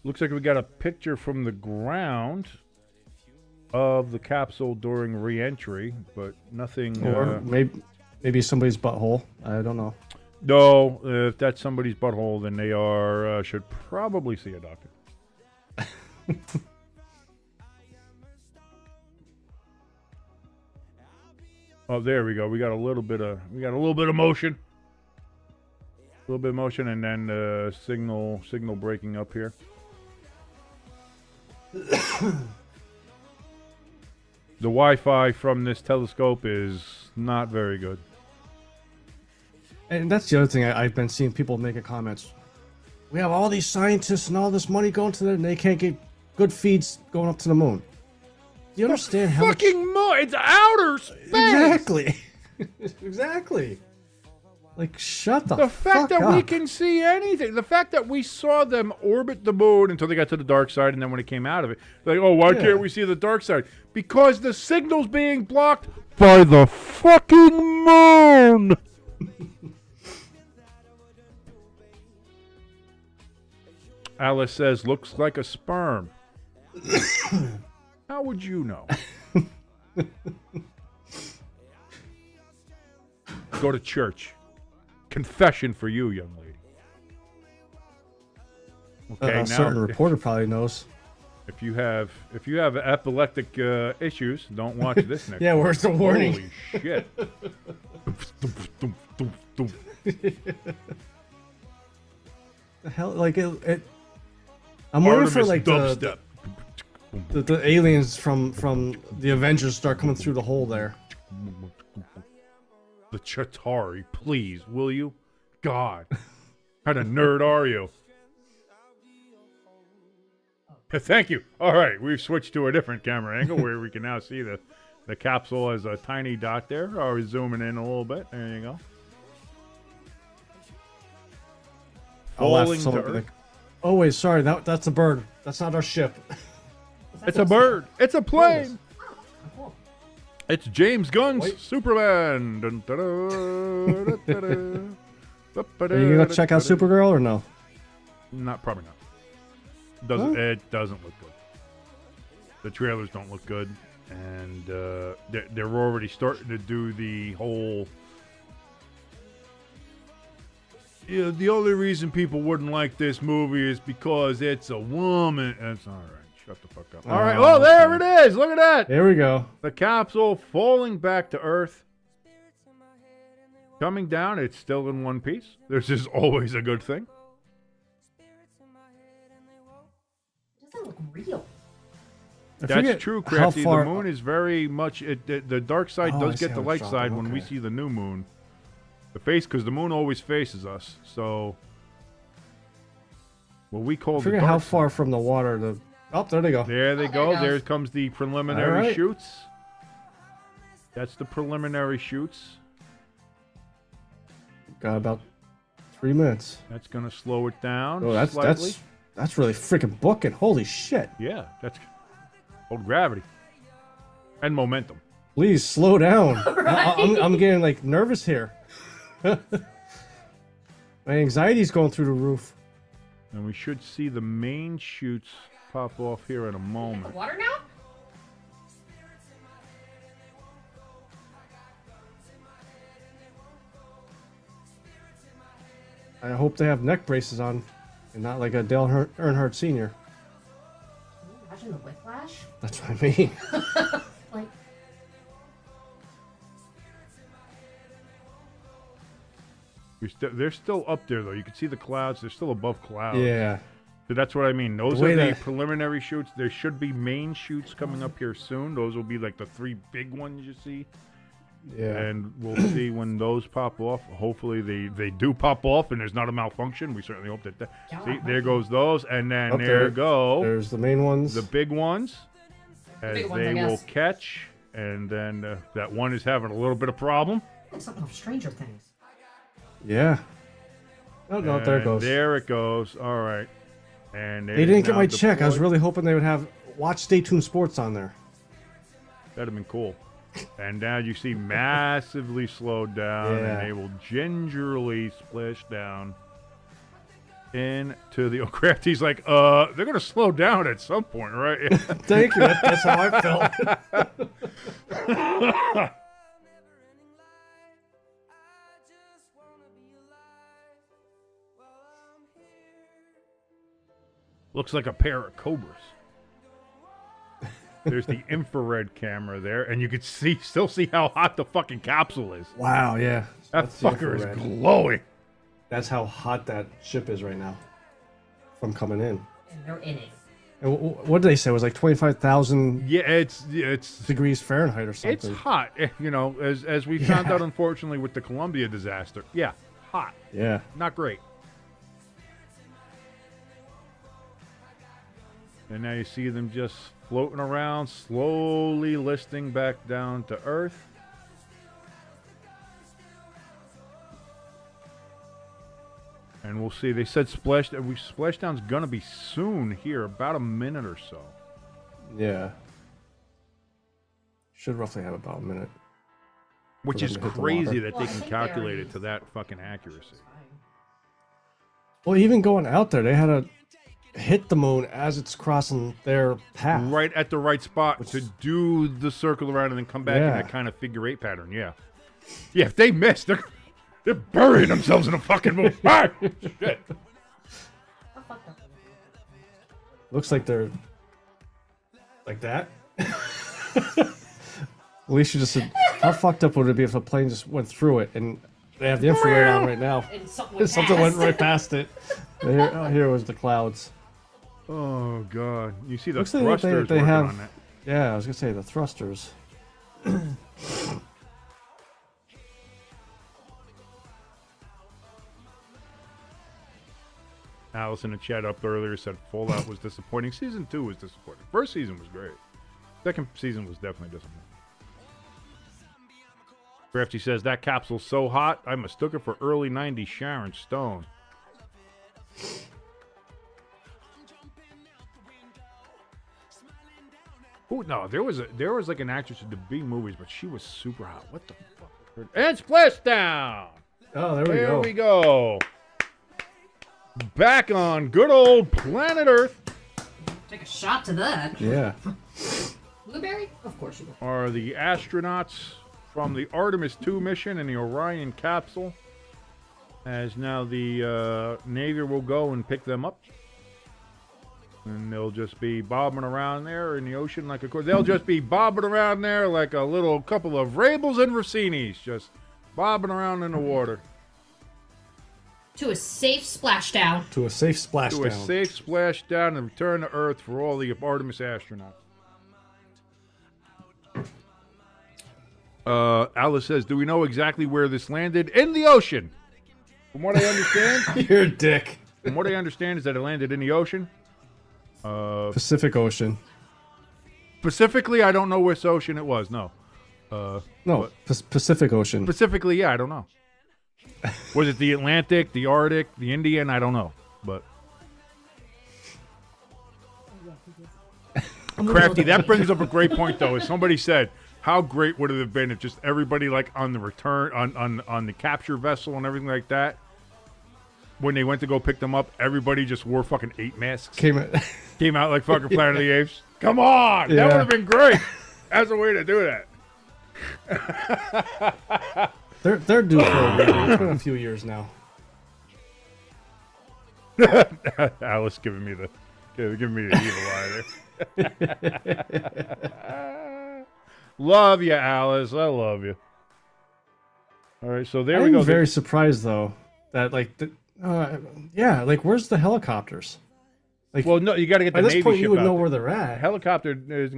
Looks like we got a picture from the ground of the capsule during re-entry, but nothing. Or maybe somebody's butthole. I don't know. No, if that's somebody's butthole, then they should probably see a doctor. Oh, there we go. We got a little bit of motion. A little bit of motion, and then signal breaking up here. The Wi-Fi from this telescope is not very good. And that's the other thing I've been seeing people making comments. We have all these scientists and all this money going to them, and they can't get good feeds going up to the moon. Do you understand how much... Fucking moon! It's outer space! Exactly. Exactly. Like, shut the fuck up. The fact that we can see anything. The fact that we saw them orbit the moon until they got to the dark side, and then when it came out of it, like, oh, why can't we see the dark side? Because the signal's being blocked by the fucking moon! Alice says, looks like a sperm. How would you know? Go to church. Confession for you, young lady. Okay, A certain reporter probably knows. If you have epileptic issues, don't watch this next. Yeah, where's the warning? Holy shit! The hell, like it I'm waiting for like the aliens from the Avengers start coming through the hole there. The Chitauri, please, will you? God, what kind of nerd are you? Thank you. All right, we've switched to a different camera angle where we can now see the capsule as a tiny dot there. Oh, we're zooming in a little bit. There you go. Falling to Earth. Like, oh wait, sorry, that's a bird. That's not our ship. It's a bird. It's a plane. It's James Gunn's Superman. Dun, da, da, da, da, da. Are you gonna check out Supergirl or no? Probably not. It doesn't look good. The trailers don't look good, and they're already starting to do the whole. Yeah, the only reason people wouldn't like this movie is because it's a woman. That's all right. Shut the fuck up. All right. Oh, there it is. Look at that. There we go. The capsule falling back to Earth. Coming down, it's still in one piece. This is always a good thing. It doesn't look real. That's true, Crafty. The moon is very much... the dark side does get the light side when we see the new moon. Because the moon always faces us. So, what we call the dark how far from the water the... Oh, there they go. There they go. There comes the preliminary shoots. That's the preliminary shoots. Got about 3 minutes. That's going to slow it down slightly. That's really freaking booking. Holy shit. Yeah, that's called gravity. And momentum. Please, slow down. Right? I'm getting, like, nervous here. My anxiety's going through the roof. And we should see the main shoots pop off here in a moment. Water now? I hope they have neck braces on and not like a Dale Earnhardt Sr. Imagine the whiplash. That's what I mean. Like, They're still up there, though. You can see the clouds. They're still above clouds. Yeah. So that's what I mean. Those are the preliminary shoots. There should be main shoots coming up here soon. Those will be like the 3 big ones you see. Yeah. And we'll see when those pop off. Hopefully they do pop off and there's not a malfunction. We certainly hope that. See, there goes those. And then there go. There's the main ones. The big ones. As they will catch. And then that one is having a little bit of problem. like something from Stranger Things. Yeah. Oh, no, there it goes. There it goes. All right. And they didn't get my check. I was really hoping they would have Watch Stay Tuned Sports on there. That'd have been cool. And now you see massively slowed down, and they will gingerly splash down into the Crafty's like, they're gonna slow down at some point, right? Thank you. That's how I felt. Looks like a pair of cobras. There's the infrared camera there, and you can still see how hot the fucking capsule is. Wow, yeah. That That's the fucker is infrared. glowing. That's how hot that ship is right now from coming in. And they're in it. And what did they say? It was like 25,000 Yeah, it's degrees Fahrenheit or it's something. hot. You know, as we found out, unfortunately, with the Columbia disaster. Yeah, hot. Yeah. Not great. And now you see them just floating around, slowly listing back down to Earth. And we'll see. They said splashdown's gonna be soon here, about a minute or so. Yeah. Should roughly have about a minute. Which For is them to hit the crazy water. that Well, they I can think they calculate already- it to that fucking accuracy. Well, even going out there, they had to hit the moon as it's crossing their path. Right at the right spot to do the circle around and then come back in Yeah. that kind of figure eight pattern. Yeah. Yeah, if they miss, they're burying themselves in a fucking moon. Ah, shit. How fucked up are they? Looks like they're like that. Alicia just said, how fucked up would it be if a plane just went through it? And they have the infrared on right now. And something, Something went right past it. Here was the clouds. Oh, God. You see the Looks like thrusters they working have- on that. Yeah, I was gonna say the thrusters. Alice in the chat up earlier said Fallout was disappointing. Season 2 was disappointing. First season was great. Second season was definitely disappointing. Crafty says, that capsule's so hot, I mistook it for early 90s Sharon Stone. Oh, no, there was like an actress in the B movies, but she was super hot. What the fuck? And Splashdown! Oh, there we There go. we go. Back on good old planet Earth Take a shot to that. Yeah. Blueberry? Of course you will. are the astronauts from the Artemis 2 mission and the Orion capsule. As now the Navy will go and pick them up. And they'll just be bobbing around there in the ocean like they'll just be bobbing around there like a little couple of Rabels and Rossinis, just bobbing around in the water. To a safe splashdown. To a safe splashdown. To a safe splashdown and return to Earth for all the Artemis astronauts. Alice says, do we know exactly where this landed? In the ocean. From what I understand, You're a dick. from what I understand is that it landed in the ocean. Pacific Ocean. Specifically, I don't know which ocean it was. No. No, Pacific Ocean. Specifically, yeah, I don't know. Was it the Atlantic, the Arctic, the Indian? I don't know. But Crafty, that brings up a great point, though. As somebody said, how great would it have been if just everybody, like, on the return, on the capture vessel and everything like that, when they went to go pick them up, everybody just wore fucking 8 masks. Came Came out like fucking Planet of the Apes. Come on! That Yeah. would have been great. That's a way to do that. They're due for a movie. It's been a few years now. Alice giving me the evil eye there. Love you, Alice. I love you. All right, so there we I'm go. very surprised though that where's the helicopters? Like, Well, no, you got to get the by this Navy point ship you would out know there. where they're at. Helicopter is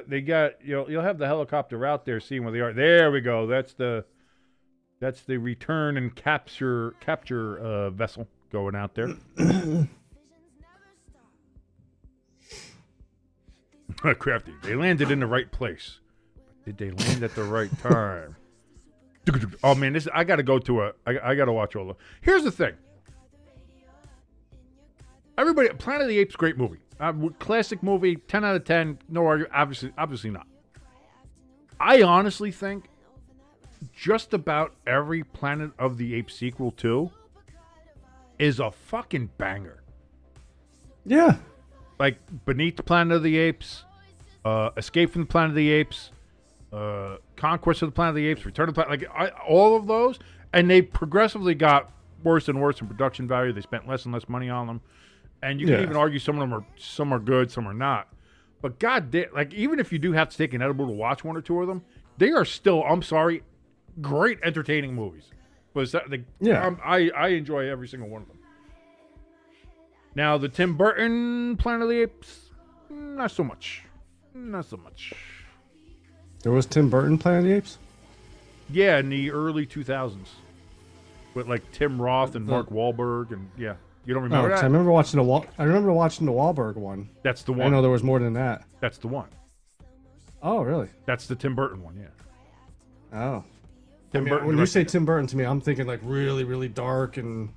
they got you'll have the helicopter out there seeing where they are. There we go. That's the return and capture vessel going out there. Crafty. They landed in the right place. But did they land at the right time? Oh man, I got to go to I got to watch all the. Here's the thing. Everybody, Planet of the Apes, great movie. Classic movie, 10 out of 10. No argument. Obviously not. I honestly think just about every Planet of the Apes sequel too is a fucking banger. Yeah. Like Beneath the Planet of the Apes, Escape from the Planet of the Apes, Conquest of the Planet of the Apes, Return of the Planet, all of those, and they progressively got worse and worse in production value. They spent less and less money on them, and you can even argue some of them are good, some are not. But goddamn, like even if you do have to take an edible to watch one or two of them, they are still, I'm sorry, great entertaining movies. But I enjoy every single one of them. Now, the Tim Burton Planet of the Apes, not so much. Not so much. There was Tim Burton Planet of the Apes? Yeah, in the early 2000s. With, like, Tim Roth and Mark Wahlberg, and, yeah. You don't remember that? I remember watching the Wahlberg one. That's the one. I know there was more than that. That's the one. Oh, really? That's the Tim Burton one, yeah. Oh. Tim Burton when you say Tim Burton to me, I'm thinking, like, really, really dark and,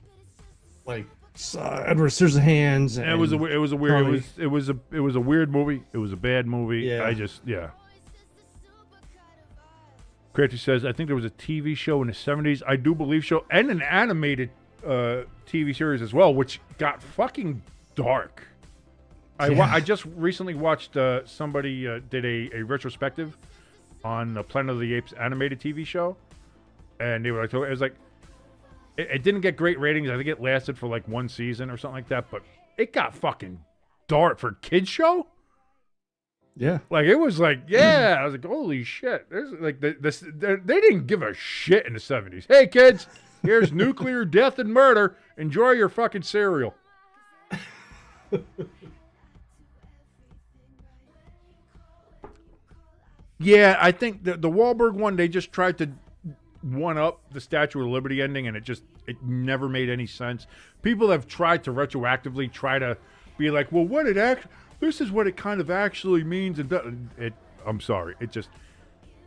like... Edward Scissorhands. And it was a weird movie. It was a bad movie. Yeah. Crafty says, I think there was a TV show in the 70s. I do believe so, and an animated TV series as well, which got fucking dark. I just recently watched somebody did a retrospective on the Planet of the Apes animated TV show, and they were like, it was like. It didn't get great ratings. I think it lasted for like one season or something like that. But it got fucking dark for a kids show. Yeah, like it was like I was like, holy shit! There's like they didn't give a shit in the 70s. Hey kids, here's nuclear death and murder. Enjoy your fucking cereal. Yeah, I think the Wahlberg one, they just tried to one up the Statue of Liberty ending, and it never made any sense. People have tried to retroactively try to be like, well, this is what it kind of actually means, and I'm sorry,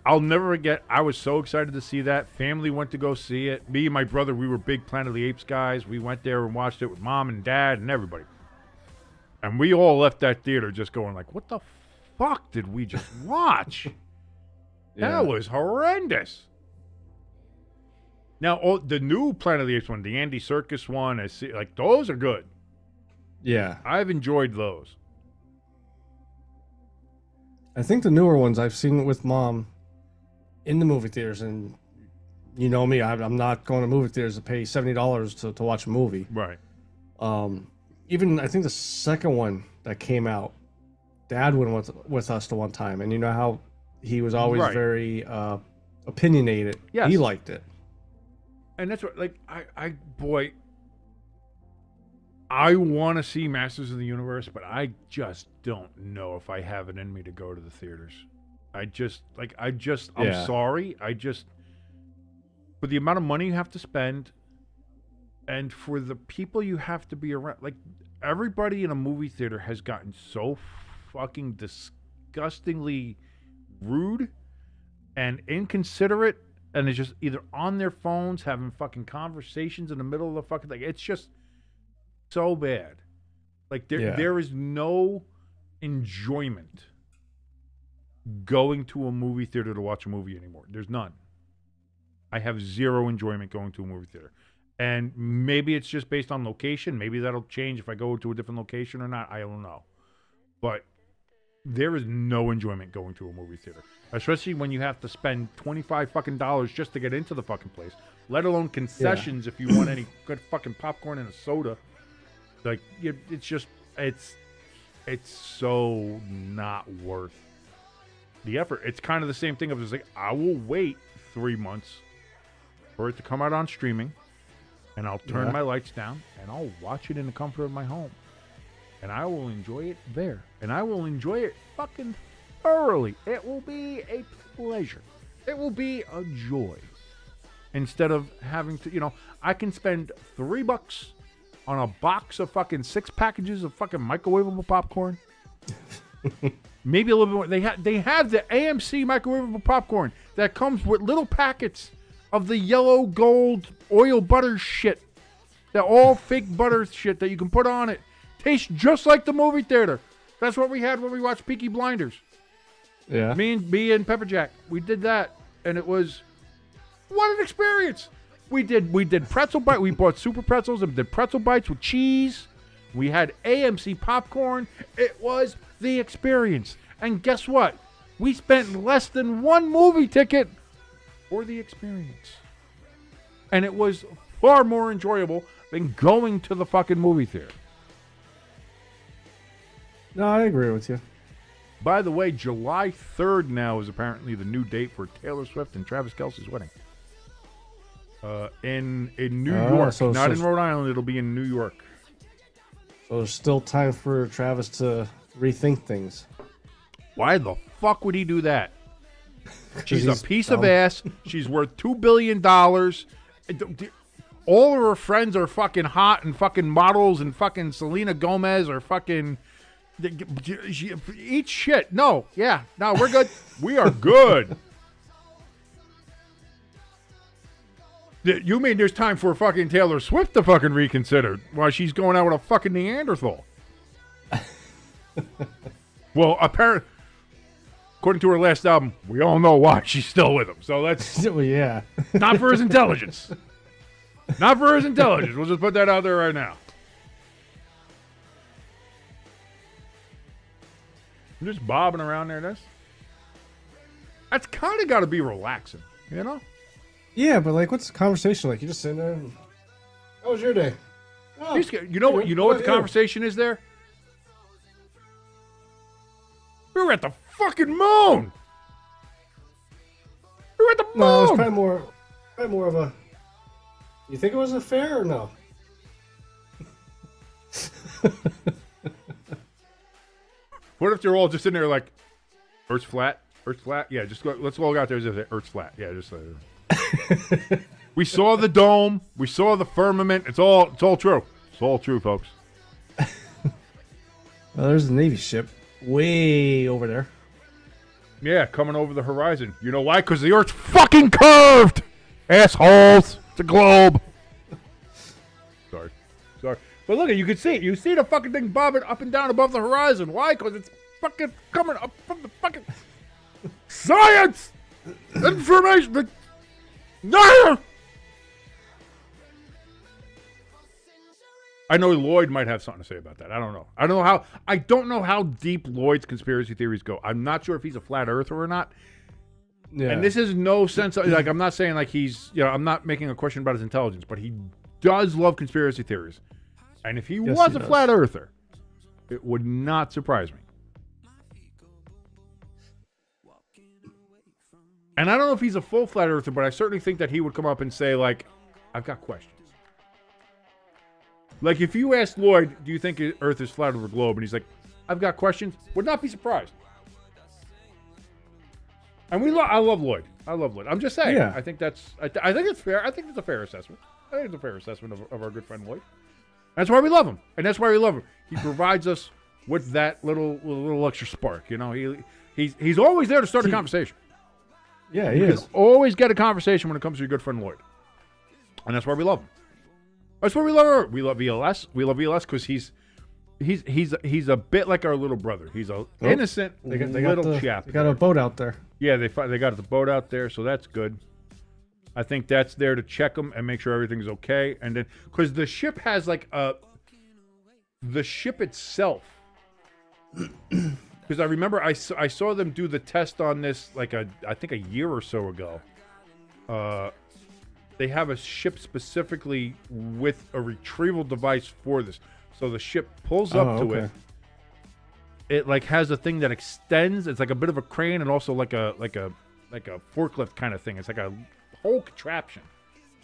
I'll never forget. I was so excited to see that. Family went to go see it. Me and my brother, we were big Planet of the Apes guys. We went there and watched it with mom and dad and everybody, and we all left that theater just going like, what the fuck did we just watch? That was horrendous. Now, the new Planet of the Apes one, the Andy Serkis one, like those are good. Yeah, I've enjoyed those. I think the newer ones I've seen with mom in the movie theaters, and you know me, I'm not going to movie theaters to pay $70 to watch a movie. Right. Even I think the second one that came out, Dad went with us to one time, and you know how he was always very opinionated. Yes. He liked it. And that's what, like, I want to see Masters of the Universe, but I just don't know if I have it in me to go to the theaters. I'm sorry. For the amount of money you have to spend, and for the people you have to be around, like, everybody in a movie theater has gotten so fucking disgustingly rude and inconsiderate. And it's just either on their phones having fucking conversations in the middle of the fucking thing. It's just so bad. Like there is no enjoyment going to a movie theater to watch a movie anymore. There's none. I have zero enjoyment going to a movie theater. And maybe it's just based on location. Maybe that'll change if I go to a different location or not. I don't know. But there is no enjoyment going to a movie theater, especially when you have to spend $25 fucking just to get into the fucking place, let alone concessions if you want any good fucking popcorn and a soda. Like, it's so not worth the effort. It's kind of the same thing of just like, I will wait 3 months for it to come out on streaming, and I'll turn my lights down, and I'll watch it in the comfort of my home. And I will enjoy it there. And I will enjoy it fucking thoroughly. It will be a pleasure. It will be a joy. Instead of having to, I can spend $3 on a box of fucking 6 packages of fucking microwavable popcorn. Maybe a little bit more. They have the AMC microwavable popcorn that comes with little packets of the yellow gold oil butter shit. That all fake butter shit that you can put on it. Tastes just like the movie theater. That's what we had when we watched Peaky Blinders. Yeah. Me and Pepper Jack, we did that, and it was what an experience. We did pretzel bite. We bought super pretzels and did pretzel bites with cheese. We had AMC popcorn. It was the experience. And guess what? We spent less than one movie ticket for the experience. And it was far more enjoyable than going to the fucking movie theater. No, I agree with you. By the way, July 3rd now is apparently the new date for Taylor Swift and Travis Kelce's wedding. In New York, not in Rhode Island. It'll be in New York. So there's still time for Travis to rethink things. Why the fuck would he do that? She's a piece dumb. of ass. She's worth $2 billion. All of her friends are fucking hot and fucking models, and fucking Selena Gomez or fucking eat shit. No, we're good. We are good. You mean there's time for fucking Taylor Swift to fucking reconsider while she's going out with a fucking Neanderthal? Well, apparently, according to her last album, we all know why she's still with him. So that's Well, yeah. not for his intelligence. Not for his intelligence. We'll just put that out there right now. I'm just bobbing around there. That's kind of got to be relaxing, you know? Yeah, but like, what's the conversation like? You just sitting there and, how was your day? Oh, You know what the conversation is there? We were at the fucking moon. We were at the moon. No, it's probably more of a. You think it was a fair or no? What if they're all just in there like, Earth's flat? Earth's flat? Yeah, just go, let's all go out there as if Earth's flat. Yeah, just we saw the dome. We saw the firmament. It's all true. It's all true, folks. Well, there's the Navy ship way over there. Yeah, coming over the horizon. You know why? Because the Earth's fucking curved. Assholes. It's a globe. Sorry. But look, you can see it. You see the fucking thing bobbing up and down above the horizon. Why? Because it's fucking coming up from the fucking science, information. No. I know Lloyd might have something to say about that. I don't know. I don't know how deep Lloyd's conspiracy theories go. I'm not sure if he's a flat earther or not. Yeah. And this is no sense of, like, I'm not saying like he's, I'm not making a question about his intelligence, but he does love conspiracy theories. And if he was a flat earther, it would not surprise me. And I don't know if he's a full flat earther, but I certainly think that he would come up and say, like, I've got questions. Like, if you asked Lloyd, do you think Earth is flat over the globe? And he's like, I've got questions. Would not be surprised. And I love Lloyd. I'm just saying. Yeah. I think it's fair. I think it's a fair assessment. I think it's a fair assessment of our good friend Lloyd. That's why we love him. And that's why we love him. He provides us with that little extra spark. You know, he's always there to start a conversation. Yeah, he you is. can always get a conversation when it comes to your good friend Lloyd. And that's why we love him. That's why we love her. We love ELS. We love ELS because he's a bit like our little brother. He's a innocent little chap. They got a boat out there. Yeah, they got the boat out there, so that's good. I think that's there to check them and make sure everything's okay. And then, because the ship has like the ship itself. Because I remember I saw them do the test on this like I think a year or so ago. They have a ship specifically with a retrieval device for this. So the ship pulls up to it. It like has a thing that extends. It's like a bit of a crane and also like a forklift kind of thing. It's like a whole contraption.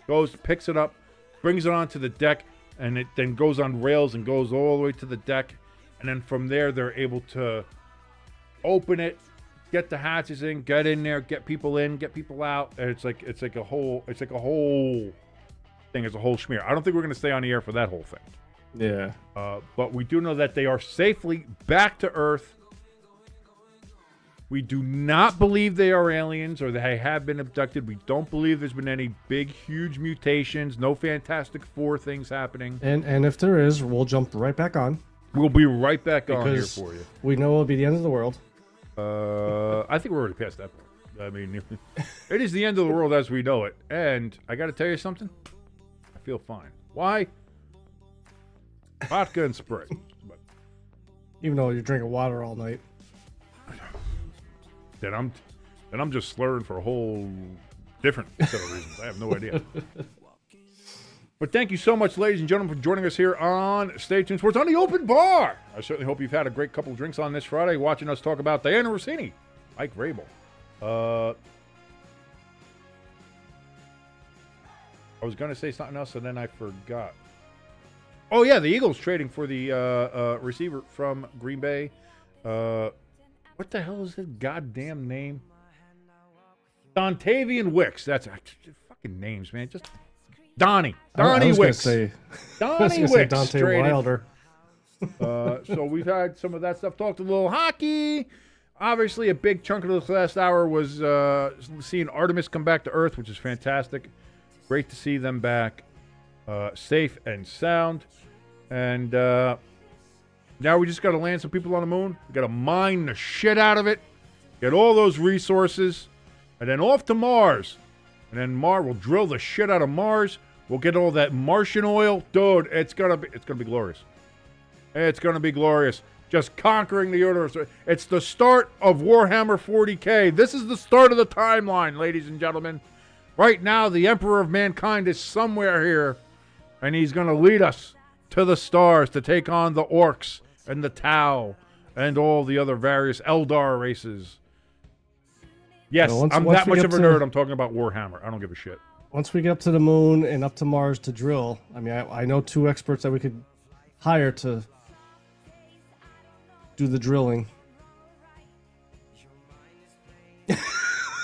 Goes, picks it up, brings it onto the deck, and it then goes on rails and goes all the way to the deck. And then from there, they're able to open it, get the hatches in, get in there, get people in, get people out. And it's like a whole thing. It's a whole schmear. I don't think we're gonna stay on the air for that whole thing. Yeah. But we do know that they are safely back to Earth. We do not believe they are aliens or they have been abducted. We don't believe there's been any big, huge mutations. No Fantastic Four things happening. And if there is, we'll jump right back on. We'll be right back on here for you. We know it'll be the end of the world. I think we're already past that point. I mean, it is the end of the world as we know it. And I got to tell you something. I feel fine. Why? Vodka and Sprite. But Even though you're drinking water all night. then I'm just slurring for a whole different set of reasons. I have no idea. But thank you so much, ladies and gentlemen, for joining us here on Stay Tuned Sports on the Open Bar. I certainly hope you've had a great couple of drinks on this Friday, watching us talk about Diana Rossini, Mike Vrabel. I was going to say something else, and then I forgot. Oh, yeah, the Eagles trading for the receiver from Green Bay. What the hell is his goddamn name? Dontavian Wicks. That's fucking names, man. Just Donnie Wicks. Donnie Wicks. Dante Wilder. So we've had some of that stuff. Talked a little hockey. Obviously, a big chunk of this last hour was seeing Artemis come back to Earth, which is fantastic. Great to see them back, safe and sound. And now we just got to land some people on the moon. We got to mine the shit out of it, get all those resources, and then off to Mars. And then we'll drill the shit out of Mars. We'll get all that Martian oil, dude. It's gonna be glorious. It's gonna be glorious. Just conquering the universe. It's the start of Warhammer 40K. This is the start of the timeline, ladies and gentlemen. Right now, the Emperor of Mankind is somewhere here, and he's going to lead us to the stars to take on the Orcs and the Tau and all the other various Eldar races. Yes, I'm that much of a nerd. I'm talking about Warhammer. I don't give a shit. Once we get up to the moon and up to Mars to drill, I mean, I know 2 experts that we could hire to do the drilling.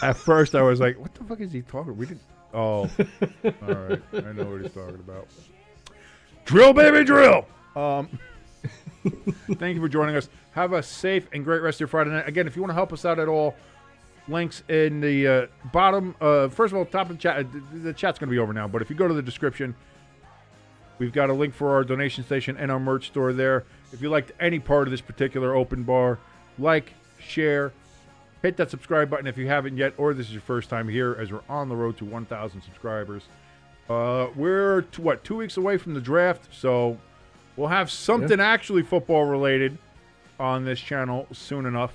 At first, I was like, what the fuck is he talking? We didn't. Oh, all right. I know what he's talking about. Drill, baby, drill. Thank you for joining us. Have a safe and great rest of your Friday night. Again, if you want to help us out at all, links in the bottom. First of all, top of the chat. The chat's going to be over now, but if you go to the description, we've got a link for our donation station and our merch store there. If you liked any part of this particular open bar, like, share, hit that subscribe button if you haven't yet, or this is your first time here, as we're on the road to 1,000 subscribers. We're 2 weeks away from the draft, so we'll have something actually football related on this channel soon enough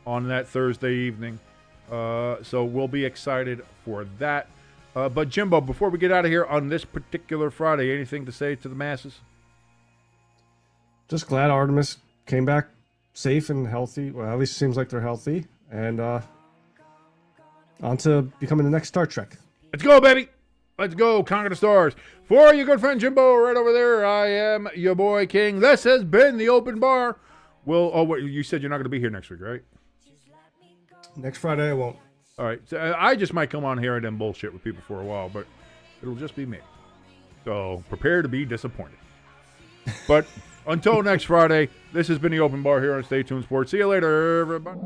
on that Thursday evening. So we'll be excited for that. But Jimbo, before we get out of here on this particular Friday, anything to say to the masses? Just glad Artemis came back safe and healthy. Well, at least it seems like they're healthy. And on to becoming the next Star Trek. Let's go, baby. Let's go. Conquer the stars. For your good friend Jimbo right over there, I am your boy King. This has been the Open Bar. Wait, you said you're not going to be here next week, right? Next Friday I won't. All right. So I just might come on here and then bullshit with people for a while, but it'll just be me. So prepare to be disappointed. But until next Friday, this has been the Open Bar here on Stay Tuned Sports. See you later, everybody.